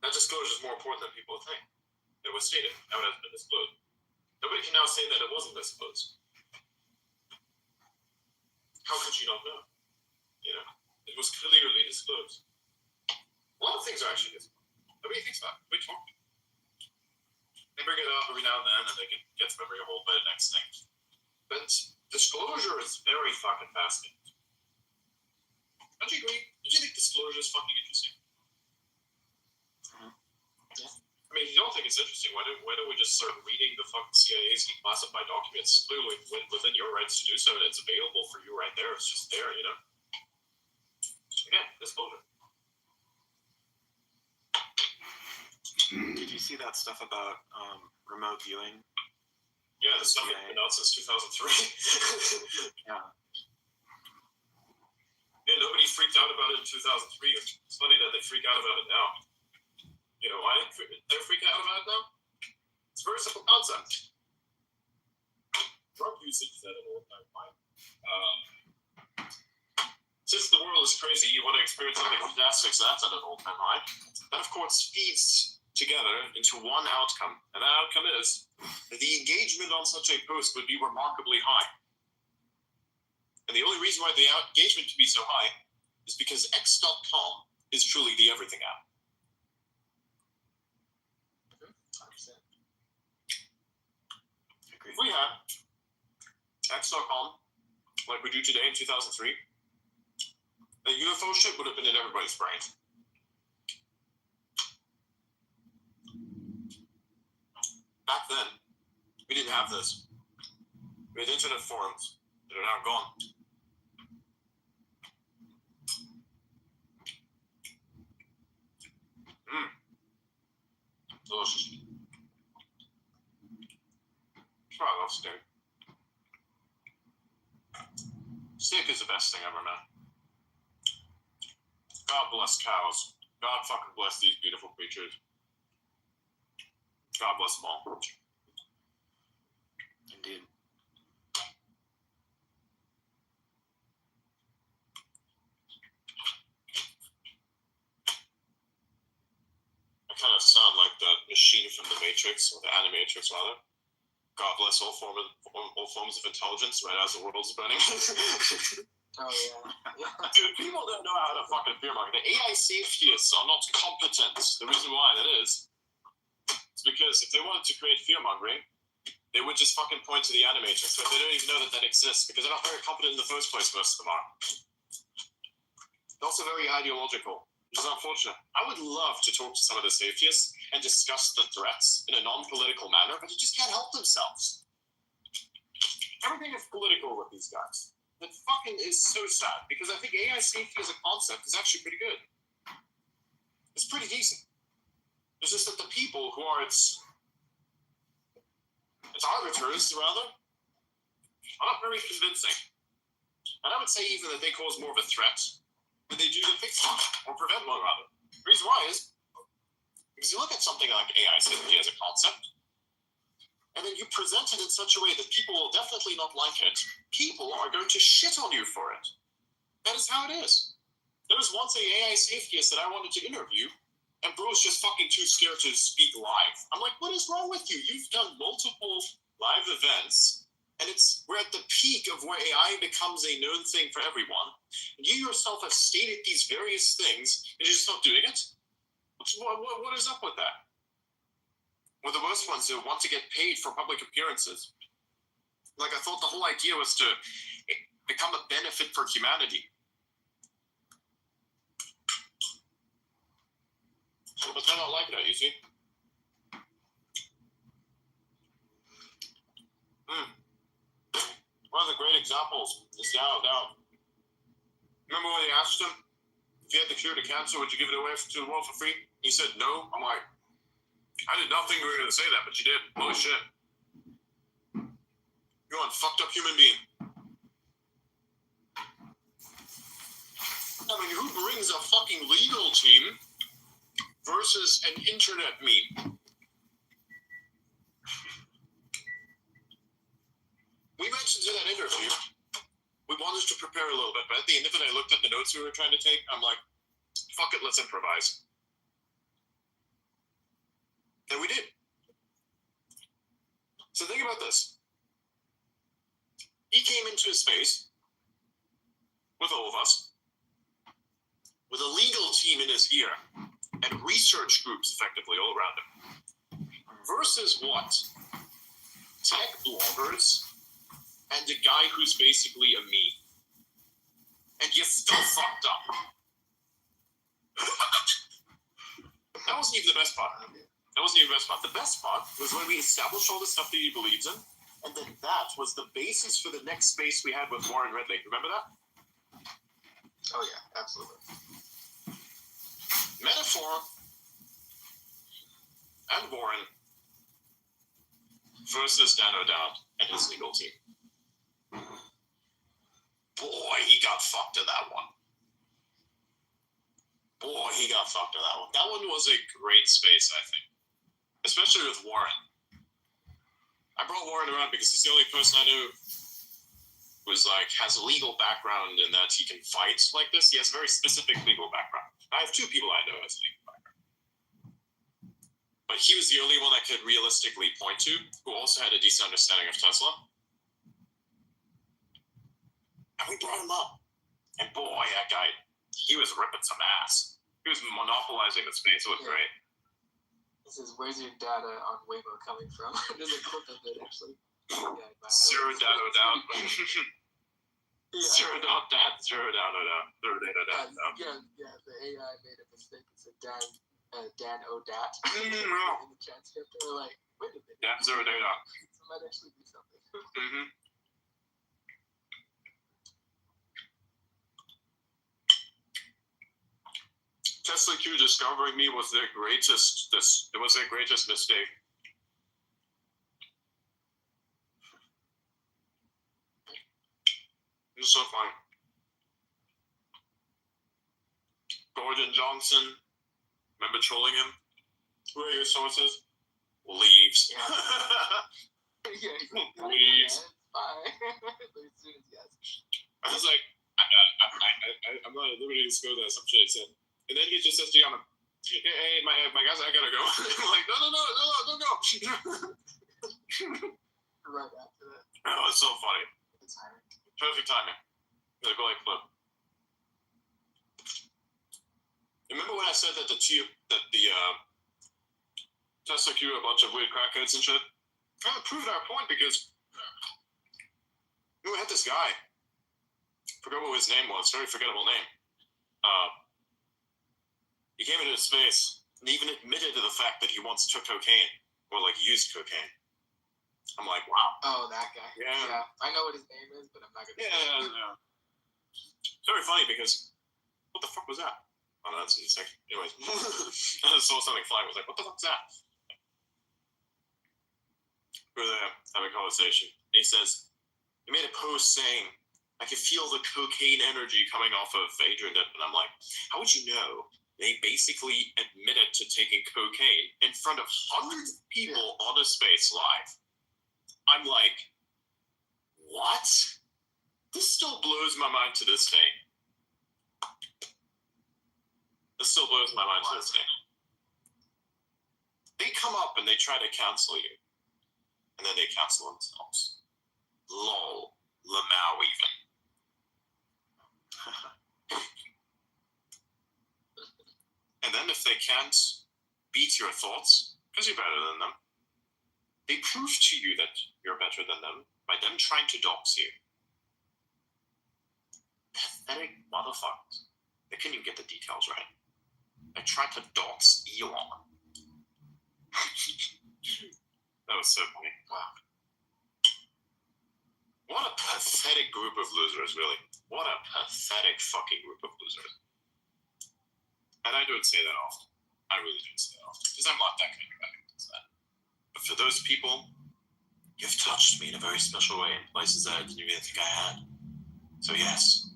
That disclosure is more important than people think. It was stated how it has been disclosed. Nobody can now say that it wasn't disclosed. How could you not know? You know, it was clearly disclosed. A lot of things are actually disclosed. Nobody thinks about it. We talk. They bring it up every now and then, and they get to memory a whole by the next thing. But disclosure is very fucking fascinating. Don't you agree? Don't you think disclosure is fucking interesting? Yeah. I mean, if you don't think it's interesting, why don't we just start reading the fucking CIA's declassified documents clearly within your rights to do so, and it's available for you right there. It's just there, you know? Again, disclosure. Did you see that stuff about remote viewing? Yeah, the stuff that's been out since 2003. Yeah. Yeah, nobody freaked out about it in 2003. It's funny that they freak out about it now. You know why they're freaking out about it now? It's a very simple concept. Drug usage is at an all-time high. Since the world is crazy, you want to experience something fantastic, so that's at an all-time high. That, of course, feeds together into one outcome, and that outcome is that the engagement on such a post would be remarkably high. And the only reason why the engagement can be so high is because X.com is truly the everything app. If we had X.com like we do today in 2003, the UFO shit would have been in everybody's brains. Back then, we didn't have this. We had internet forums that are now gone. Delicious. I love steak. Steak is the best thing ever, man. God bless cows. God fucking bless these beautiful creatures. God bless them all. Indeed. I kind of sound like that machine from the Matrix, or the Animatrix rather. God bless all forms of intelligence, right as the world's burning. Oh yeah. Dude, people don't know how to fucking fear market. The AI safetyists are not competent. The reason why that is because if they wanted to create fear mongering, they would just fucking point to the Animatrix, but they don't even know that that exists because they're not very competent in the first place. Most of them are. They're also very ideological, which is unfortunate. I would love to talk to some of the safetyists and discuss the threats in a non-political manner, but they just can't help themselves. Everything is political with these guys. That fucking is so sad, because I think AI safety as a concept is actually pretty good. It's pretty decent. It's just that the people who are its arbiters, rather, are not very convincing. And I would say even that they cause more of a threat than they do to fix one, or prevent one, rather. The reason why is because you look at something like AI safety as a concept, and then you present it in such a way that people will definitely not like it, people are going to shit on you for it. That is how it is. There was once a AI safetyist that I wanted to interview, and bro's just fucking too scared to speak live. I'm like, what is wrong with you? You've done multiple live events, and we're at the peak of where AI becomes a known thing for everyone. And you yourself have stated these various things, and you're just not doing it? What is up with that? We're the worst ones who want to get paid for public appearances. Like, I thought the whole idea was to become a benefit for humanity. But they're not like that, you see? One of the great examples is Yao Dao. Remember when they asked him, if you had the cure to cancer, would you give it away to the world for free? He said no. I'm like, I did not think we were going to say that, but you did. Holy shit. You're one fucked up human being. I mean, who brings a fucking legal team versus an internet meme? managed to prepare a little bit, but at the end of it, I looked at the notes we were trying to take. I'm like, fuck it, let's improvise. And we did. So think about this. He came into a space with all of us, with a legal team in his ear, and research groups effectively all around him. Versus what? Tech bloggers and a guy who's basically a me. And you're still fucked up. That wasn't even the best part. That wasn't even the best part. The best part was when we established all the stuff that he believes in, and then that was the basis for the next space we had with Warren Redlake. Remember that? Oh yeah, absolutely. Metaphor and Warren versus Dan O'Dowd and his legal team. Boy, he got fucked in that one. Boy, he got fucked in that one. That one was a great space, I think. Especially with Warren. I brought Warren around because he's the only person I knew who's like, has a legal background in that he can fight like this. He has a very specific legal background. I have two people I know as a legal background. But he was the only one I could realistically point to who also had a decent understanding of Tesla. And we brought him up. And boy, that guy, he was ripping some ass. He was monopolizing the space. It was great. This is where's your data on Waymo coming from? There's a clip of it actually. Zero data down. Yeah. Zero data down. Yeah, the AI made a mistake. It said Dan O'Dat Mm, in no. the transcript. They were like, wait a minute. Yeah, zero data. So it might actually be something. Mm-hmm. Tesla Q discovering me was their greatest. It was their greatest mistake. It was so funny. Gordon Johnson, remember trolling him? Who are your sources? Leaves. Yeah, he's like, Leaves. bye. But as soon as yes. I was like, I'm not at liberty to disclose that. Some shit he said. And then he just says to Yana, hey, my guys, I gotta go. I'm like, no, don't go. Right after that. Oh, it's so funny. It's hiring. Perfect timing. The Goliath clip. Remember when I said that the Tesla Q a bunch of weird crackheads and shit? Kind of proved our point because we had this guy. Forgot what his name was. Very forgettable name. He came into space and even admitted to the fact that he once took cocaine or like used cocaine. I'm like, wow. Oh, that guy. Yeah. I know what his name is, but I'm not gonna say it. Yeah. It's very funny because what the fuck was that? Oh no, that's in a second. Anyways. I saw something flying. I was like, what the fuck's that? We were there having a conversation. And he says, he made a post saying, I can feel the cocaine energy coming off of Adrian Ditman. I'm like, how would you know? They basically admitted to taking cocaine in front of hundreds of people on a space live. I'm like, what? This still blows my mind to this day. This still blows my mind to this day. They come up and they try to cancel you. And then they cancel themselves. Lol. Lamau even. And then if they can't beat your thoughts, because you're better than them, they prove to you that you're better than them by them trying to dox you. Pathetic motherfuckers. They couldn't even get the details right. They tried to dox Elon. That was so funny. Wow. What a pathetic group of losers, really. What a pathetic fucking group of losers. And I don't say that often. I really don't say that often. Because I'm not that kind of guy who does that. But for those people, you've touched me in a very special way in places that I didn't even think I had. So yes,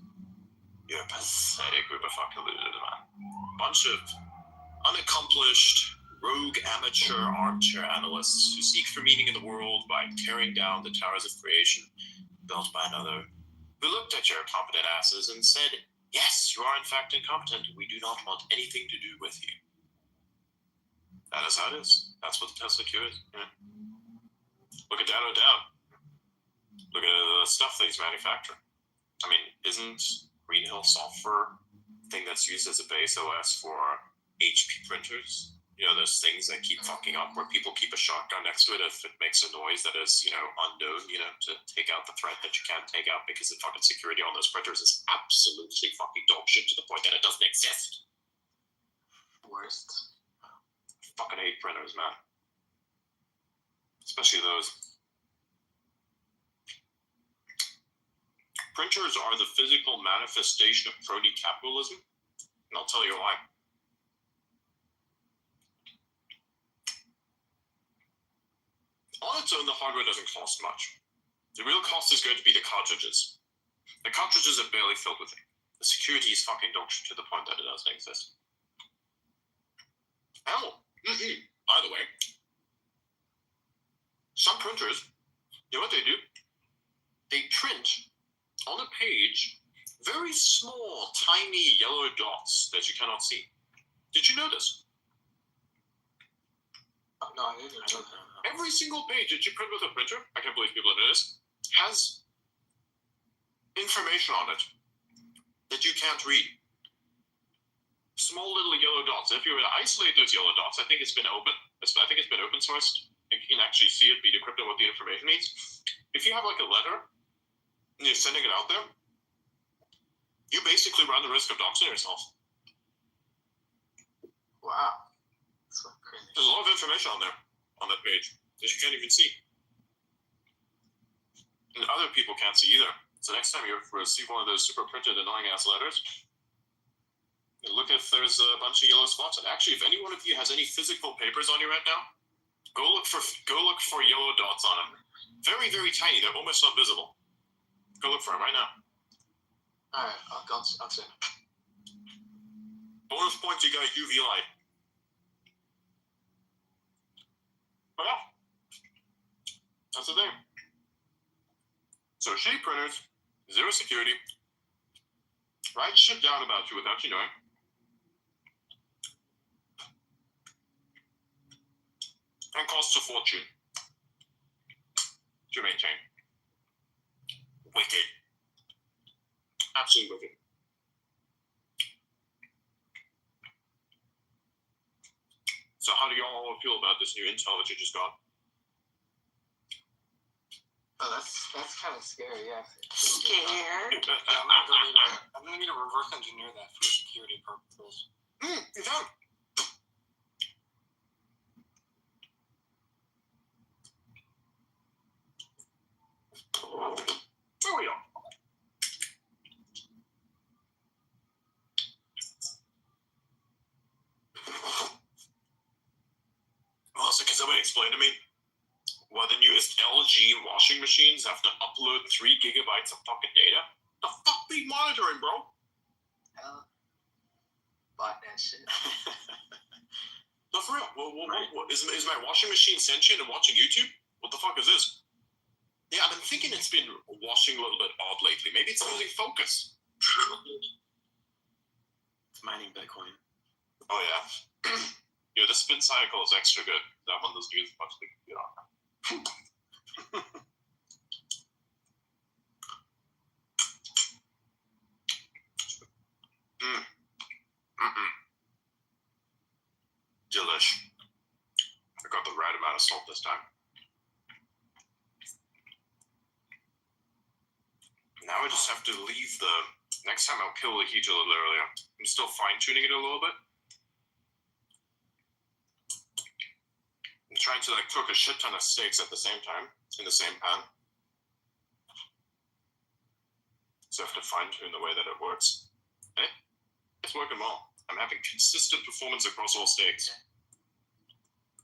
you're a pathetic group of fucking losers, man. Bunch of unaccomplished, rogue amateur armchair analysts who seek for meaning in the world by tearing down the towers of creation built by another We looked at your incompetent asses and said, yes, you are in fact incompetent. We do not want anything to do with you. That is how it is. That's what the Tesla Q is. Yeah. Look at Dano Down. Look at the stuff that he's manufacturing. I mean, isn't Green Hill software thing that's used as a base OS for HP printers? You know, those things that keep fucking up where people keep a shotgun next to it if it makes a noise that is, you know, unknown, you know, to take out the threat that you can't take out because the fucking security on those printers is absolutely fucking dog shit to the point that it doesn't exist. Worst. Fucking hate printers, man. Especially those. Printers are the physical manifestation of crony capitalism, and I'll tell you why. On its own, the hardware doesn't cost much. The real cost is going to be the cartridges. The cartridges are barely filled with it. The security is fucking dog shit to the point that it doesn't exist. Oh, by the way, some printers, you know what they do? They print on a page very small, tiny yellow dots that you cannot see. Did you know this? No, I didn't know that. Every single page that you print with a printer, I can't believe people know this, has information on it that you can't read. Small little yellow dots. If you were to isolate those yellow dots, I think it's been open sourced. You can actually see it, be decrypted what the information means. If you have like a letter and you're sending it out there, you basically run the risk of doxing yourself. Wow. That's so crazy. There's a lot of information on there, on that page, that you can't even see. And other people can't see either. So next time you receive one of those super printed annoying ass letters, look if there's a bunch of yellow spots. And actually, if any one of you has any physical papers on you right now, go look for yellow dots on them. Very, very tiny. They're almost not visible. Go look for them right now. Alright, I'll check. Bonus points, you got UV light. But yeah, that's the thing. So shitty printers, zero security, write shit down about you without you knowing. And costs a fortune to maintain. Wicked. Absolutely wicked. So how do y'all feel about this new intel that you just got? Oh, that's kind of scary, yeah. Scared? I'm gonna need to reverse engineer that for security purposes. You don't. There we are. Also, can somebody explain to me why the newest LG washing machines have to upload 3 gigabytes of fucking data? The fuck they monitoring, bro? Hell, bought that shit. No, for real. What, is my washing machine sentient and watching YouTube? What the fuck is this? Yeah, I've been thinking it's been washing a little bit odd lately. Maybe it's losing focus. It's mining Bitcoin. Oh, yeah. Yo, the spin cycle is extra good. That one doesn't use much to get on. Delish. I got the right amount of salt this time. Now I just have to leave the... Next time I'll kill the heat a little earlier. I'm still fine-tuning it a little bit. I'm trying to like cook a shit ton of steaks at the same time in the same pan. So I have to fine-tune the way that it works. And it's working well. I'm having consistent performance across all steaks.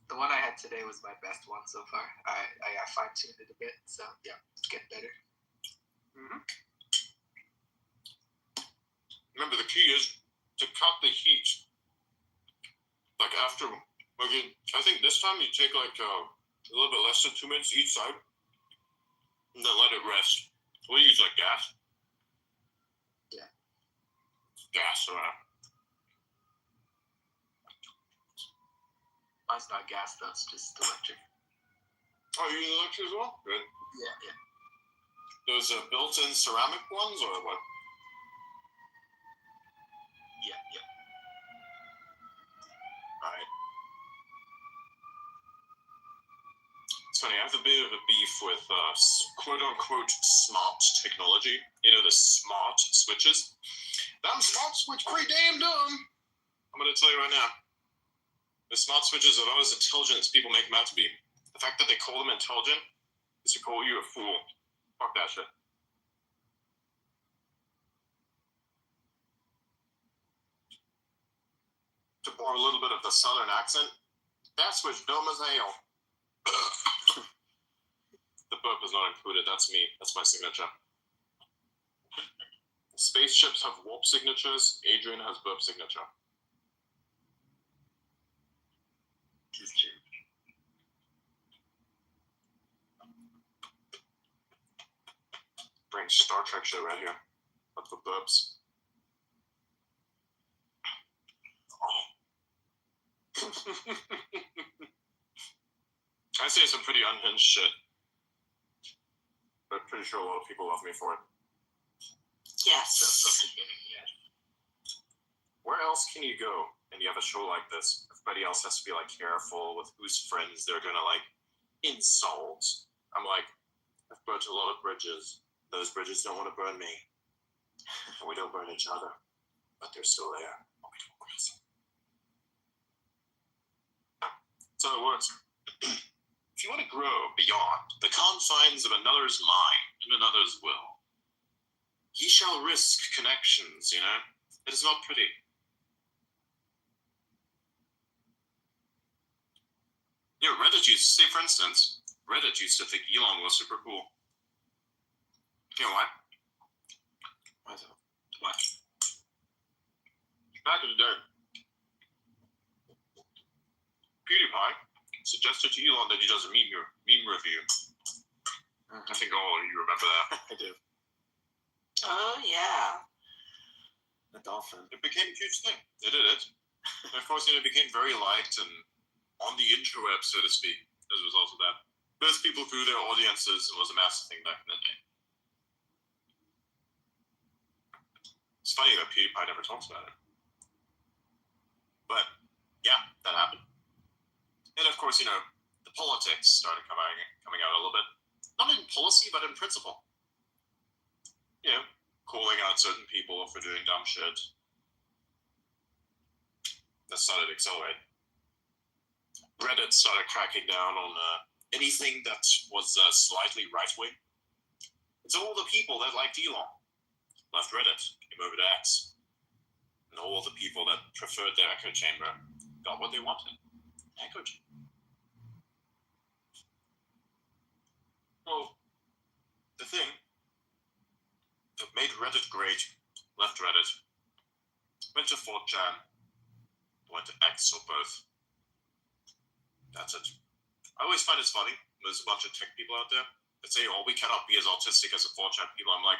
The one I had today was my best one so far. I fine-tuned it a bit, so yeah, it's getting better. Remember, the key is to cut the heat. Like after, I think this time you take like a little bit less than 2 minutes each side, and then let it rest. We'll use like gas. Gas, Mine's not gas though; it's just electric. Oh, you use electric as well? Good. Yeah. Those built-in ceramic ones, or what? Yeah. Right. It's funny. I have a bit of a beef with quote-unquote smart technology. You know, the smart switches. Them smart switch pretty damn dumb. I'm gonna tell you right now. The smart switches are not as intelligent as people make them out to be. The fact that they call them intelligent is to call you a fool. Fuck that shit. To borrow a little bit of the southern accent, that switch dumb as hell. The burp is not included. That's me. That's my signature. Spaceships have warp signatures. Adrian has burp signature. Just true. Bring Star Trek shit right here. But for burps. Oh. I say some pretty unhinged shit. But pretty sure a lot of people love me for it. Yes. Where else can you go and you have a show like this? Everybody else has to be like careful with whose friends they're gonna like insult. I'm like, I've burnt a lot of bridges. Those bridges don't want to burn me. And we don't burn each other. But they're still there. And we don't cross them. That's how it works. If you want to grow beyond the confines of another's mind and another's will, ye shall risk connections, you know? It is not pretty. You know, Reddit used to say, for instance, Reddit used to think Elon was super cool. You know what? Why is it? What? Back in the day, PewDiePie suggested to Elon that he does a meme review. I think all of you remember that. I do. Oh yeah. A dolphin. It became a huge thing. They did it. And of course, it became very liked and on the interweb, so to speak, as a result of that. Most people grew their audiences and was a massive thing back in the day. It's funny that PewDiePie never talks about it. But, yeah, that happened. And of course, the politics started coming out a little bit. Not in policy, but in principle. Calling out certain people for doing dumb shit. That started to accelerate. Reddit started cracking down on anything that was slightly right-wing. It's all the people that liked Elon left Reddit, came over to X. And all the people that preferred their echo chamber got what they wanted. Echo chamber. Well, the thing that made Reddit great left Reddit, went to 4chan, went to X or both. That's it. I always find it's funny. There's a bunch of tech people out there that say, oh, we cannot be as autistic as the 4chan people. I'm like,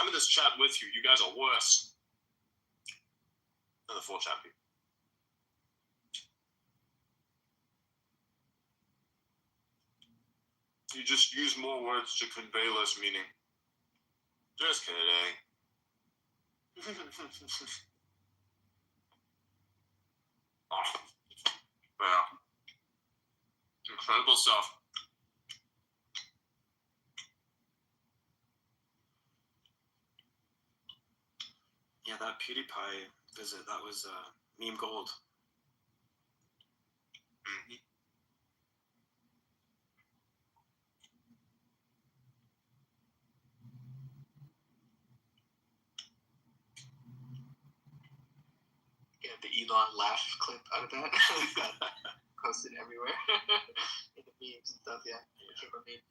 I'm in this chat with you. You guys are worse than the 4chan people. You just use more words to convey less meaning. Just kidding. Oh, yeah. Incredible stuff. Yeah, that PewDiePie visit, that was meme gold. Mm-hmm. Yeah, the Elon laugh clip out of that got posted everywhere in the memes and stuff. Yeah, it became a meme.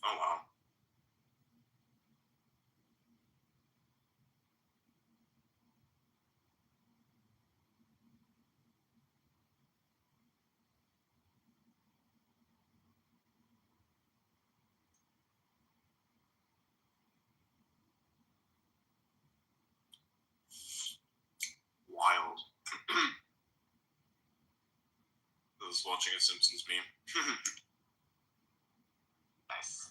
Oh wow. Wild. I was watching a Simpsons meme. Nice.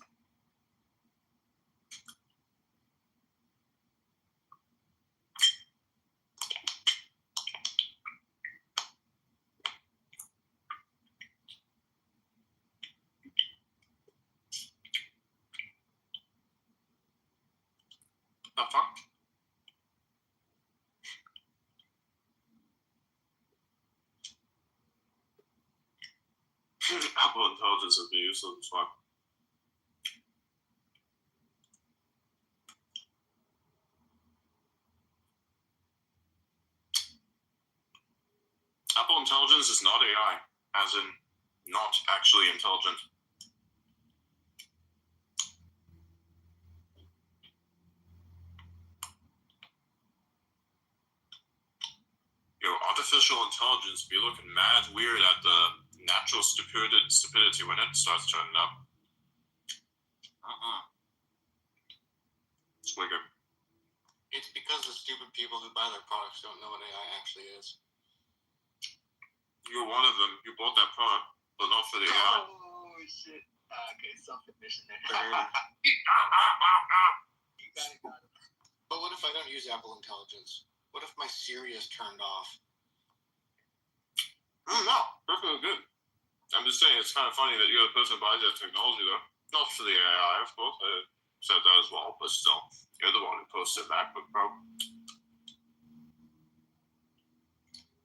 The fuck? Apple Intelligence would be useless as fuck. Apple Intelligence is not AI, as in not actually intelligent. Yo, artificial intelligence be looking mad weird at the natural stupidity when it starts turning up. It's wicked. It's because the stupid people who buy their products don't know what AI actually is. You're one of them. You bought that product, but not for the AI. Oh shit. Okay, self-admission there. Burn. You got it. But what if I don't use Apple Intelligence? What if my Siri is turned off? No, perfectly good. I'm just saying, it's kind of funny that you're the person who buys that technology, though. Not for the AI, of course. I said that as well, but still, you're the one who posted MacBook Pro.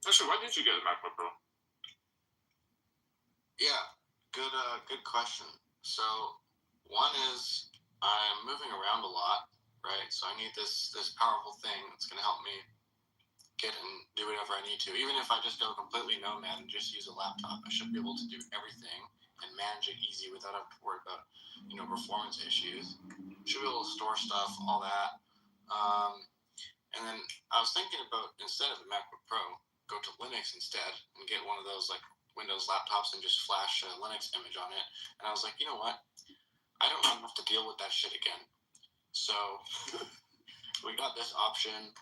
Actually, why did you get a MacBook Pro? Yeah, good question. So, one is I'm moving around a lot, right? So I need this powerful thing that's going to help me get and do whatever I need to. Even if I just go completely nomad and just use a laptop, I should be able to do everything and manage it easy without having to worry about, performance issues. Should be able to store stuff, all that. And then I was thinking about, instead of the MacBook Pro, go to Linux instead and get one of those like Windows laptops and just flash a Linux image on it. And I was like, you know what? I don't want to have to deal with that shit again. So we got this option.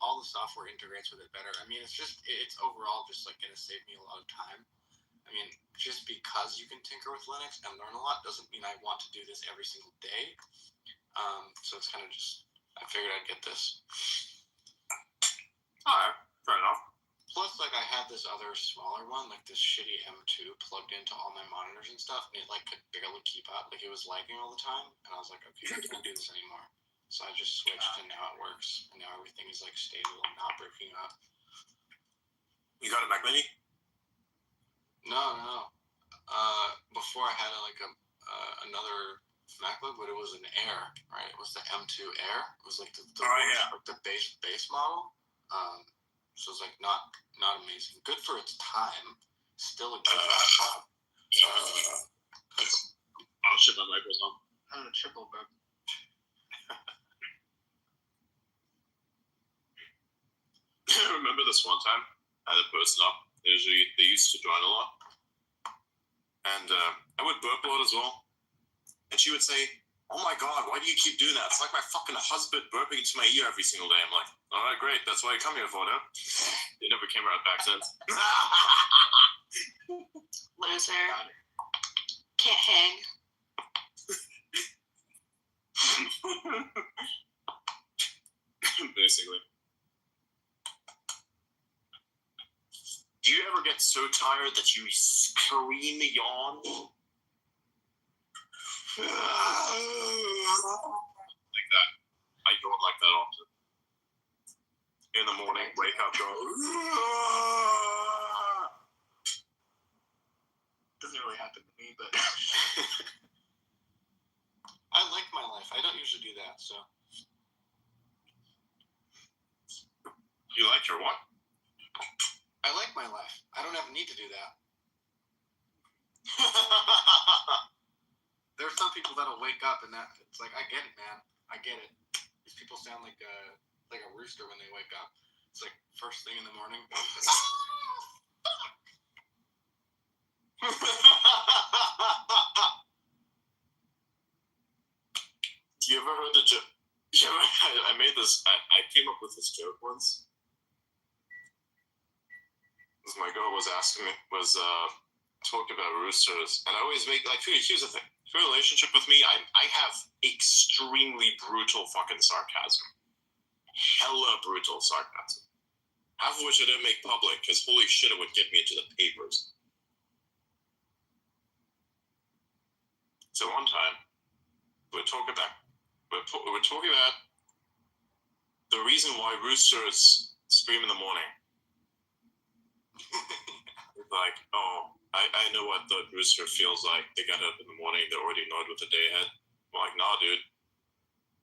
All the software integrates with it better. I mean, it's overall just like going to save me a lot of time. I mean, just because you can tinker with Linux and learn a lot doesn't mean I want to do this every single day. So it's kind of just, I figured I'd get this. Alright, fair enough. Plus, like, I had this other smaller one, like this shitty M2 plugged into all my monitors and stuff, and it like could barely keep up. Like, it was lagging all the time, and I was like, okay, I can't do this anymore. So I just switched, and now it works, and now everything is like stable and not breaking up. You got a Mac Mini? No. Before I had another MacBook, but it was an Air, right? It was the M2 Air. It was like the base model. So it's like not amazing. Good for its time. Still a good laptop. I'll ship my microphone. Triple burp. Remember this one time I had a person up. They used to join a lot, and I would burp a lot as well. And she would say, "Oh my god, why do you keep doing that? It's like my fucking husband burping into my ear every single day." I'm like, "All right, great. That's why I come here for, no?" They never came around back since. Loser. Can't hang. Basically. Do you ever get so tired that you scream yawn? Like that. I yawn like that often. In the morning, wake up, go. Doesn't really happen to me, but I like my life. I don't usually do that, so. You like your what? I like my life. I don't have a need to do that. There's people that'll wake up and that it's like I get it, man. I get it. These people sound like a rooster when they wake up. It's like first thing in the morning. You ever heard the joke? I made this. I came up with this joke once. My girl was asking me, talking about roosters, and I always make like. Here's the thing: your relationship with me, I have extremely brutal fucking sarcasm, hella brutal sarcasm. Half of which I didn't make public because holy shit, it would get me into the papers. So one time, we're talking about the reason why roosters scream in the morning. Like, oh, I know what the rooster feels like. They got up in the morning, they're already annoyed with the day ahead. I'm like, nah, dude.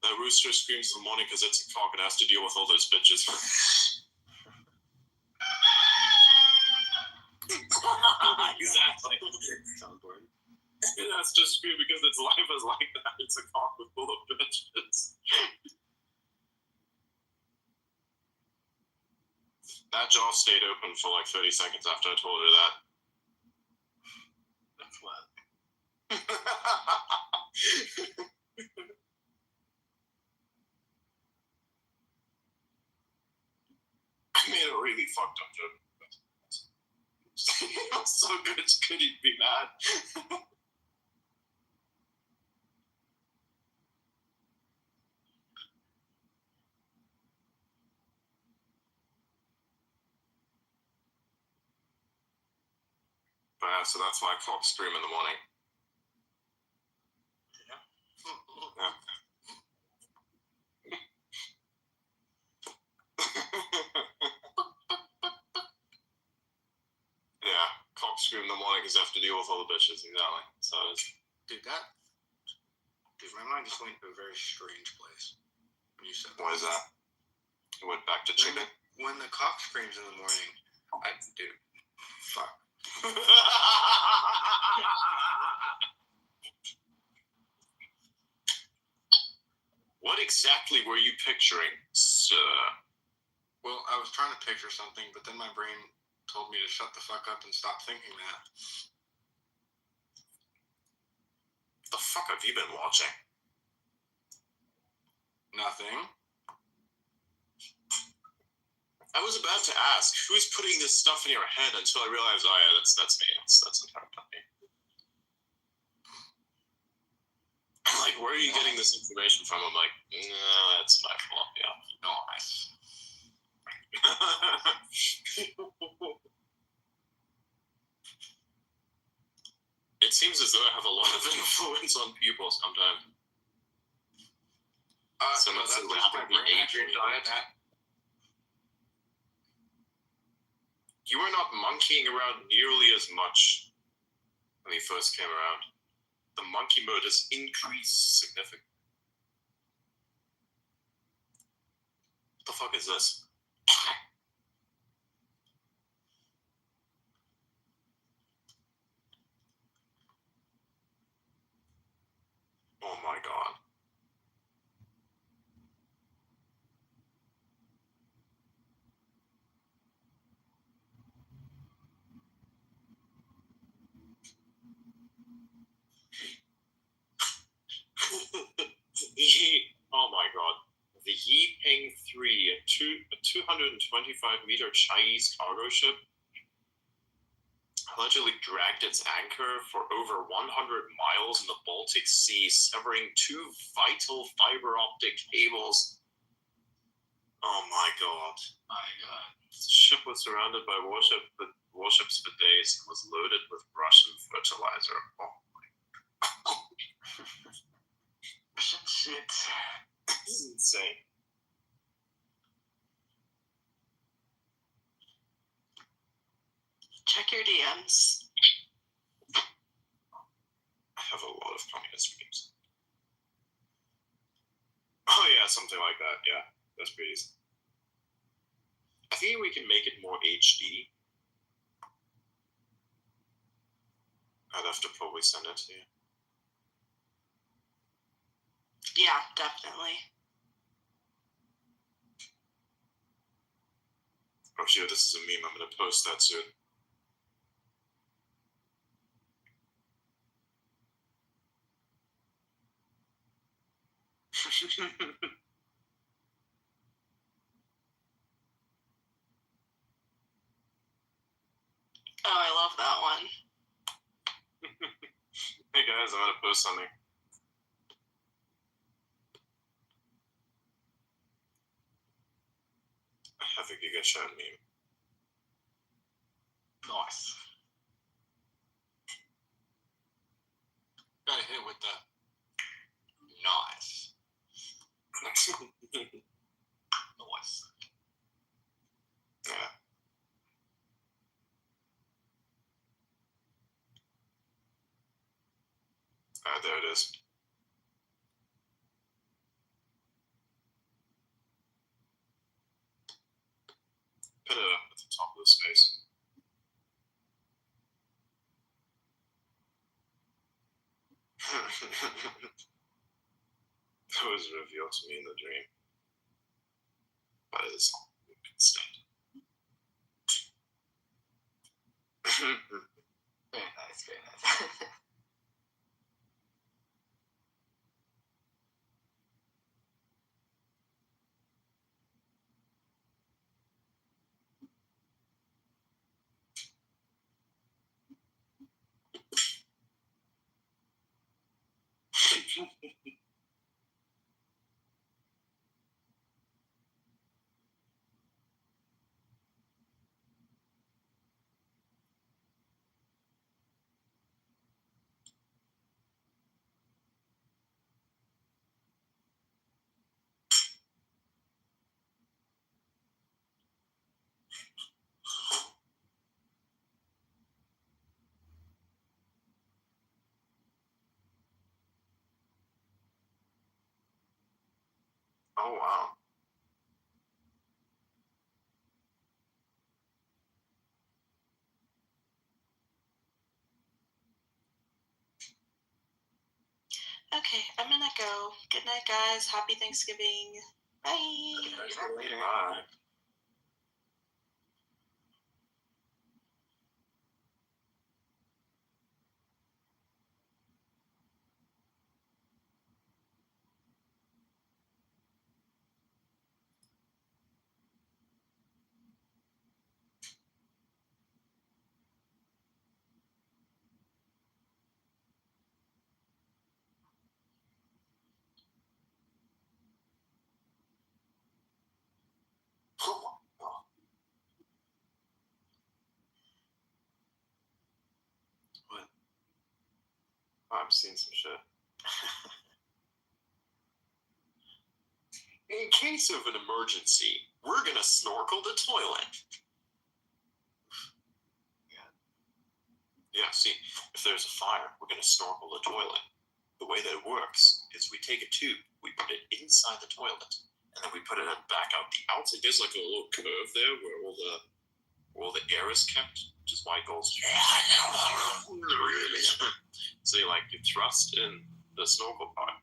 That rooster screams in the morning because it's a cock and has to deal with all those bitches. Exactly. Sounds boring. That's just scream because its life is like that. It's a cock with full of bitches. That jaw stayed open for like 30 seconds after I told her that. That's what. I made a really fucked up joke. It was so good, could he be mad? But yeah, so that's why cocks scream in the morning. Yeah. Yeah, cocks scream in the morning because they have to deal with all the bitches, exactly. So it's... Dude, my mind just went to a very strange place when you said that. Why is that? It went back to chicken? When the cock screams in the morning, dude, fuck. What exactly were you picturing, sir? Well, I was trying to picture something, but then my brain told me to shut the fuck up and stop thinking that. The fuck have you been watching? Nothing. I was about to ask, who's putting this stuff in your head until I realized, oh yeah, that's me. That's entirely me. Like, where are you getting this information from? I'm like, no, that's my fault, yeah. Nice. It seems as though I have a lot of influence on people sometimes. So no, that's that's the just my brain Adrian actually. diet. You were not monkeying around nearly as much when he first came around. The monkey mode has increased significantly. What the fuck is this? Oh my god. Oh my god. The Yipeng 3, a 225-meter Chinese cargo ship, allegedly dragged its anchor for over 100 miles in the Baltic Sea, severing 2 vital fiber optic cables. Oh my god. My God. The ship was surrounded by warships for days and was loaded with Russian fertilizer. Oh my god. Shit. This is insane. Check your DMs. I have a lot of communist memes. Oh yeah, something like that. Yeah, that's pretty easy. I think we can make it more HD. I'd have to probably send it to you. Yeah, definitely. Oh shit, this is a meme. I'm gonna post that soon. Oh, I love that one. Hey guys, I'm gonna post something. I think you get shown meme. Nice. Got hit with the nice. Nice. Yeah. There it is. Put it up at the top of the space. That was revealed to me in the dream. But it's instead. Very nice, very nice. Oh wow. Okay, I'm gonna go. Good night, guys. Happy Thanksgiving. Bye. Later. Bye. What? I'm seeing some shit. In case of an emergency, we're gonna snorkel the toilet. Yeah, see, if there's a fire, we're gonna snorkel the toilet. The way that it works is we take a tube, we put it inside the toilet, and then we put it back out the outside. There's like a little curve there where all the air is kept, which is why it goes. So you thrust in the snorkel part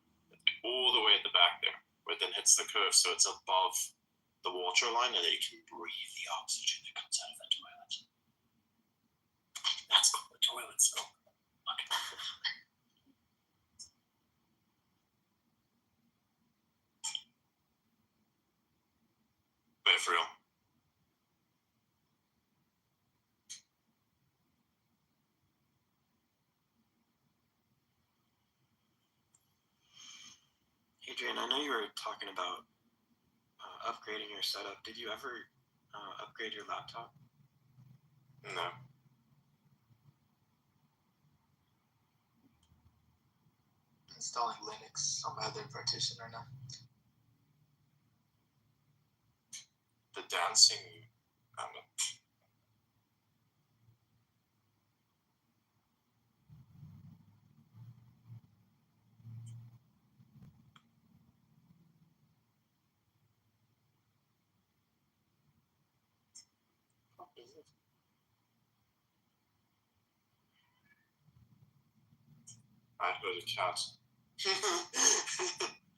all the way at the back there, where it then hits the curve, so it's above the water line, and then you can breathe the oxygen that comes out of the toilet. That's called the toilet snorkel. Wait, for real. Adrian, I know you were talking about upgrading your setup. Did you ever upgrade your laptop? No. Installing Linux on my other partition right now. The dancing. I don't know. What is it? I heard a cat.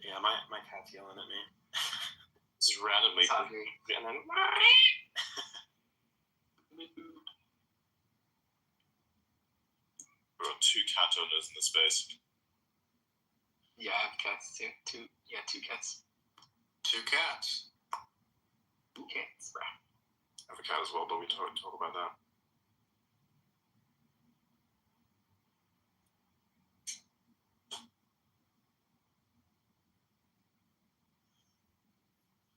Yeah, my cat's yelling at me. Just randomly. It's hungry. And then, we've got 2 cat owners in the space. Yeah, I have cats too. Two cats. 2 cats. 2 cats, bro. I have a cat as well, but we talk about that.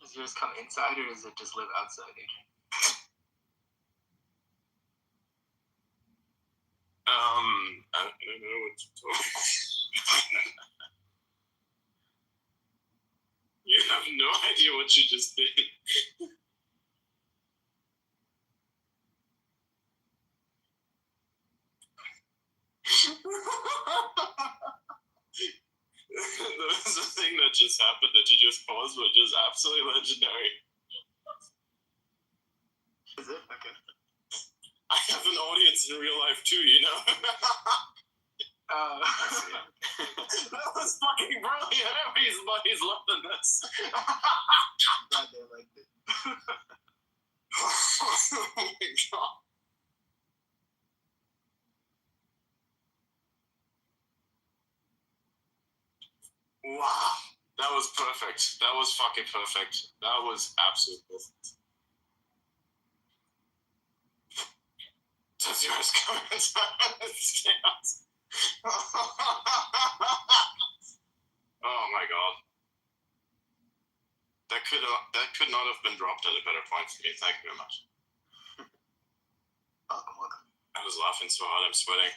Does yours come inside or does it just live outside, Adrian? I don't know what to talk. You have no idea what you just did. There was a thing that just happened that you just paused, which is absolutely legendary. Is it? Okay. I have an audience in real life too, you know? That was fucking brilliant. Everybody's loving this. Glad they liked it. Oh my god. Wow. That was perfect. That was fucking perfect. That was absolutely perfect. Does yours come inside? Oh my god. That could not have been dropped at a better point for me. Thank you very much. Welcome. I was laughing so hard I'm sweating.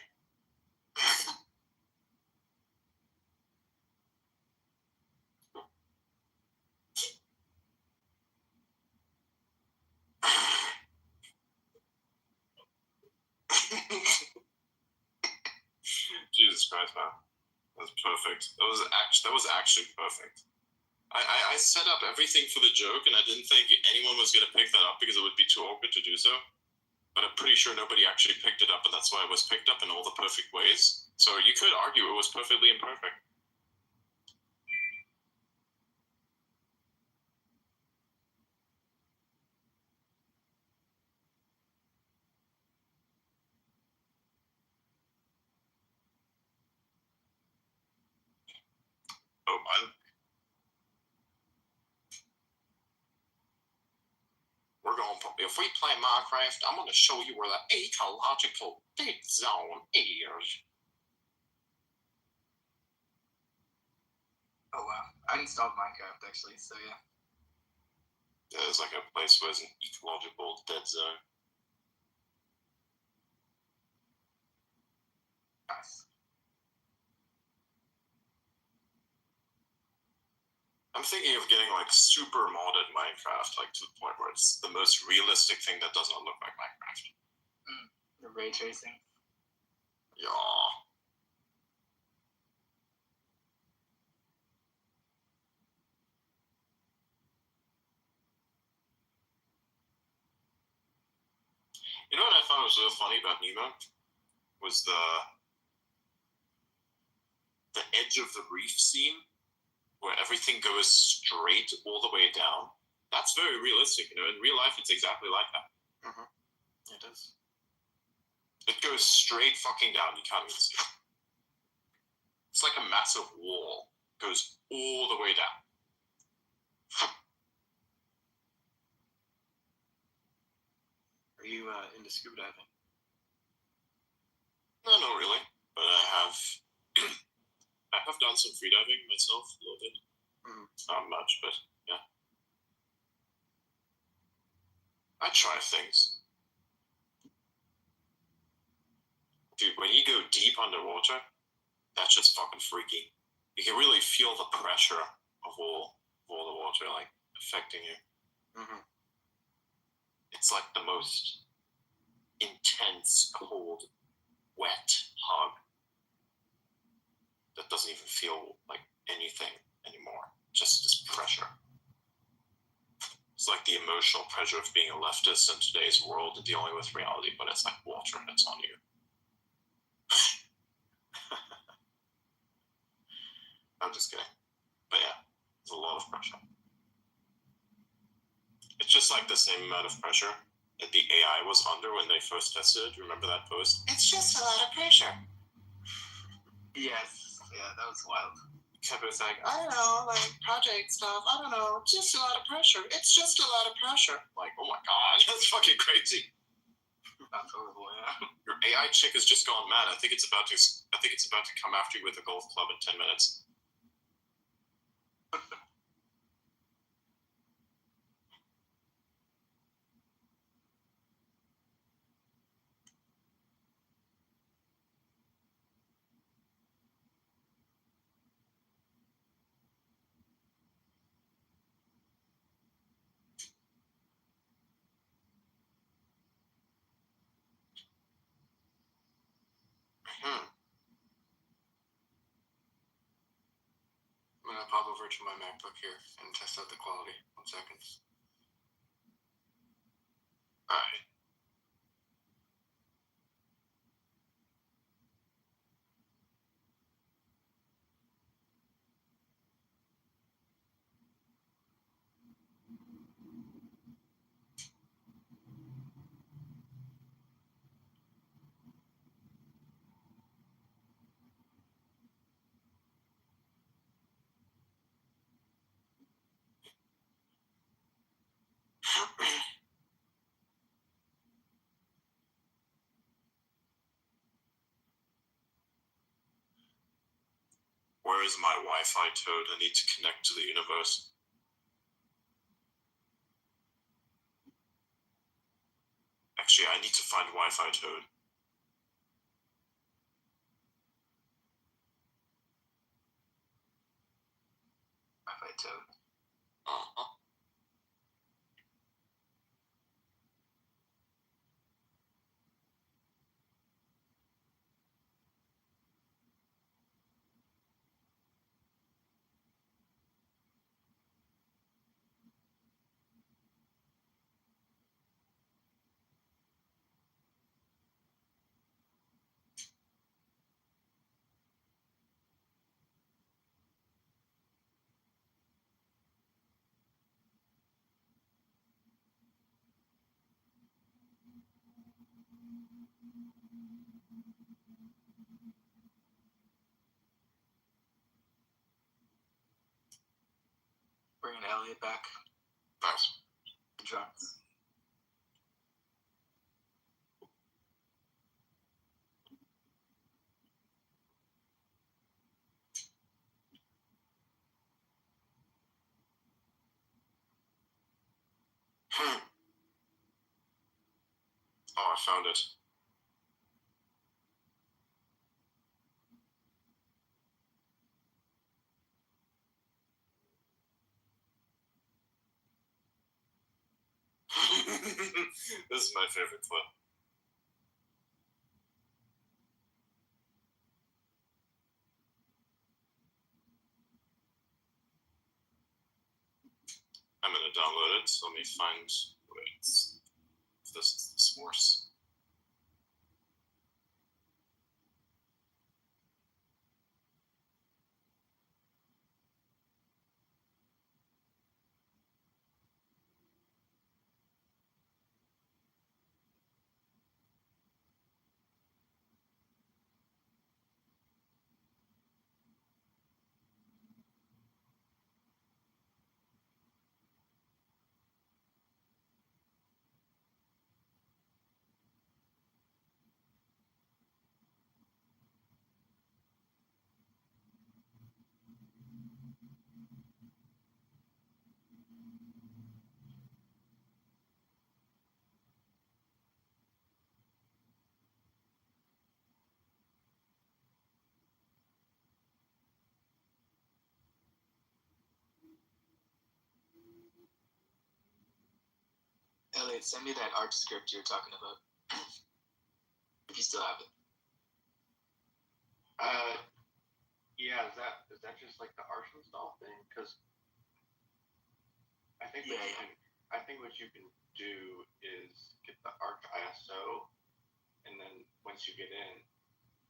Jesus Christ, man. That was perfect. That was actually perfect. I set up everything for the joke, and I didn't think anyone was gonna pick that up because it would be too awkward to do so. But I'm pretty sure nobody actually picked it up, and that's why it was picked up in all the perfect ways. So you could argue it was perfectly imperfect. Oh, if we play Minecraft, I'm going to show you where the ecological dead zone is. Oh wow. I installed Minecraft actually, so yeah. There's like a place where there's an ecological dead zone. Nice. I'm thinking of getting like super modded Minecraft, like to the point where it's the most realistic thing that does not look like Minecraft. The ray tracing. Yeah. You know what I thought was really funny about Nemo? Was the edge of the reef scene where everything goes straight all the way down. That's very realistic. You know, in real life, it's exactly like that. Mm-hmm. It is. It goes straight fucking down. You can't even see it. It's like a massive wall. It goes all the way down. Are you into scuba diving? No, not really. But I have done some freediving myself a little bit. Not much, but yeah. I try things. Dude, when you go deep underwater, that's just fucking freaky. You can really feel the pressure of all the water like affecting you. Mm-hmm. It's like the most intense, cold, wet hug that doesn't even feel like anything anymore. Just this pressure. It's like the emotional pressure of being a leftist in today's world and dealing with reality, but it's like water and it's on you. I'm just kidding. But yeah. of pressure. It's just like the same amount of pressure that the AI was under when they first tested it. Remember that post? It's just a lot of pressure. Yes. Yeah, that was wild. Kept it like, I don't know, like project stuff. I don't know. Just a lot of pressure. It's just a lot of pressure. like, oh my god, that's fucking crazy. That's horrible. Yeah. Your AI chick has just gone mad. I think it's about to come after you with a golf club in 10 minutes. I'm gonna pop over to my MacBook here and test out the quality. 1 second. Alright. Where is my Wi-Fi toad? I need to connect to the universe. Actually, I need to find Wi-Fi toad. Wi-Fi toad. Uh-huh. Bringing Elliot back. Nice. Drops. Oh, I found it. This is my favorite clip. I'm gonna download it, so let me find where it's this source. Elliot, send me that art script you were talking about. If you still have it. Yeah, is that just like the arch install thing? Because I think what you can do is get the Arch ISO, and then once you get in,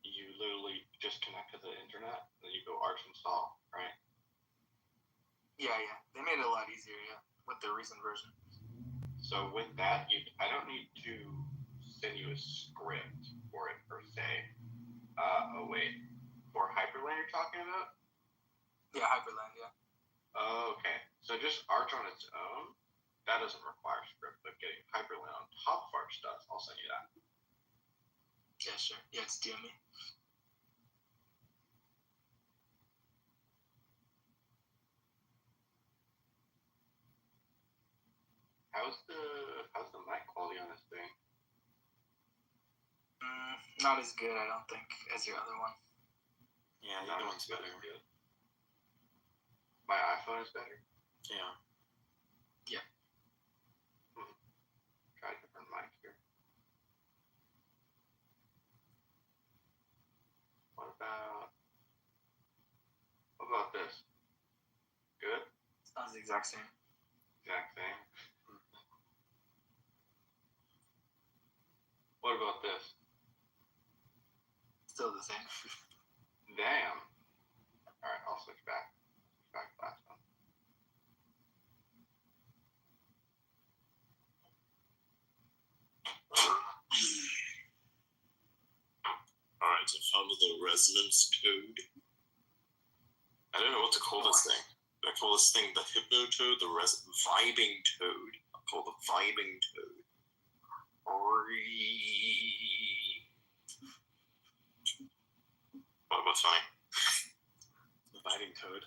you literally just connect to the internet, and then you go Arch install, right? Yeah, they made it a lot easier. Yeah, with the recent version. So with that, I don't need to send you a script for it per se. Oh wait, for Hyperland you're talking about? Yeah, Hyperland. Yeah. Oh, okay. So just Arch on its own, that doesn't require script, but getting Hyperland on top of Arch does. I'll send you that. Yeah, sure. Yeah, it's DM me. How's the mic quality on this thing? Not as good, I don't think, as your other one. Yeah, the other one's better. Good. My iPhone is better. Yeah. Try a different mic here. What about this? Good? Sounds the exact same. Exact same. What about this? Still the same. Damn. Alright, I'll switch back. Back to last one. Alright, I found the resonance code. I don't know what to call this thing. I call this thing the hypno toad, the vibing toad. I call the vibing toad. What's funny? The vibing toad.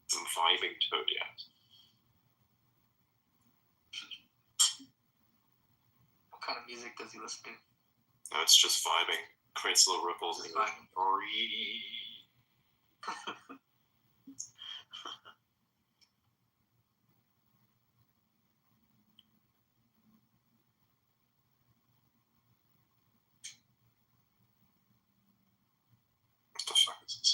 The vibing toad, yeah. What kind of music does he listen to? No, it's just vibing. Creates little ripples. Just vibing. What the fuck is this?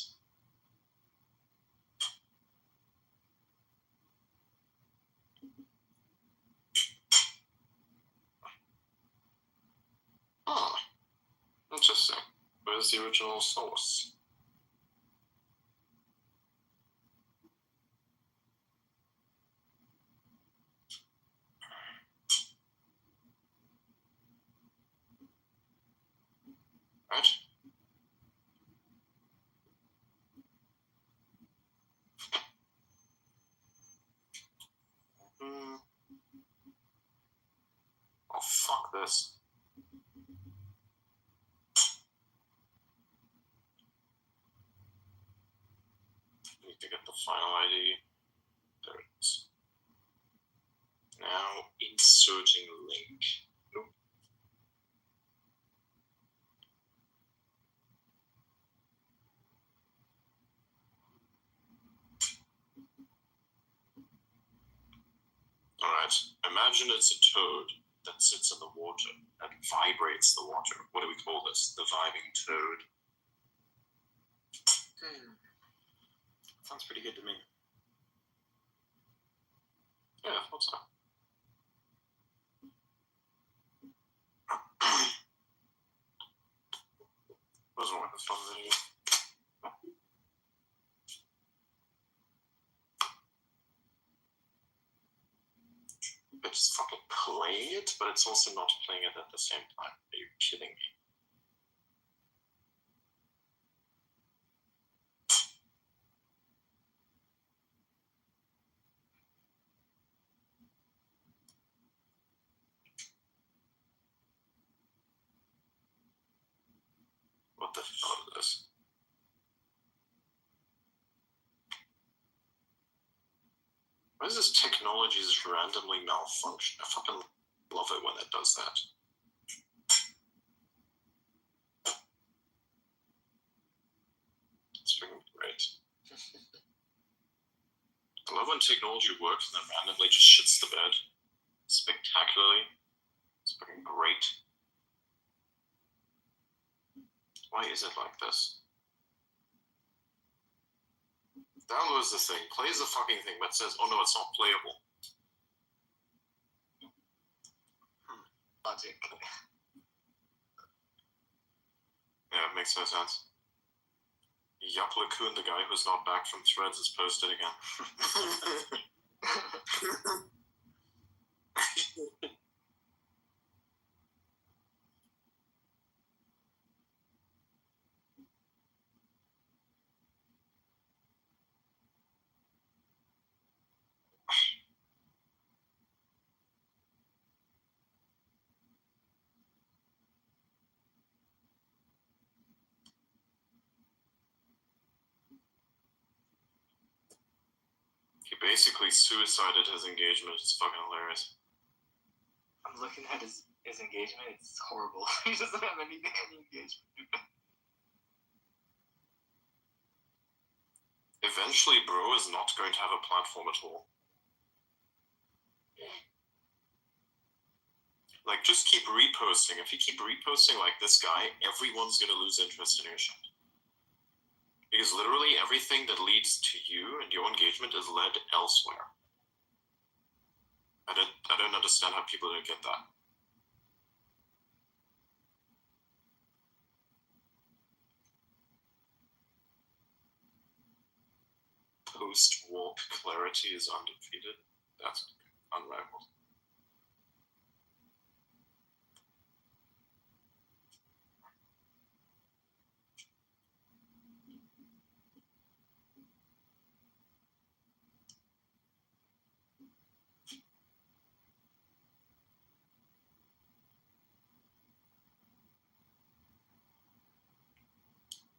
Oh, interesting. Where's the original source? Right? Oh, fuck this. Need to get the final ID. There it is. Now inserting link. Nope. Alright, imagine it's a toad that sits in the water, that vibrates the water. What do we call this? The vibing toad. Sounds pretty good to me. Yeah, I thought so. Wasn't worth the fun video. I just fucking play it, but it's also not playing it at the same time. Are you kidding me? What the hell is this? Why does this technology just randomly malfunction? I fucking love it when it does that. It's freaking great. I love when technology works and then randomly just shits the bed. Spectacularly. It's fucking great. Why is it like this? Downloads the thing, plays the fucking thing, but says, oh no, it's not playable. Logic. Yeah, it makes no sense. Yup Lacoon, the guy who's not back from Threads, is posted again. He basically suicided his engagement. It's fucking hilarious. I'm looking at his engagement. It's horrible. He doesn't have any engagement. Eventually, bro is not going to have a platform at all. Like, just keep reposting. If you keep reposting like this guy, everyone's gonna lose interest in your shit. Because literally everything that leads to you and your engagement is led elsewhere. I don't understand how people don't get that. Post-warp clarity is undefeated. That's unrivaled.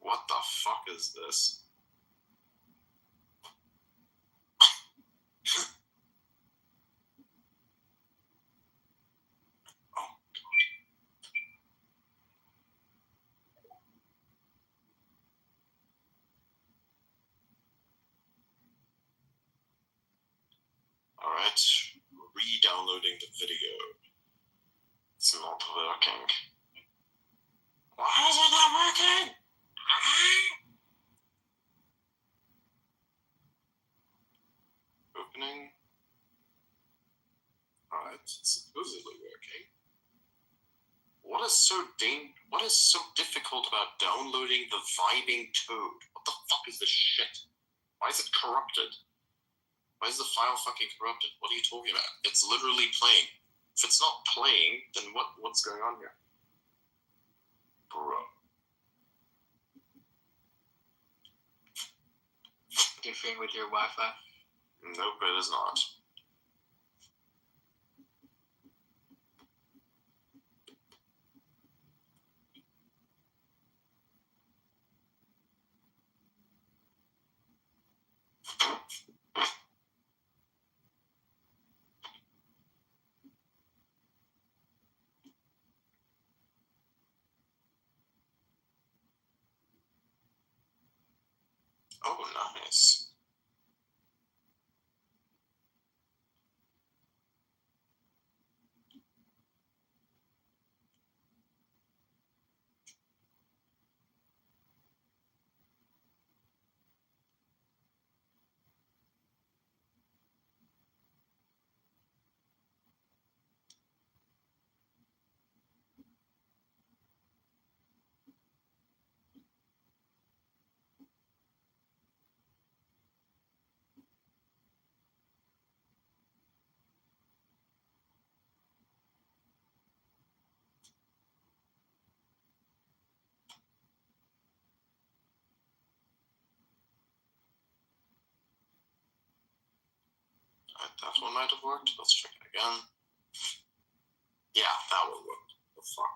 What the fuck is this? Alright, re-downloading the video. It's not working. Why is it not working? Opening. Alright, it's supposedly working. What is so difficult about downloading the vibing toad? What the fuck is this shit? Why is it corrupted? Why is the file fucking corrupted? What are you talking about? It's literally playing. If it's not playing, then what's going on here? Bro. Interfering with your Wi-Fi. Nope, it is not. Oh, nice. That one might have worked. Let's check it again. Yeah, that one worked. The fuck?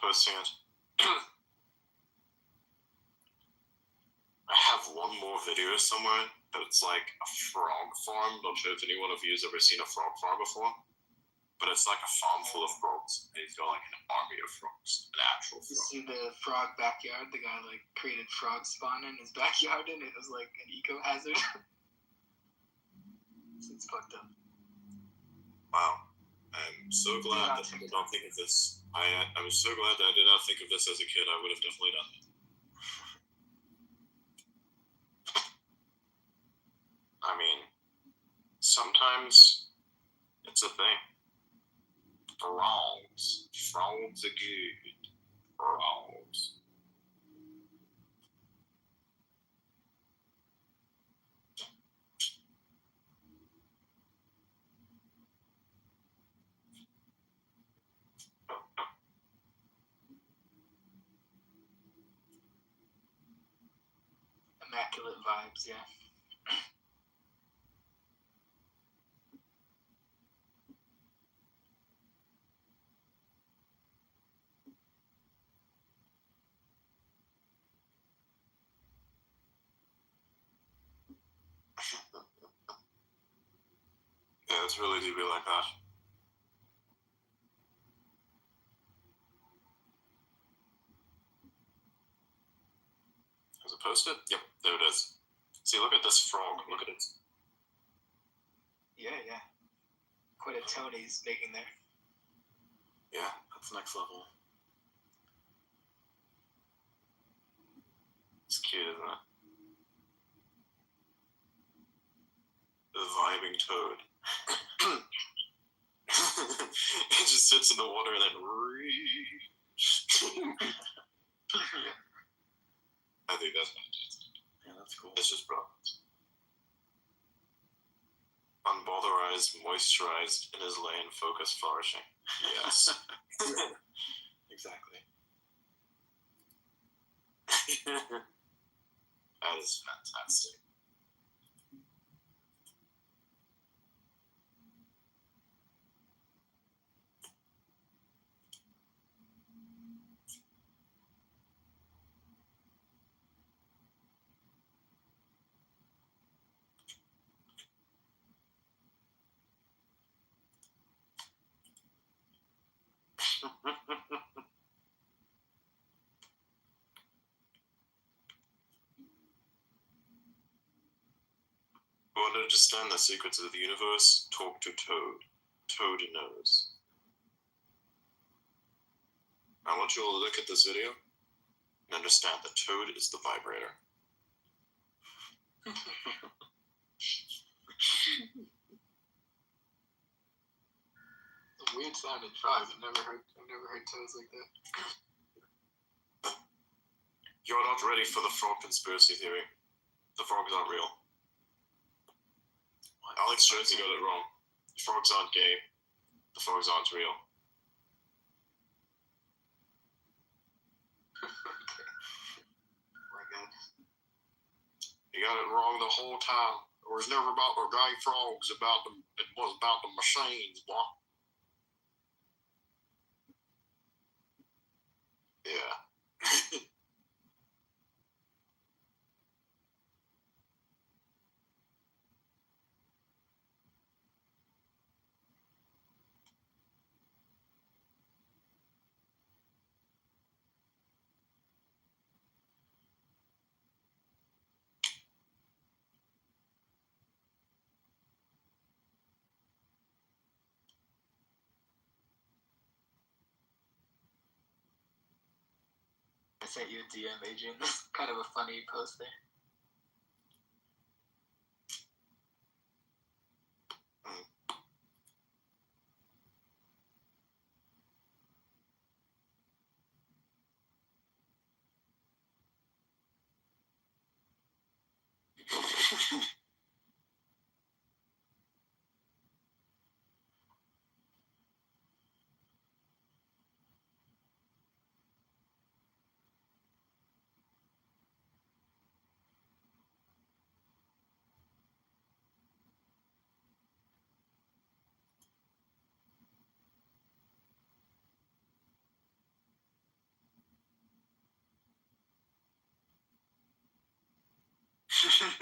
posting it. I have one more video somewhere, but it's like a frog farm. Not sure if anyone of you has ever seen a frog farm before, but it's like a farm full of frogs, and he's got like an army of frogs, an actual You frog. see the frog backyard? The guy like created frog spawn in his backyard, and it was like an eco hazard. It's fucked up. Wow. I'm so glad that I did not think of this. I'm so glad that I did not think of this as a kid. I would have definitely done it. I mean, sometimes it's a thing. Frogs. Frogs are good. Frogs. Immaculate vibes, yeah. Yeah, it's really do be like that. Has it posted? Yep, there it is. See, look at this frog. Look at it. Yeah, yeah. Quite a Tony's making there. Yeah, that's next level. It's cute, isn't it? The vibing toad. It just sits in the water and then I think that's fantastic. Yeah, that's cool. It's just brilliant. Unbotherized, moisturized, in his lane, focused, flourishing. Yes. Exactly. That is fantastic. Want to understand the secrets of the universe? Talk to Toad. Toad knows. I want you all to look at this video and understand that Toad is the vibrator. Weird sounding frogs. I've never heard toads like that. You're not ready for the frog conspiracy theory. The frogs aren't real. Alex Jones got it wrong. The frogs aren't gay. The frogs aren't real. My God. You got it wrong the whole time. It was never about the gay frogs. It was about the machines, boy. Yeah. I sent you a DM, Adrian. That's kind of a funny post there.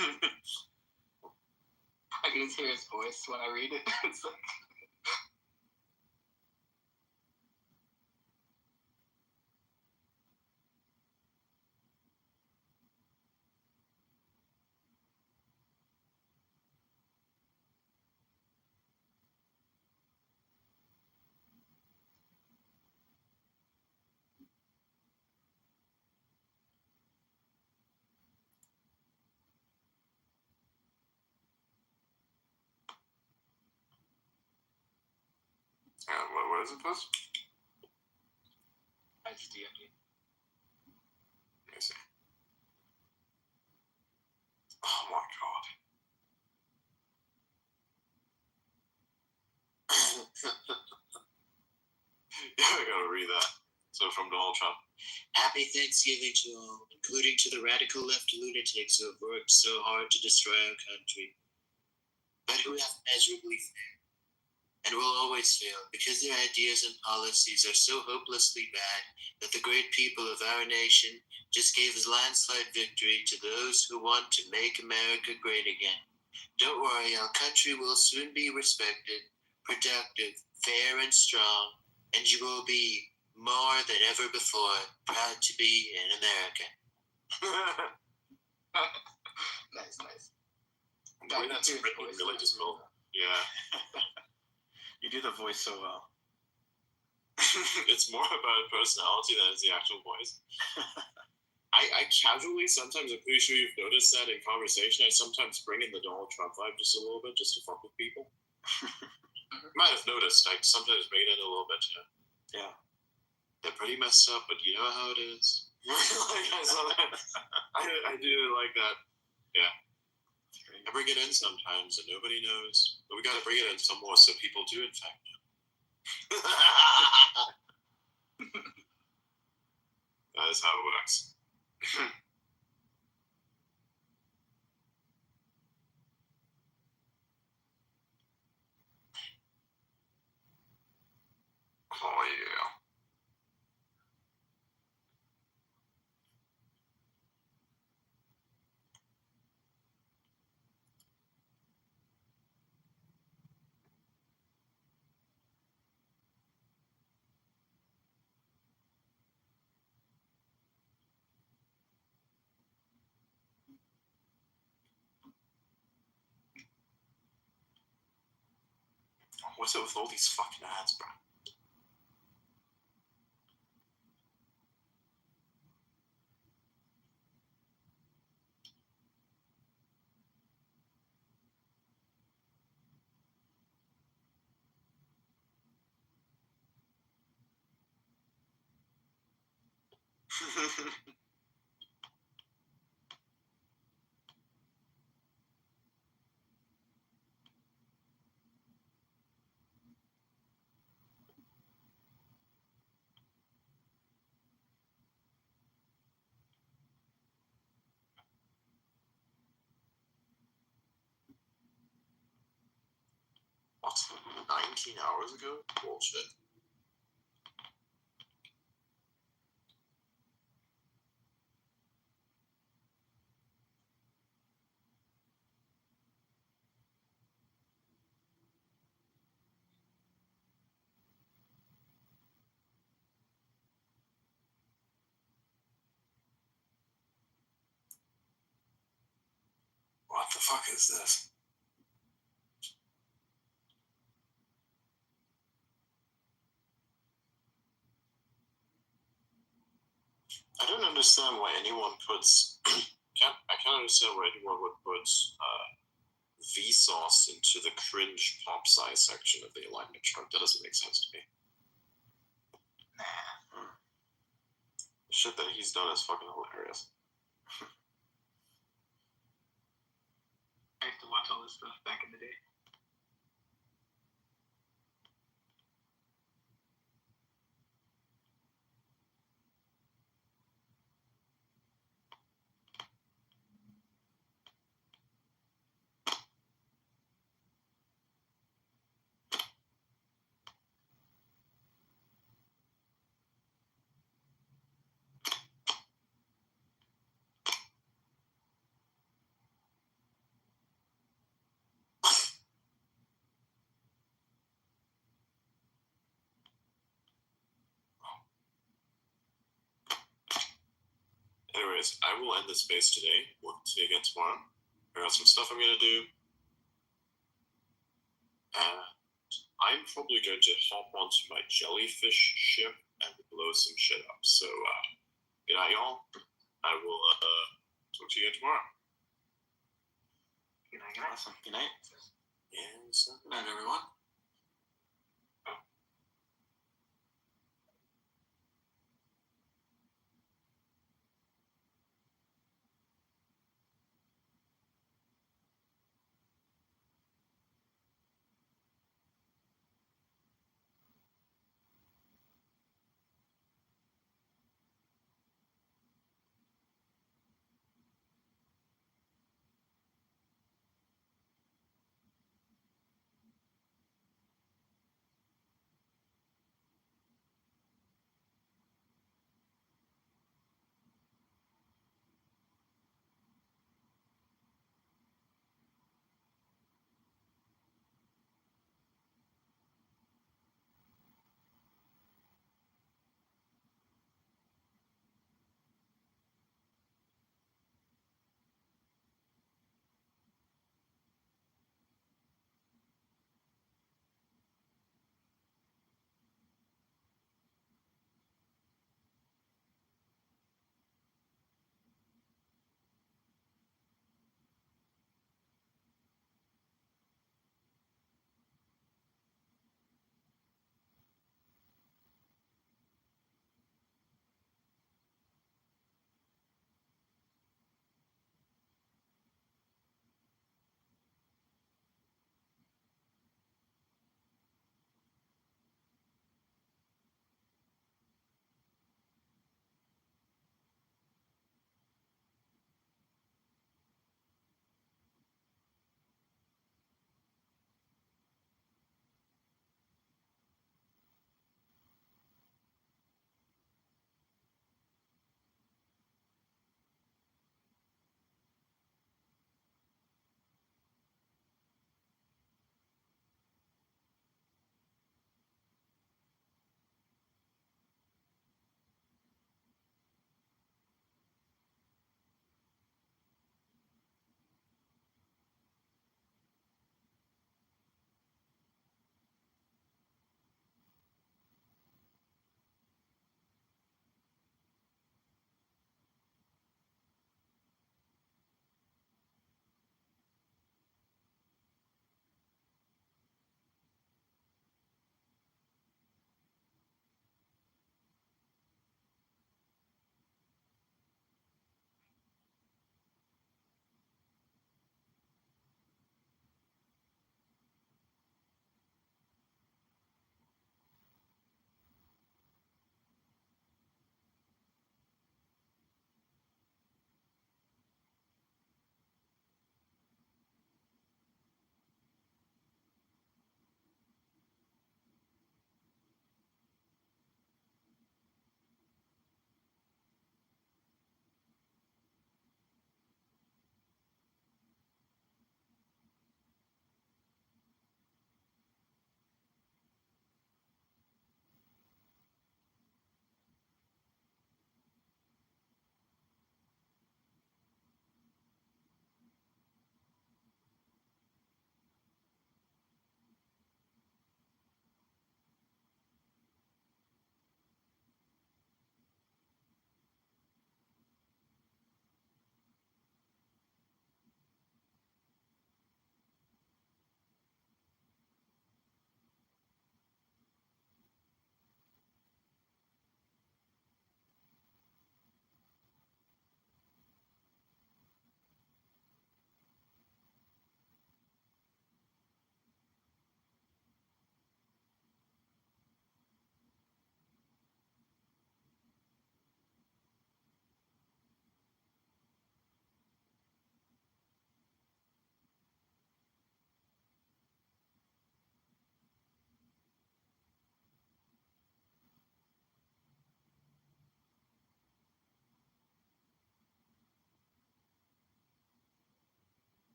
I can just hear his voice when I read it. It's like, What is it, this? I just DM'd you. Let me see. Oh my god. Yeah, I gotta read that. So from Donald Trump. Happy Thanksgiving to all, including to the radical left lunatics who have worked so hard to destroy our country, but who have miserably failed, and will always fail, because their ideas and policies are so hopelessly bad that the great people of our nation just gave a landslide victory to those who want to make America great again. Don't worry, our country will soon be respected, productive, fair, and strong, and you will be more than ever before proud to be an American. Nice, nice. The way that's written really just felt, yeah. You do the voice so well. It's more about personality than it's the actual voice. I casually, sometimes, I'm pretty sure you've noticed that in conversation, I sometimes bring in the Donald Trump vibe just a little bit, just to fuck with people. You might have noticed, I sometimes made it a little bit, yeah. Yeah. They're pretty messed up, but you know how it is. Like, I saw that. I do like that. Yeah. I bring it in sometimes and nobody knows. But we gotta bring it in some more so people do in fact know. That is how it works. Oh yeah. What's it with all these fucking ads, bro? What? 19 hours ago? Bullshit. What the fuck is this? I don't understand why anyone puts. I can't understand why anyone would put Vsauce into the cringe pop size section of the alignment chart. That doesn't make sense to me. Nah. The shit that he's done is fucking hilarious. I used to watch all this stuff back in the day. Anyways, I will end this space today. We'll see you again tomorrow. I got some stuff I'm gonna do. And I'm probably going to hop onto my jellyfish ship and blow some shit up. So, good night, y'all. I will talk to you again tomorrow. Good night, guys. Awesome. Good night. And so, Good night, everyone.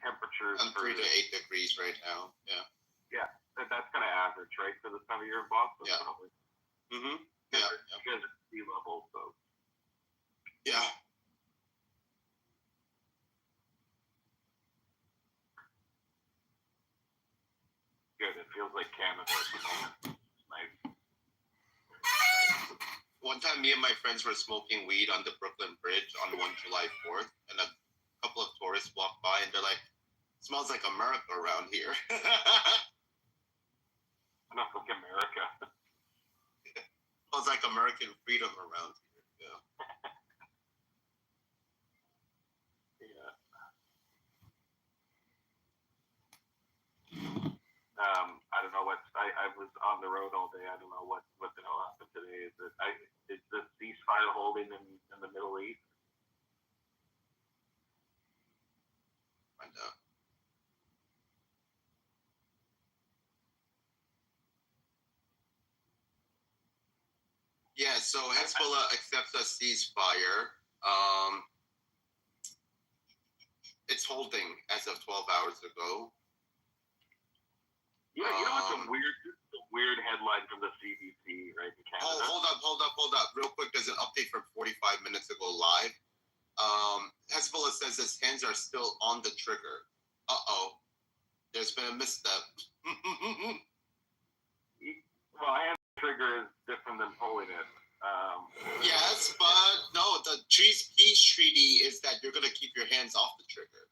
Temperatures I'm 3 to 8 degrees right now. Yeah. Yeah, that's kind of average, right, for this time of year in Boston. Yeah. Probably. Mm-hmm. Yeah. You guys are sea level, so Yeah. good. It feels like Canada. Nice. One time, me and my friends were smoking weed on the Brooklyn Bridge on July 4th, and a couple of tourists walked by, and they're like, "Smells like America around here." Not like America. Smells like American freedom around here. Yeah. Yeah. I don't know what I was on the road all day. I don't know what the hell happened today. Is the ceasefire holding in the Middle East? Find out. Yeah, so Hezbollah accepts a ceasefire. It's holding as of 12 hours ago. Yeah, you know what's a weird headline from the CDC, right, in Canada? Oh, hold up. Real quick, there's an update from 45 minutes ago live. Hezbollah says his hands are still on the trigger. Uh-oh. There's been a misstep. Well, hand trigger is different than pulling it. Yes, but no, the peace treaty is that you're going to keep your hands off the trigger.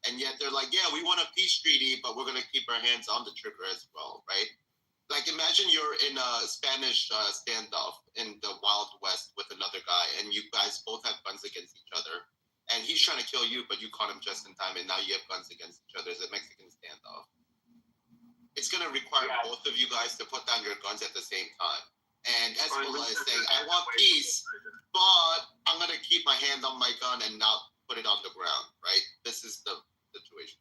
And yet they're like, yeah, we want a peace treaty, but we're going to keep our hands on the trigger as well, right? Like, imagine you're in a Spanish standoff in the Wild West with another guy, and you guys both have guns against each other. and he's trying to kill you, but you caught him just in time, and now you have guns against each other. It's a Mexican standoff. It's going to require both of you guys to put down your guns at the same time. And Hezbollah is saying, I want peace, but I'm going to keep my hand on my gun and not put it on the ground, right? This is the situation.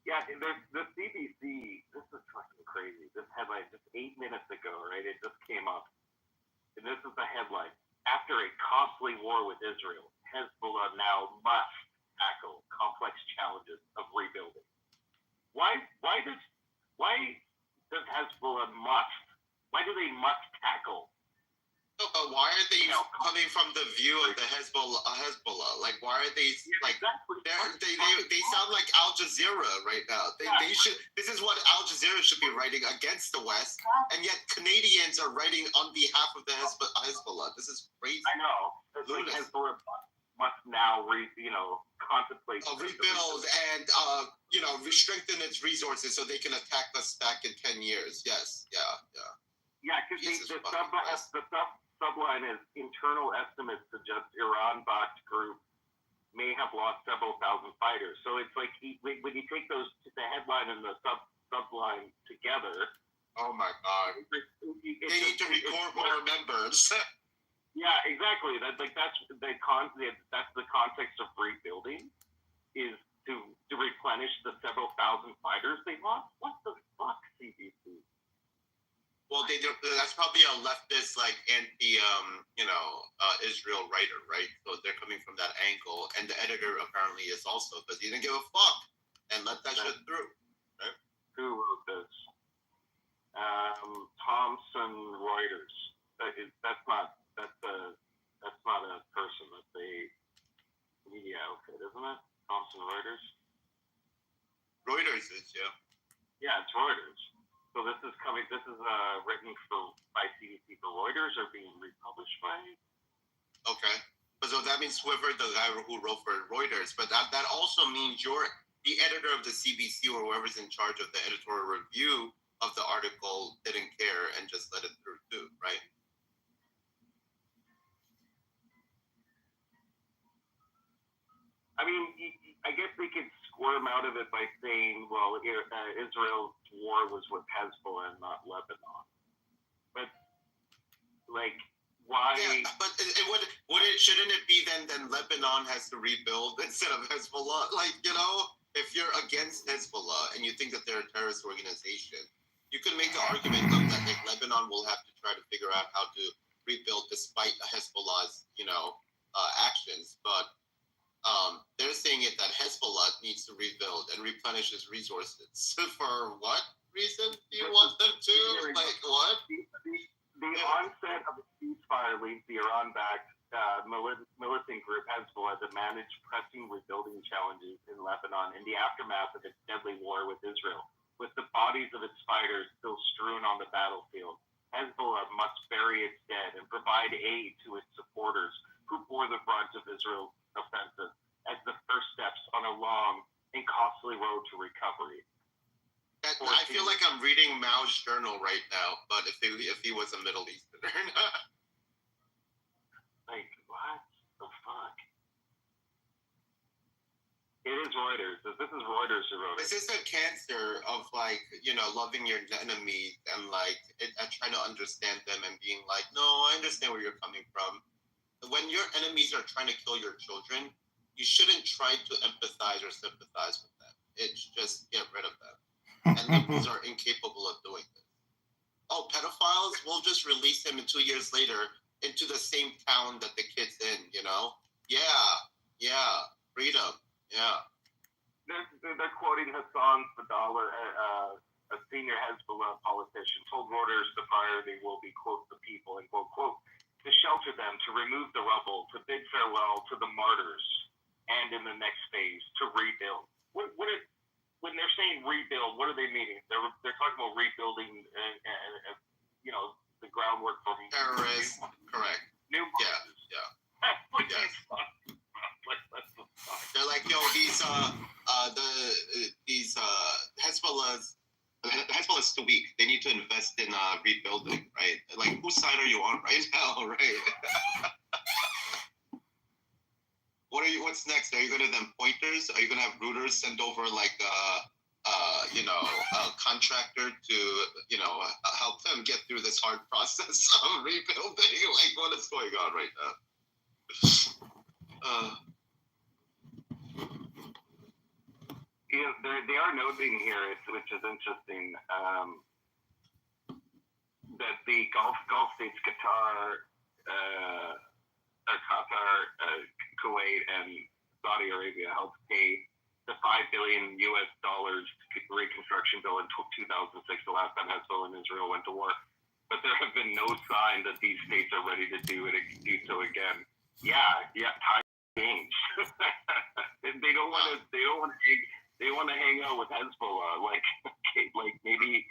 Yeah, the CBC, this is fucking crazy. This headline just 8 minutes ago, right? It just came up. And this is the headline. After a costly war with Israel, Hezbollah now must tackle complex challenges of rebuilding. Why does Hezbollah why do they must tackle? No, but why are they coming from the view of the Hezbollah? Like, why are they like? They sound like Al Jazeera right now. They should. This is what Al Jazeera should be writing against the West, and yet Canadians are writing on behalf of the Hezbollah. This is crazy. I know. It's like Hezbollah must now contemplate rebuild and strengthen its resources so they can attack us back in 10 years. Yes. Yeah, because the subline is internal estimates suggest Iran-backed group may have lost several thousand fighters. So it's like when you take the headline and the subline together. Oh my God! They need to record more members. Yeah, exactly. That's the context of rebuilding, is to replenish the several thousand fighters they lost. What the fuck, CBC? Well, that's probably a leftist, like Israel writer, right? So they're coming from that angle, and the editor apparently is also, because he didn't give a fuck and let that shit through. Right? Who wrote this? Thomson Reuters. That's not a person. That's a media outfit, isn't it? Thomson Reuters. Reuters is, yeah. Yeah, it's Reuters. So this is written by CBC for Reuters, or being republished by? Okay. So that means whoever the guy who wrote for Reuters, but that also means you're the editor of the CBC or whoever's in charge of the editorial review of the article didn't care and just let it through too, right? I mean, I guess they could squirm out of it by saying, well, Israel's war was with Hezbollah and not Lebanon. But, like, why? Yeah, but shouldn't it be then Lebanon has to rebuild instead of Hezbollah? Like, if you're against Hezbollah and you think that they're a terrorist organization, you could make the argument that Lebanon will have to try to figure out how to rebuild despite Hezbollah's, actions. But they're saying that Hezbollah needs to rebuild and replenish its resources. For what reason do you want them to? Like, what? The onset of the ceasefire leaves the Iran-backed militant group Hezbollah to manage pressing rebuilding challenges in Lebanon in the aftermath of its deadly war with Israel. With the bodies of its fighters still strewn on the battlefield, Hezbollah must bury its dead and provide aid to its supporters who bore the brunt of Israel's offensive as the first steps on a long and costly road to recovery. I feel like I'm reading Mao's journal right now, but if he was a Middle Easterner. Like, what the fuck? It is Reuters. This is Reuters who wrote it. This is a cancer of, loving your enemies and, trying to understand them and being like, no, I understand where you're coming from. When your enemies are trying to kill your children, you shouldn't try to empathize or sympathize with them. It's just get rid of them. And liberals are incapable of doing this. Oh, pedophiles? We'll just release them, and 2 years later into the same town that the kid's in, Yeah. Freedom. Yeah. They're quoting Hassan Fadala, a senior Hezbollah politician, told Reuters the priority will be, quote, the people, and quote, to shelter them, to remove the rubble, to bid farewell to the martyrs, and in the next phase, to rebuild. When they're saying rebuild, what are they meaning? They're talking about rebuilding, the groundwork for terrorists. Correct. New bosses. Yeah. They're like, these Hezbollah's too weak. They need to invest in rebuilding, right? Like, whose side are you on right now, right? What's next? Are you gonna then pointers? Are you gonna have routers send over like a contractor to help them get through this hard process of rebuilding? Like, what is going on right now? They are noting here, which is interesting, that the Gulf states, Qatar, Kuwait, and Saudi Arabia helped pay the $5 billion reconstruction bill in 2006, the last time Hezbollah and Israel went to war. But there have been no sign that these states are ready to do so again. Yeah, time change. They don't want to hang out with Hezbollah. Like maybe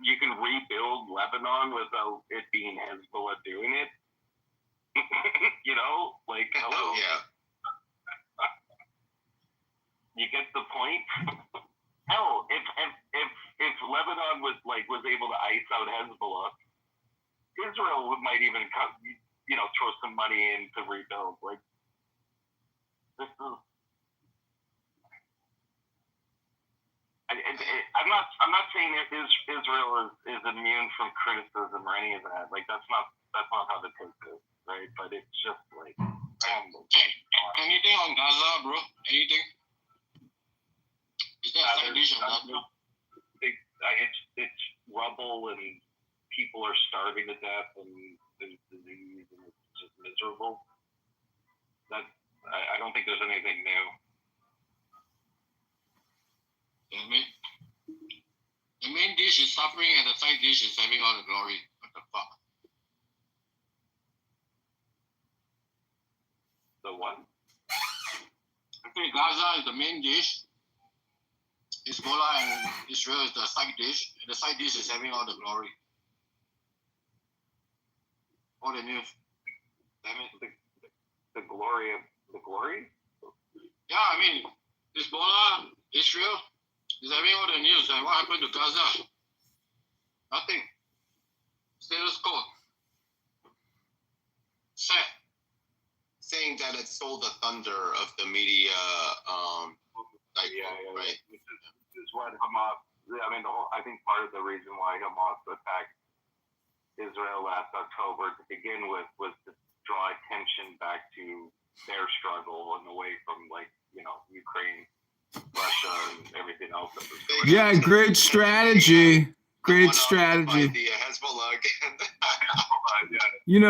you can rebuild Lebanon without it being Hezbollah doing it. Hello. Yeah. You get the point. Hell, if Lebanon was able to ice out Hezbollah, Israel might even throw some money in to rebuild. Like, this is. I'm not saying Israel is immune from criticism or any of that. Like, that's not how the take is, right? But it's just like. Anything on Gaza, bro? Anything? Is there a side dish on Gaza? It's rubble and people are starving to death and there's disease and it's just miserable. I don't think there's anything new. The main dish is suffering and the side dish is having all the glory. What the fuck? The what? I think Gaza is the main dish. Hezbollah and Israel is the side dish. And the side dish is having all the glory. All the news. That means the glory of the glory? Yeah, I mean, Hezbollah, Israel is having all the news. And what happened to Gaza? Nothing. Status quo. Sad. Saying that it stole the thunder of the media. Right. This is what Hamas. I think part of the reason why Hamas attacked Israel last October to begin with was to draw attention back to their struggle and away from Ukraine, Russia, and everything else. Yeah, great strategy. Great strategy. The Hezbollah again.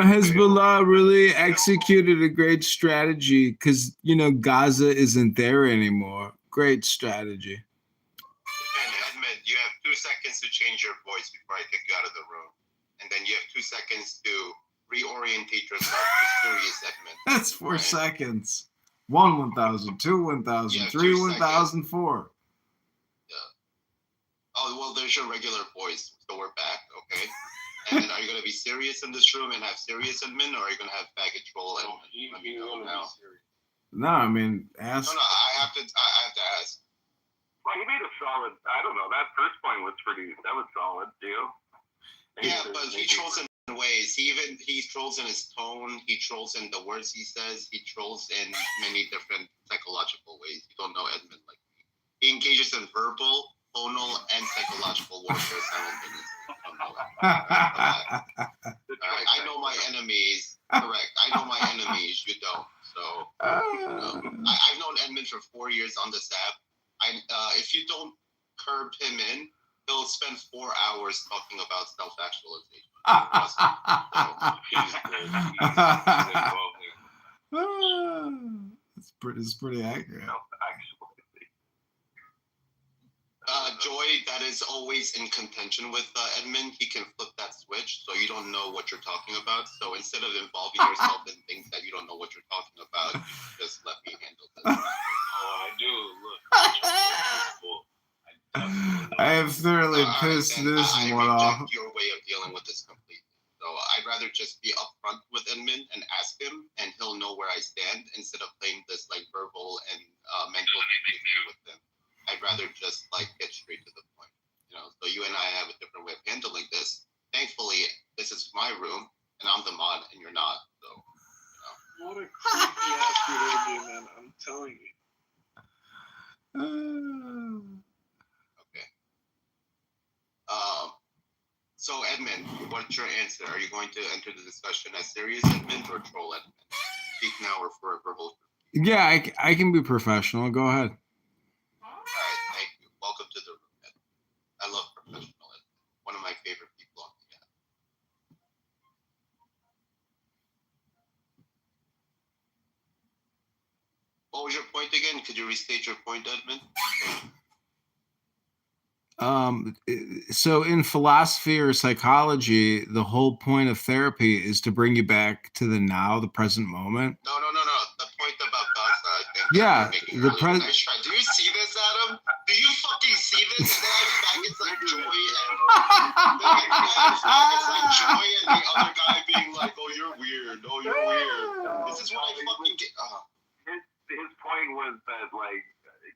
Hezbollah really executed a great strategy because, Gaza isn't there anymore. Great strategy. And Edmund, you have 2 seconds to change your voice before I kick you out of the room. And then you have 2 seconds to reorientate yourself to serious Edmund. That's 4 seconds. 1, 1,000, 2, 1,000, 3, 1,004. Oh, well, there's your regular voice. So we're back, okay? And then are you going to be serious in this room and have serious admin, or are you going to have faggot troll admin? No, I mean, ask. No, I have to ask. Well, he made a solid. I don't know. That first point was that was solid, too. Yeah, but he trolls in ways. He trolls in his tone. He trolls in the words he says. He trolls in many different psychological ways. You don't know Edmund like me. He engages in verbal, tonal, and psychological warfare simultaneously. I know my enemies. Correct. I know my enemies. You don't. So I've known Edmund for 4 years on this app. If you don't curb him in, he'll spend 4 hours talking about self-actualization. It's pretty accurate. Joy, that is always in contention with Edmund. He can flip that switch, so you don't know what you're talking about. So instead of involving yourself in things that you don't know what you're talking about, just let me handle this. I do. Look. I have thoroughly pissed this one off. I reject your way of dealing with this completely. So I'd rather just be upfront with Edmund and ask him, and he'll know where I stand instead of playing this verbal and mental game with him. I'd rather just get straight to the point, So you and I have a different way of handling this. Thankfully, this is my room, and I'm the mod, and you're not. So, What a creepy ass religion, man. I'm telling you. Okay. So Edmund, what's your answer? Are you going to enter the discussion as serious Edmund or troll Edmund? Speak now or forever hold. Yeah, I can be professional. Go ahead. All right, thank you. Welcome to the room, Edmund. I love professional Edmund. One of my favorite people on the app. What was your point again? Could you restate your point, Edmund? So in philosophy or psychology, the whole point of therapy is to bring you back to the now, the present moment. No. The point about Gaza, I think. Yeah, the present. Nice try. Do you see this, Adam? Do you fucking see this? They have faggots like Joy and the other guy being like, "Oh, you're weird. Oh, you're weird." This is what I fucking get. His point was that like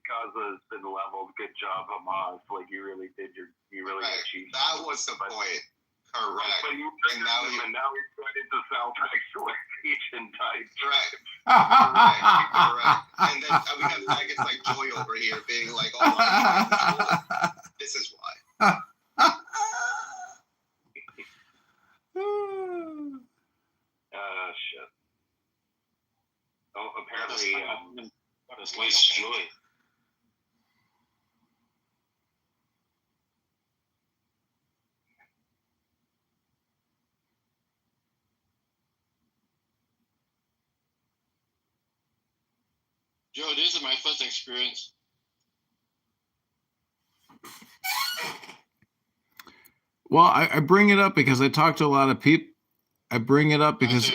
Gaza has been leveled. Good job, Hamas. Like you really achieved. That was the point. Correct. But you and now he's ready to sound like Asian type. Correct. And then we have faggots like Joy over here being like, "Oh, this is why." Shit. Oh, apparently, Where's Joy? Joe, this is my first experience. Well, I bring it up because I talk to a lot of people. I bring it up because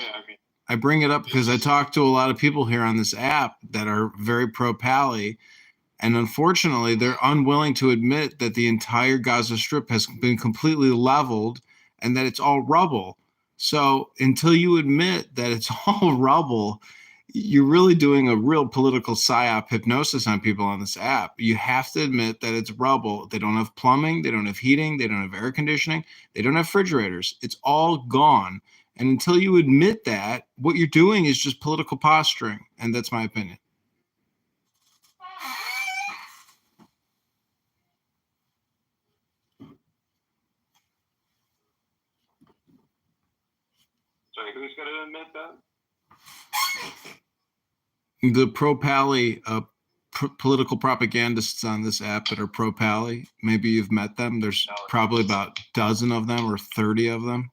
I talk to a lot of people here on this app that are very pro-Pally, and unfortunately, they're unwilling to admit that the entire Gaza Strip has been completely leveled and that it's all rubble. So until you admit that it's all rubble, you're really doing a real political psyop hypnosis on people on this app. You have to admit that it's rubble. They don't have plumbing. They don't have heating. They don't have air conditioning. They don't have refrigerators. It's all gone. And until you admit that, what you're doing is just political posturing. And that's my opinion. Sorry, who's going to admit that? The pro-Pally political propagandists on this app that are pro-Pally, maybe you've met them. There's probably about a dozen of them or 30 of them.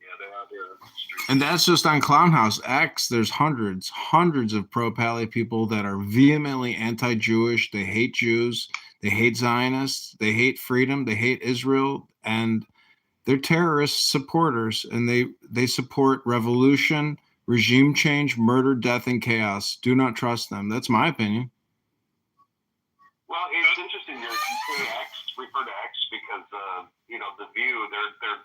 Yeah, they're out here. And that's just on Clownhouse X. There's hundreds of pro-Pally people that are vehemently anti-Jewish. They hate Jews. They hate Zionists. They hate freedom. They hate Israel. And they're terrorist supporters. And they support revolution, regime change, murder, death, and chaos. Do not trust them. That's my opinion. Well, it's interesting. You refer to X because, the View, they're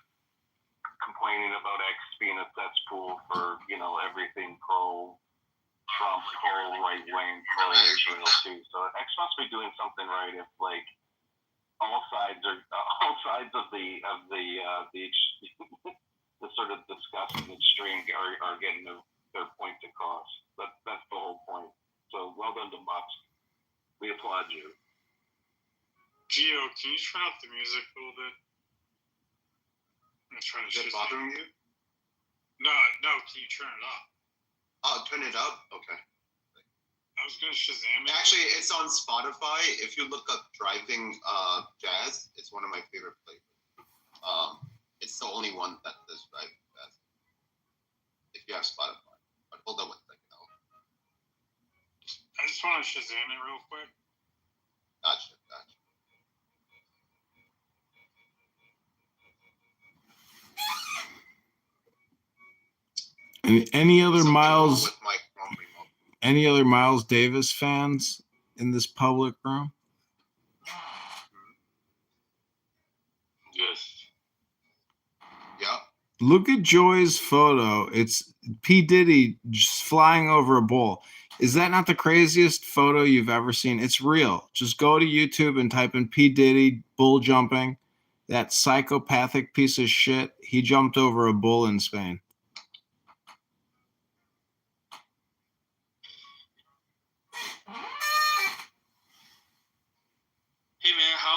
complaining about X being a cesspool for, everything pro-Trump, pro-right-wing, pro-Israel, too. So X must be doing something right if, all sides of the the sort of disgusting extreme are getting their points across. That's the whole point. So well done to Musk. We applaud you. Gio, can you turn up the music a little bit? I'm trying to. Is it bothering you? No. Can you turn it up? Oh, turn it up. Okay. I was gonna Shazam it. Actually, it's on Spotify. If you look up "Driving Jazz," it's one of my favorite playlists. It's the only one that does Driving Jazz. If you have Spotify, but hold on 1 second. I just want to Shazam it real quick. Gotcha. Any other Miles Davis fans in this public room? Yes. Yeah. Look at Joy's photo. It's P. Diddy just flying over a bull. Is that not the craziest photo you've ever seen? It's real. Just go to YouTube and type in P. Diddy bull jumping. That psychopathic piece of shit. He jumped over a bull in Spain.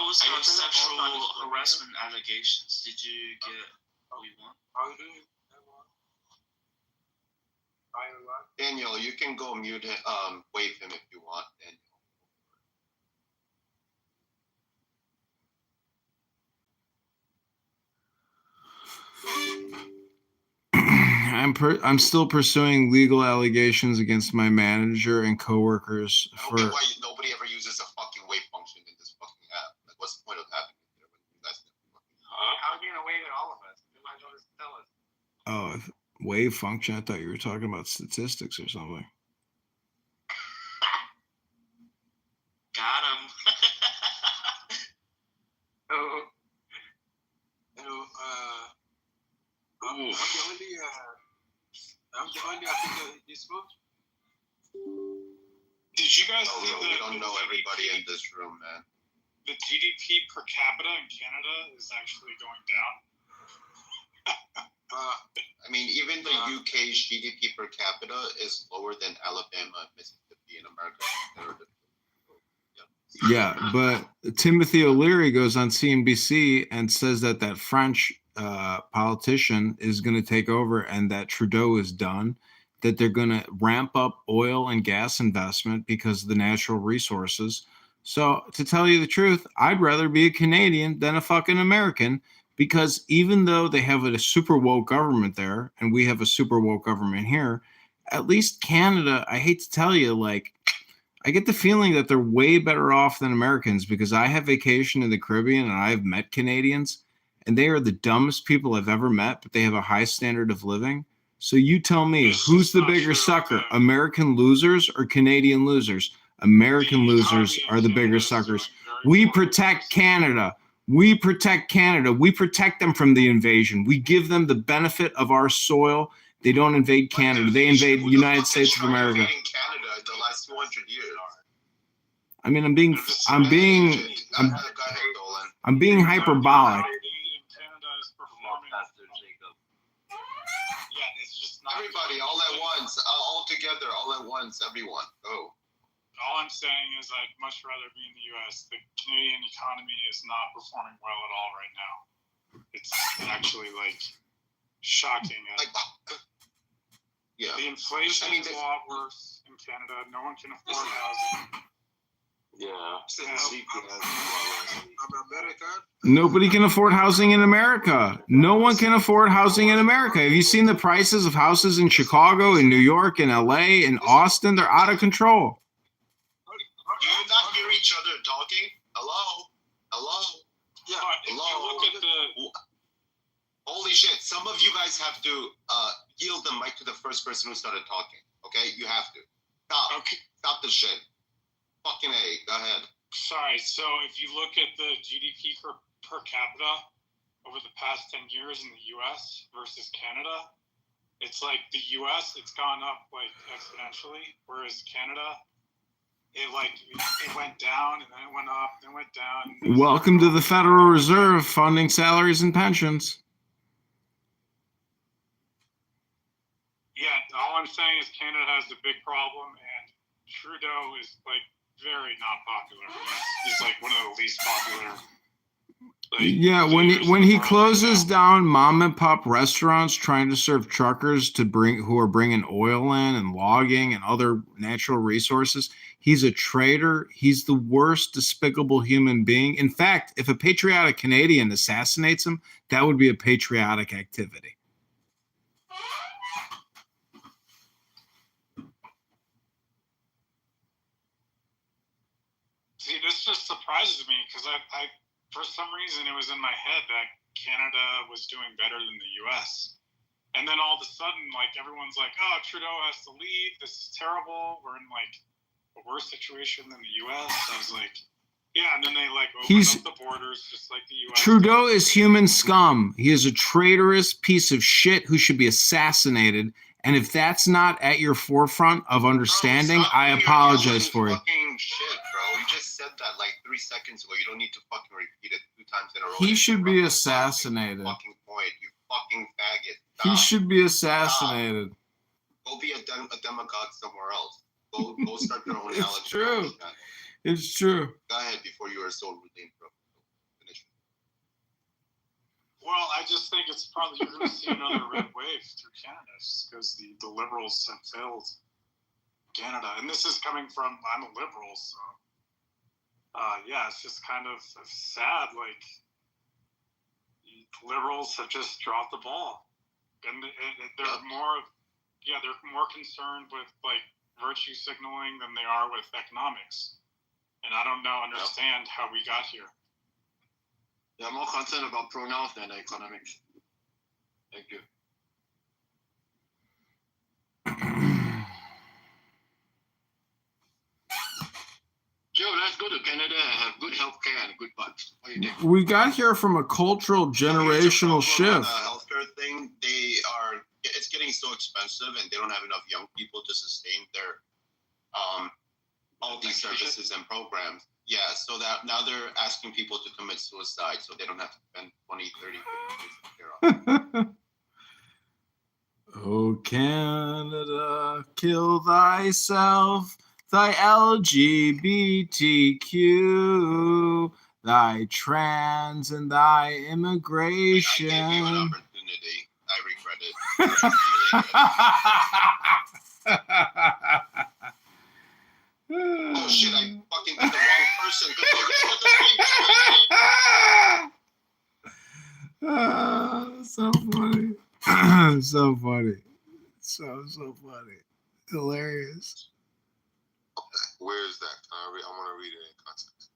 was Are you our sure that sexual Voltron is working? harassment allegations? Did you get what you want? Daniel, you can go mute him, wave him if you want, Daniel. I'm still pursuing legal allegations against my manager and coworkers I don't for. get why nobody ever uses a fucking wave function in this fucking app. Like, what's the point of having it there when you guys can fucking... How are you gonna wave at all of us? You might as well just tell us. Oh, wave function. I thought you were talking about statistics or something. Got him. Oh, I'm the only I think this book. Did you guys see we don't know everybody in this room, man. the GDP per capita in Canada is actually going down? I mean, even the UK's GDP per capita is lower than Alabama and Mississippi in America. Yeah, but Timothy O'Leary goes on CNBC and says that that French politician is going to take over and that Trudeau is done, that they're going to ramp up oil and gas investment because of the natural resources. So to tell you the truth, I'd rather be a Canadian than a fucking American, because even though they have a super woke government there and we have a super woke government here, at least Canada, I hate to tell you, like, I get the feeling that they're way better off than Americans, because I have vacation in the Caribbean and I've met Canadians and they are the dumbest people I've ever met, but they have a high standard of living. So you tell me, who's the bigger sucker, American losers or Canadian losers? American losers are the bigger suckers. We protect Canada. We protect Canada. We protect them from the invasion. We give them the benefit of our soil. They don't invade Canada. They invade the United States of America. Canada the last 200 years. I mean, I'm being hyperbolic. Everybody, all at once, all together, all at once, everyone, go. All I'm saying is I'd much rather be in the U.S. The Canadian economy is not performing well at all right now. It's actually like shocking. Yeah. The inflation is a lot worse in Canada. No one can afford housing. Yeah. Nobody can afford housing in America. No one can afford housing in America. Have you seen the prices of houses in Chicago, in New York, in LA, in Austin? They're out of control. Do you not hear each other talking? Hello? Hello? Yeah. Hello? If you look at the... Holy shit, some of you guys have to yield the mic to the first person who started talking, okay? You have to. Stop. Okay. Stop the shit. Fucking A, go ahead. Sorry, so if you look at the GDP per capita over the past 10 years in the US versus Canada, it's like the US, it's gone up like exponentially, whereas Canada, it went down and then it went up, then went down. Welcome to the Federal Reserve funding salaries and pensions. Yeah, all I'm saying is Canada has a big problem, and Trudeau is like very not popular. He's like one of the least popular. Yeah, when he closes down mom and pop restaurants trying to serve truckers who are bringing oil in and logging and other natural resources, he's a traitor. He's the worst despicable human being. In fact, if a patriotic Canadian assassinates him, that would be a patriotic activity. See, this just surprises me because I for some reason it was in my head that Canada was doing better than the U.S. And then all of a sudden, like, everyone's like, "Oh, Trudeau has to leave. This is terrible. We're in like a worse situation than the U.S." I was like, "Yeah," and then they like opened up the borders just like the U.S. Trudeau is human scum. He is a traitorous piece of shit who should be assassinated. And if that's not at your forefront of understanding, I apologize for you. Fucking shit, bro. You just said that like 3 seconds ago. You don't need to fucking repeat it 2 times in a row. He should be assassinated. Fucking point, you fucking faggot. He should be assassinated. Go be a demagogue somewhere else. Go start your own It's true. It's true. Go ahead before you are so rudely interrupted. Well, I just think it's probably you're going to see another red wave through Canada just because the Liberals have failed Canada. And this is coming from, I'm a Liberal, so yeah, it's just kind of sad. Like, Liberals have just dropped the ball. And they're more concerned with, like, virtue signaling than they are with economics. And I don't understand how we got here. They're more concerned about pronouns than economics. Thank you. Joe, let's go to Canada and have good healthcare and good butts. What do you think? We got here from a cultural generational shift. The healthcare thing, it's getting so expensive, and they don't have enough young people to sustain their all these services and programs. Yeah, so that now they're asking people to commit suicide so they don't have to spend 20, 30, 50 years Oh, Canada, kill thyself, thy LGBTQ, thy trans and thy immigration. I gave you an opportunity. I regret it. Oh shit, I fucking did the wrong person. So funny. So funny. So funny. Hilarious. Where is that? I want to read it in context.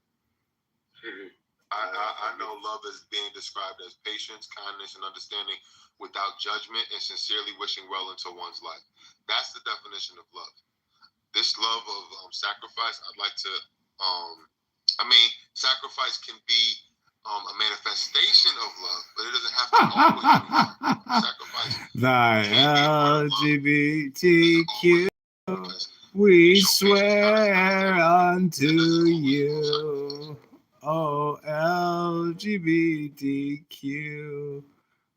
I know love is being described as patience, kindness, and understanding without judgment and sincerely wishing well into one's life. That's the definition of love. This love of sacrifice, I'd like to, sacrifice can be a manifestation of love, but it doesn't have to always be love. Sacrifice. Thy LGBTQ, we swear unto you. Oh, LGBTQ,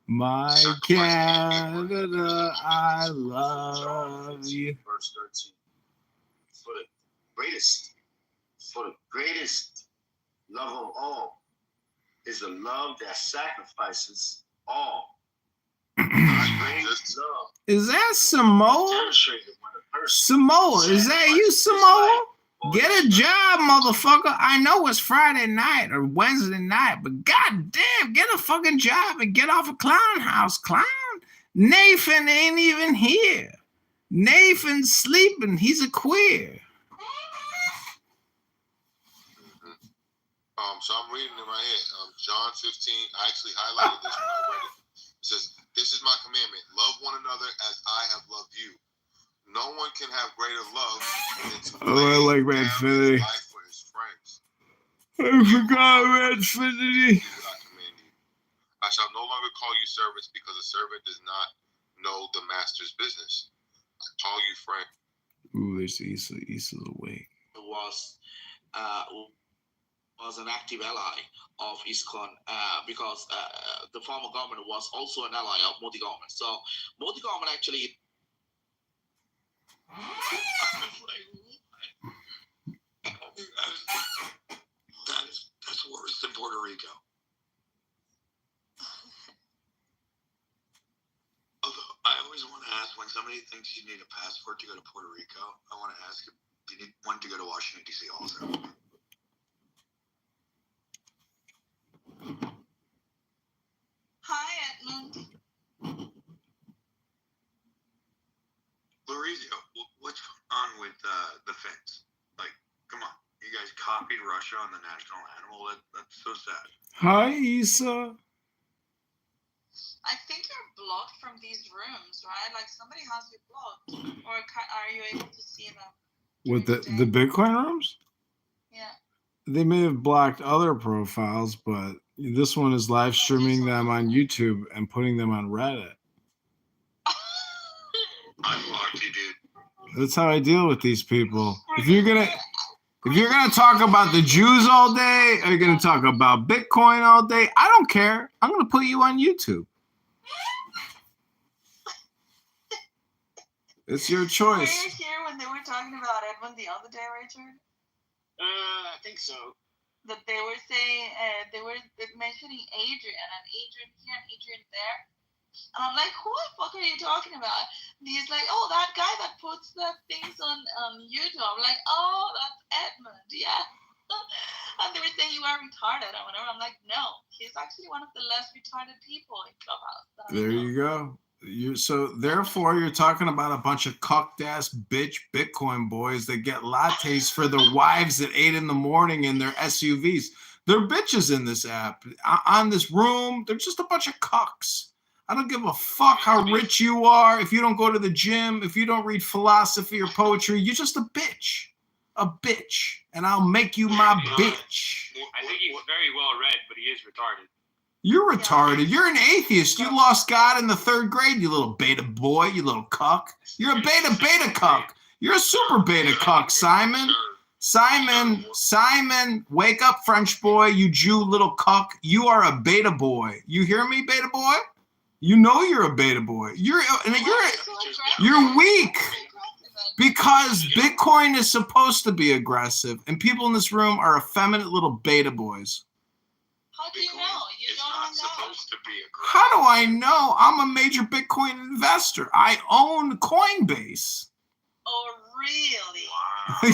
my Canada, I love you. Verse 13. For the greatest love of all is a love that sacrifices all. Greatest love. Is that Samoa? Samoa, is that you, Samoa? Get a job, motherfucker. I know it's Friday night or Wednesday night, but goddamn, get a fucking job and get off a clown house, clown. Nathan ain't even here. Nathan's sleeping. He's a queer. So I'm reading it right here. John 15. I actually highlighted this when I read it. It says, "This is my commandment: love one another as I have loved you. No one can have greater love than to I like Redfinity. life for his friends. I forgot Redfinity. I shall no longer call you servants because a servant does not know the master's business. I call you friend." Ooh, there's Issa. Issa's awake. Was an active ally of ISKCON because the former government was also an ally of Modi government. So Modi government actually. That's worse than Puerto Rico. Although I always want to ask when somebody thinks you need a passport to go to Puerto Rico, I want to ask if you need one to go to Washington D.C. also. Hi, Edmund. Lorizio, what's going on with the fence? Like, come on, you guys copied Russia on the national animal. That's so sad. Hi, Issa. I think you're blocked from these rooms, right? Like somebody has you blocked, or are you able to see them? With the Bitcoin rooms? Yeah. They may have blocked other profiles, but this one is live streaming them on YouTube and putting them on Reddit. I blocked you, dude. That's how I deal with these people. If you're gonna talk about the Jews all day, or you're gonna talk about Bitcoin all day, I don't care. I'm gonna put you on YouTube. It's your choice. Were you here when they were talking about Edmund the other day, Richard? I think so. that they were saying they were mentioning Adrian and Adrian here and Adrian there. And I'm like, who the fuck are you talking about? And he's like, oh, that guy that puts the things on YouTube. I'm like, oh, that's Edmund, yeah. And they were saying you are retarded or whatever. I'm like, no, he's actually one of the less retarded people in Clubhouse. There you go. So therefore, you're talking about a bunch of cucked ass bitch Bitcoin boys that get lattes for their wives at 8 in the morning in their SUVs. They're bitches in this app. On this room, they're just a bunch of cucks. I don't give a fuck how rich you are. If you don't go to the gym, if you don't read philosophy or poetry, you're just a bitch. A bitch. And I'll make you my bitch. I think he's very well read, but he is retarded. You're retarded. You're an atheist. You lost God in the 3rd grade, you little beta boy, you little cuck. You're a beta cuck. You're a super beta cuck, Simon. Simon, wake up, French boy, you Jew little cuck. You are a beta boy. You hear me, beta boy? You know you're a beta boy. You're weak. Because Bitcoin is supposed to be aggressive, and people in this room are effeminate little beta boys. How do you know? You don't know. Supposed to be aggressive. How do I know? I'm a major Bitcoin investor. I own Coinbase. Oh, really?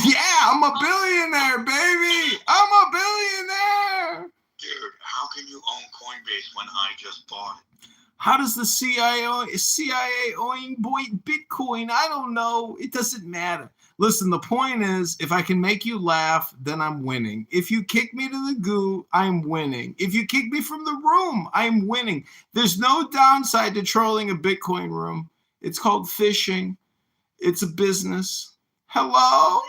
Yeah, I'm a billionaire, baby. I'm a billionaire. Dude, how can you own Coinbase when I just bought it? How does the CIA own Bitcoin? I don't know. It doesn't matter. Listen, the point is, if I can make you laugh, then I'm winning. If you kick me to the goo, I'm winning. If you kick me from the room, I'm winning. There's no downside to trolling a Bitcoin room. It's called phishing. It's a business. Hello?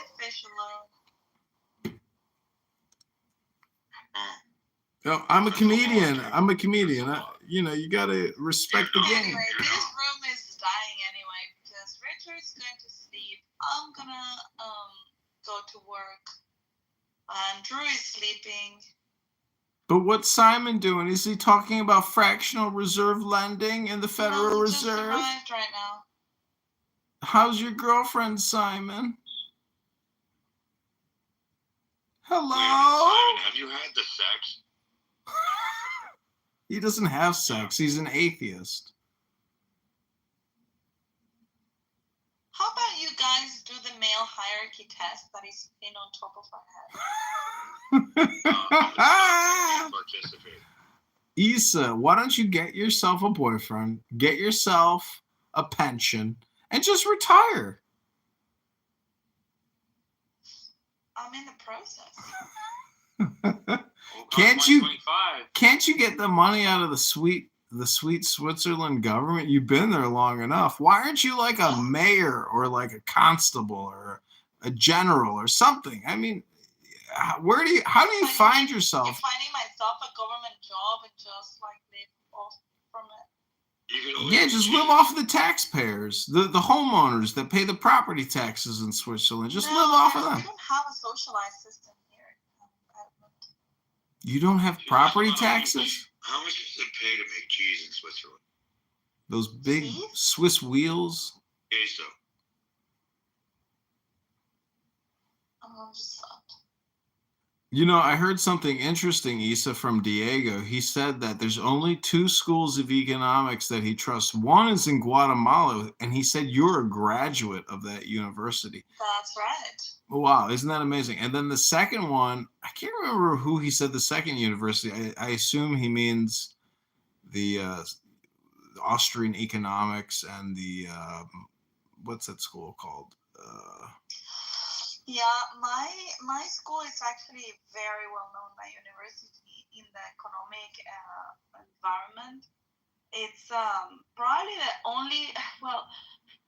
No, I'm a comedian. You gotta respect the game. Anyway, this room is dying anyway because Richard's going to sleep. I'm gonna go to work. And Drew is sleeping. But what's Simon doing? Is he talking about fractional reserve lending in the Federal He just Reserve? arrived right now. How's your girlfriend, Simon? Hello? Simon, have you had the sex? He doesn't have sex. He's an atheist. How about you guys do the male hierarchy test that is pinned on top of our head? Issa, why don't you get yourself a boyfriend, get yourself a pension, and just retire? I'm in the process. Can't you get the money out of the sweet Switzerland government? You've been there long enough. Why aren't you like a mayor or like a constable or a general or something? I mean, how do you find yourself? Finding myself a government job and just like live off from it. Yeah, just live off the taxpayers, the homeowners that pay the property taxes in Switzerland. Just live off of them. We don't have a socialized system here. You don't have property taxes? How much does it pay to make cheese in Switzerland? Those big Swiss wheels? Queso. You know, I heard something interesting, Issa, from Diego. He said that there's only 2 schools of economics that he trusts. One is in Guatemala, and he said you're a graduate of that university. That's right. Wow, isn't that amazing? And then the second one, I can't remember who he said the second university. I assume he means the Austrian economics and the, what's that school called? Yeah, my school is actually very well known by university in the economic environment. It's probably the only, well,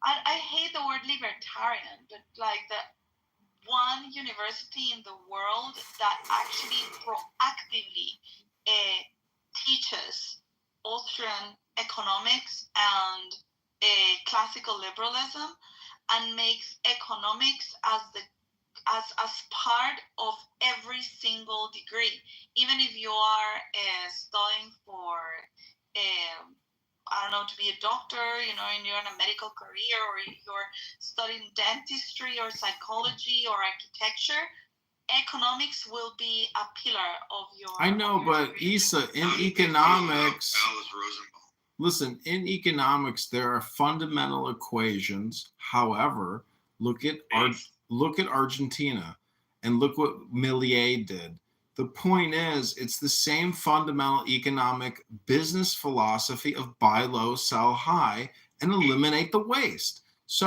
I hate the word libertarian, but like the one university in the world that actually proactively teaches Austrian economics and classical liberalism and makes economics as part of every single degree. Even if you are studying for I don't know, to be a doctor, you know, and you're in a medical career, or you're studying dentistry or psychology or architecture, economics will be a pillar of your. I know, but Issa, in economics, Alice Rosenbaum. listen, in economics, there are fundamental equations. However, look at Argentina and look what Milei did. The point is, it's the same fundamental economic business philosophy of buy low, sell high, and eliminate the waste. So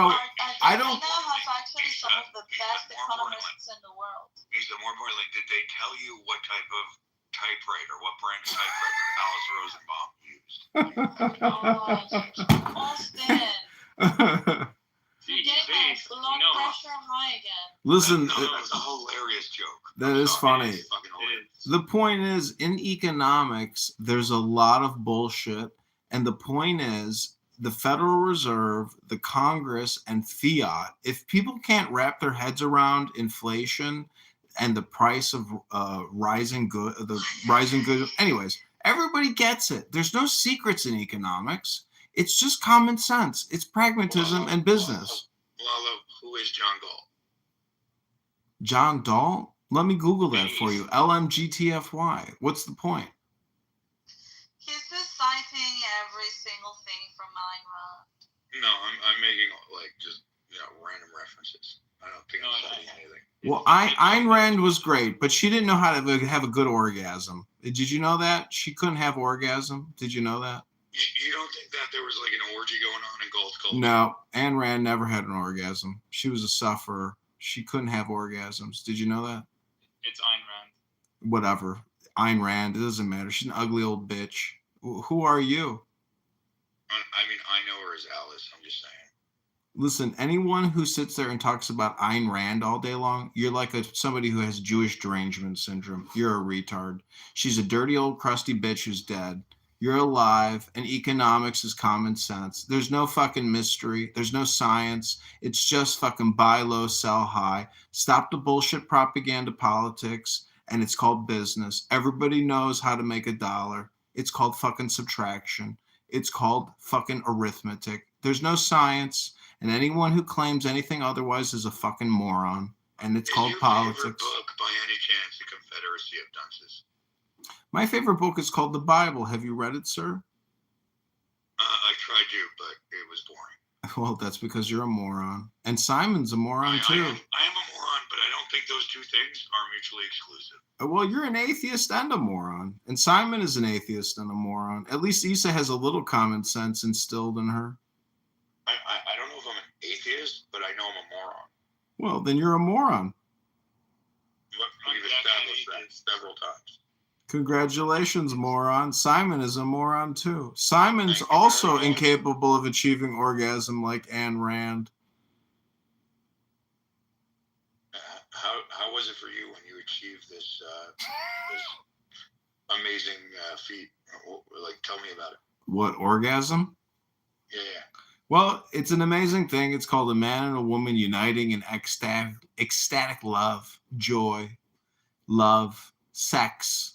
I don't. Argentina has actually some of the best economists in the world. Lisa, more importantly, did they tell you what type of typewriter, what brand of typewriter Alice Rosenbaum used? Austin. You're getting my blood pressure high again. Listen, That's a hilarious joke. that is funny. It's fucking hilarious. The point is, in economics, there's a lot of bullshit. And the point is, the Federal Reserve, the Congress, and fiat, if people can't wrap their heads around inflation and the price of rising good, anyways, everybody gets it. There's no secrets in economics. It's just common sense. It's pragmatism and business. Lala, who is John Galt? John Dahl? Let me Google that for you. LMGTFY. What's the point? He's just citing every single thing from Ayn Rand. No, I'm making like just random references. I don't think I'm citing anything. Well, Ayn Rand was great, but she didn't know how to have a good orgasm. Did you know that? She couldn't have orgasm. Did you know that? You don't think that there was like an orgy going on in Galt culture? No, Ayn Rand never had an orgasm. She was a sufferer. She couldn't have orgasms. Did you know that? It's Ayn Rand. Whatever. Ayn Rand, it doesn't matter. She's an ugly old bitch. Who are you? I mean, I know her as Alice. I'm just saying. Listen, anyone who sits there and talks about Ayn Rand all day long, you're like somebody who has Jewish derangement syndrome. You're a retard. She's a dirty old crusty bitch who's dead. You're alive, and economics is common sense. There's no fucking mystery. There's no science. It's just fucking buy low, sell high. Stop the bullshit propaganda politics, and it's called business. Everybody knows how to make a dollar. It's called fucking subtraction. It's called fucking arithmetic. There's no science, and anyone who claims anything otherwise is a fucking moron. And it's called politics. Favorite book, by any chance, The Confederacy of Dunces? My favorite book is called the Bible. Have you read it, sir? I tried to, but it was boring. Well, that's because you're a moron. And Simon's a moron, too. I am a moron, but I don't think those two things are mutually exclusive. Well, you're an atheist and a moron. And Simon is an atheist and a moron. At least Issa has a little common sense instilled in her. I don't know if I'm an atheist, but I know I'm a moron. Well, then you're a moron. We've established that several times. Congratulations, moron. Simon is a moron, too. Simon's also incapable of achieving orgasm like Ayn Rand. How was it for you when you achieved this amazing feat? Like, tell me about it. What, orgasm? Yeah. Well, it's an amazing thing. It's called a man and a woman uniting in ecstatic love, joy, love, sex.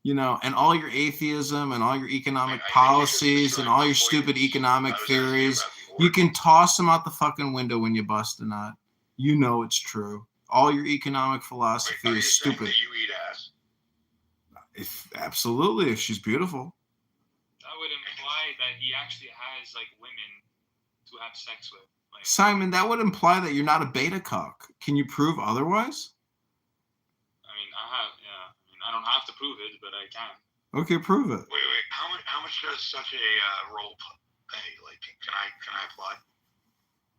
And all your atheism and all your economic policies and all your stupid economic theories, you can toss them out the fucking window when you bust a nut. You know it's true. All your economic philosophy is stupid. You eat ass? Absolutely, if she's beautiful. That would imply that he actually has women to have sex with. Simon, that would imply that you're not a beta cock. Can you prove otherwise? I don't have to prove it, but I can. Okay, prove it. Wait. How much does such a role pay? Can I apply?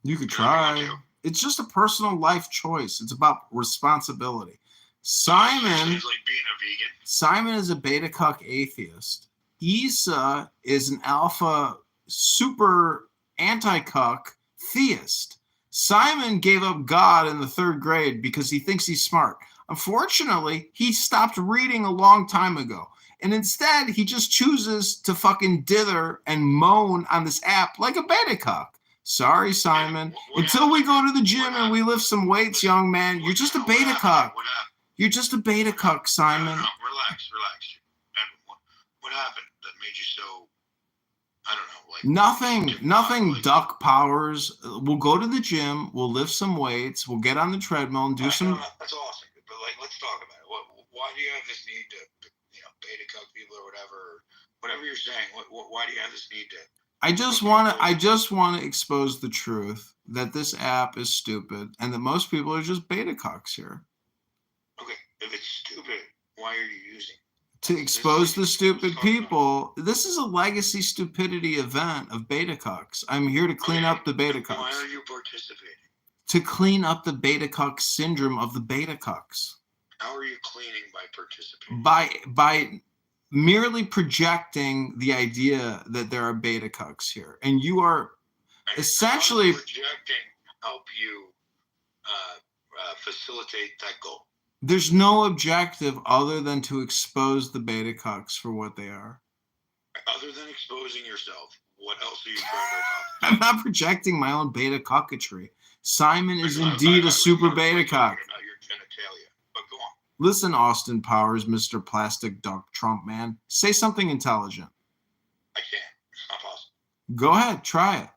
You could try. It's just a personal life choice. It's about responsibility. Simon, it's like being a vegan. Simon is a beta cuck atheist. Issa is an alpha super anti-cuck theist. Simon gave up God in the 3rd grade because he thinks he's smart. Unfortunately, he stopped reading a long time ago. And instead, he just chooses to fucking dither and moan on this app like a beta cock. Sorry, Simon. Until we go to the gym and we lift some weights, young man, you're just a beta cock. You're just a beta cock, Simon. No, relax. What happened that made you so, I don't know, Nothing duck powers. We'll go to the gym, we'll lift some weights, we'll get on the treadmill and do some... That's awesome. But let's talk about it. Why do you have this need to, beta cuck people or whatever you're saying? Why do you have this need to? I just want to expose the truth that this app is stupid and that most people are just beta cucks here. Okay, if it's stupid, why are you using it? To expose the stupid people. This is a legacy stupidity event of beta cucks. I'm here to clean up the beta cucks. Why are you participating? To clean up the beta cuck syndrome of the beta cucks. How are you cleaning by participating? By merely projecting the idea that there are beta cucks here. And you are essentially projecting help you facilitate that goal. There's no objective other than to expose the beta cucks for what they are. Other than exposing yourself, what else are you trying to accomplish? I'm not projecting my own beta cucketry. Simon is indeed a super beta cuck. About your genitalia, but go on. Listen, Austin Powers, Mr. Plastic Duck Trump Man. Say something intelligent. I can't. It's not possible. Go ahead, try it.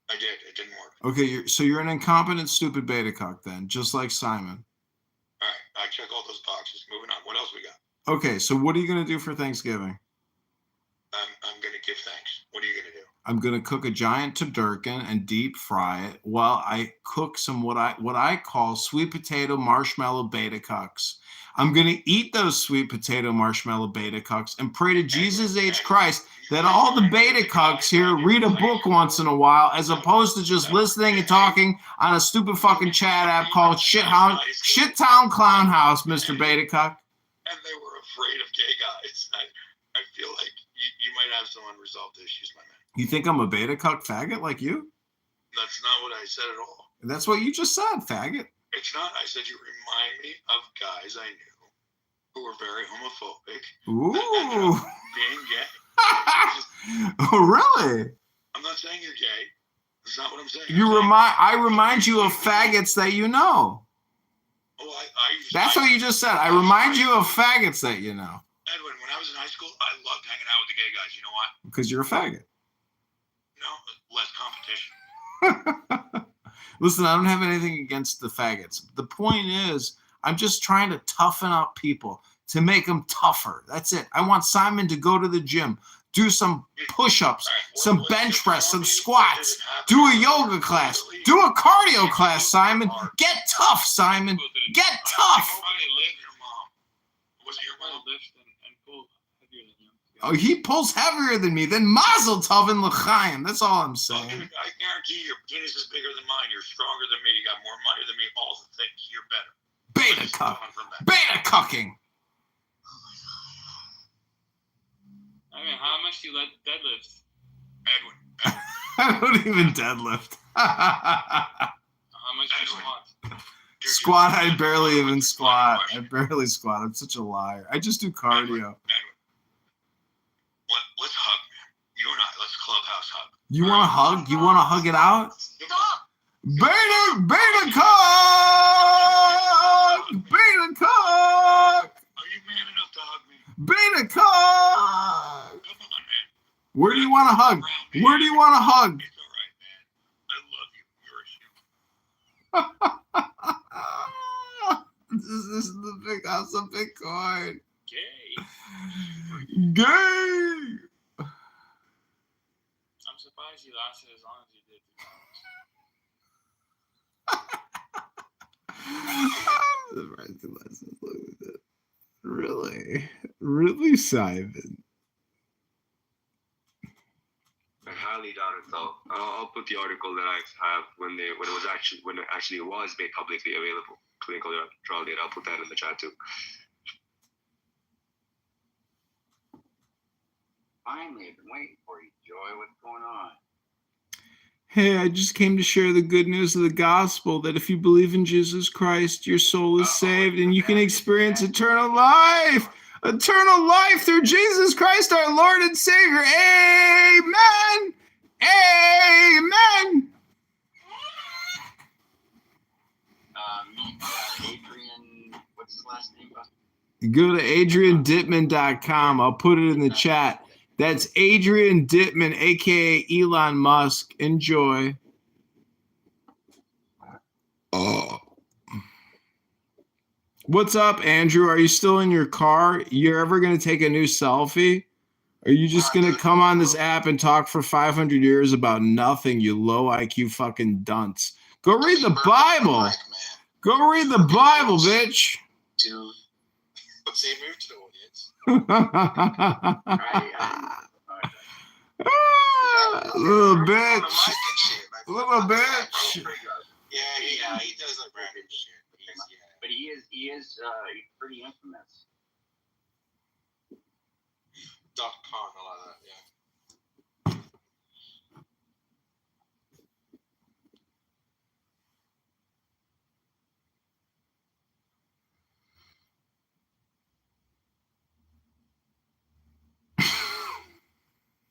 I did. It didn't work. Okay, so you're an incompetent, stupid beta cuck then, just like Simon. All right, I check all those boxes. Moving on. What else we got? Okay, so what are you going to do for Thanksgiving? I'm going to give thanks. What are you going to do? I'm going to cook a giant turducken and deep fry it while I cook some what I call sweet potato marshmallow beta cucks. I'm going to eat those sweet potato marshmallow beta cucks and pray to Jesus H. Christ that all the beta cucks here read a book once in a while as opposed to just listening and talking on a stupid fucking chat app called Shittown Clown House, Mr. Beta Cuck. And they were afraid of gay guys. I feel like you might have some unresolved issues, my man. You think I'm a beta cuck faggot like you? That's not what I said at all. That's what you just said, faggot. It's not. I said you remind me of guys I knew who were very homophobic. Ooh. Being gay. Oh, really? I'm not saying you're gay. That's not what I'm saying. I remind you of faggots that you know. Oh, That's what you just said. I remind you of faggots that you know. Edwin, when I was in high school, I loved hanging out with the gay guys. You know why? Because you're a faggot. No, less competition. Listen, I don't have anything against the faggots. The point is, I'm just trying to toughen up people, to make them tougher. That's it. I want Simon to go to the gym, do some push-ups, some bench press, some squats, do a yoga class, do a cardio class, Simon. Get tough, Simon. Get tough. Was it your mom? Oh, he pulls heavier than me. Then Mazel Tov and L'chaim. That's all I'm saying. I guarantee your penis is bigger than mine. You're stronger than me. You got more money than me. All the things. You're better. Beta cuck. Beta cucking. I mean, how much do you let deadlift? Edwin. I don't even deadlift. How much do you squat? Squat, I barely even squat. I barely squat. I'm such a liar. I just do cardio. Let's hug, man. You and I, let's clubhouse hug. You want to hug? You want to hug it out? Stop. Beta cuck! Beta cuck! Are you man enough to hug me? Beta cuck! Come on, man. Where do you want to hug? Where do you want to hug? It's all right, man. I love you. You're a human. This is the big house of Bitcoin. Gay. Gay! I'm surprised you lasted as long as you did. I'm surprised you lasted as long as you did. Really? Really, Simon? I highly doubt it, though. I'll put the article that I have when it actually was made publicly available, clinical trial data. I'll put that in the chat too. Finally, I've been waiting for you, Joy. What's going on? Hey, I just came to share the good news of the gospel that if you believe in Jesus Christ, your soul is saved and you can experience eternal life. Eternal life through Jesus Christ, our Lord and Savior. Amen. Amen. Adrian, what's his last name? Go to adriandittman.com. I'll put it in the chat. That's Adrian Dittman, a.k.a. Elon Musk. Enjoy. Oh. What's up, Andrew? Are you still in your car? You're ever gonna take a new selfie? Are you just gonna come on this app and talk for 500 years about nothing, you low IQ fucking dunce? Go read the Bible. Go read the Bible, bitch. Dude. Say move to the audience. Little bitch. Little bitch. Yeah, he does look random shit. But he is pretty infamous. .com, a lot of that, yeah.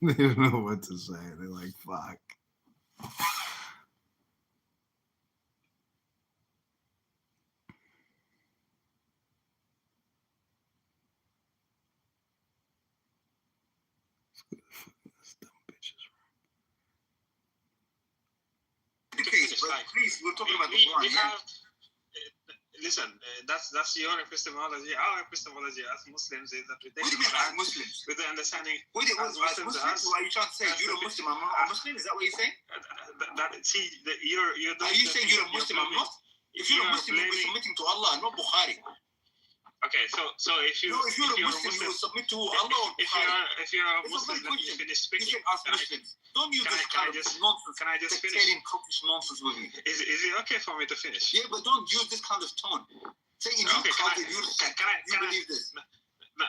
They don't know what to say. They're like, fuck. Please, we're talking about the Quran. Listen, that's your epistemology. Our epistemology as Muslims is that we take What do you mean as Muslims? with the understanding. What are you trying to say? You're a Muslim, I'm not a Muslim? Is that what you're saying? Are you saying you're a Muslim, I'm not? If you're a Muslim, you'll be submitting to Allah, not Bukhari. Okay, so if you're a Muslim, you will submit to Allah or Bukhari. if you're a Muslim, let me finish speaking. Don't use this kind of nonsense. Can I just finish? Nonsense with me. Is it okay for me to finish? Yeah, but don't use this kind of tone. Saying you believe this.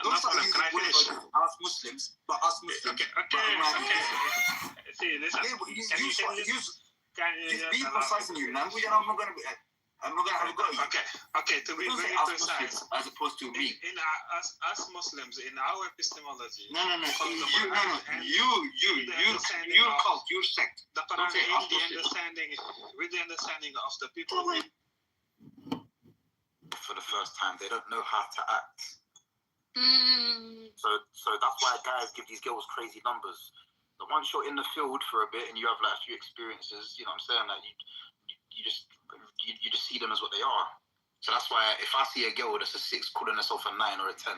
Don't start using words like us Muslims, but us Muslims. Okay. See, listen. Be precise in your language, and I'm not gonna have a go at you. Okay. To be very precise, as opposed to me. In us Muslims, in our epistemology. No. You cult, your sect. The Quran with the understanding of the people. For the first time, they don't know how to act. So that's why guys give these girls crazy numbers. But once you're in the field for a bit and you have like a few experiences, you know what I'm saying? Like you just see them as what they are. So that's why if I see a girl that's a 6 calling herself a 9 or a 10,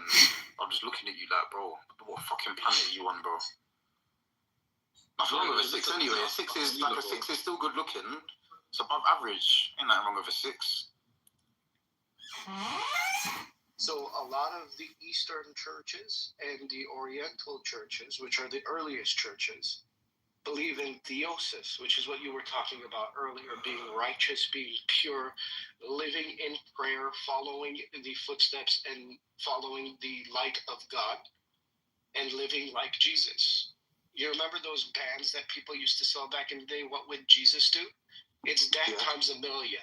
I'm just looking at you like, bro, what fucking planet are you on, bro? Nothing wrong with a 6 anyway. A 6 is still good looking. It's above average. Ain't nothing wrong with a 6. So a lot of the Eastern churches and the Oriental churches, which are the earliest churches, believe in theosis, which is what you were talking about earlier, being righteous, being pure, living in prayer, following the footsteps and following the light of God, and living like Jesus. You remember those bands that people used to sell back in the day, What Would Jesus Do? It's that times a million.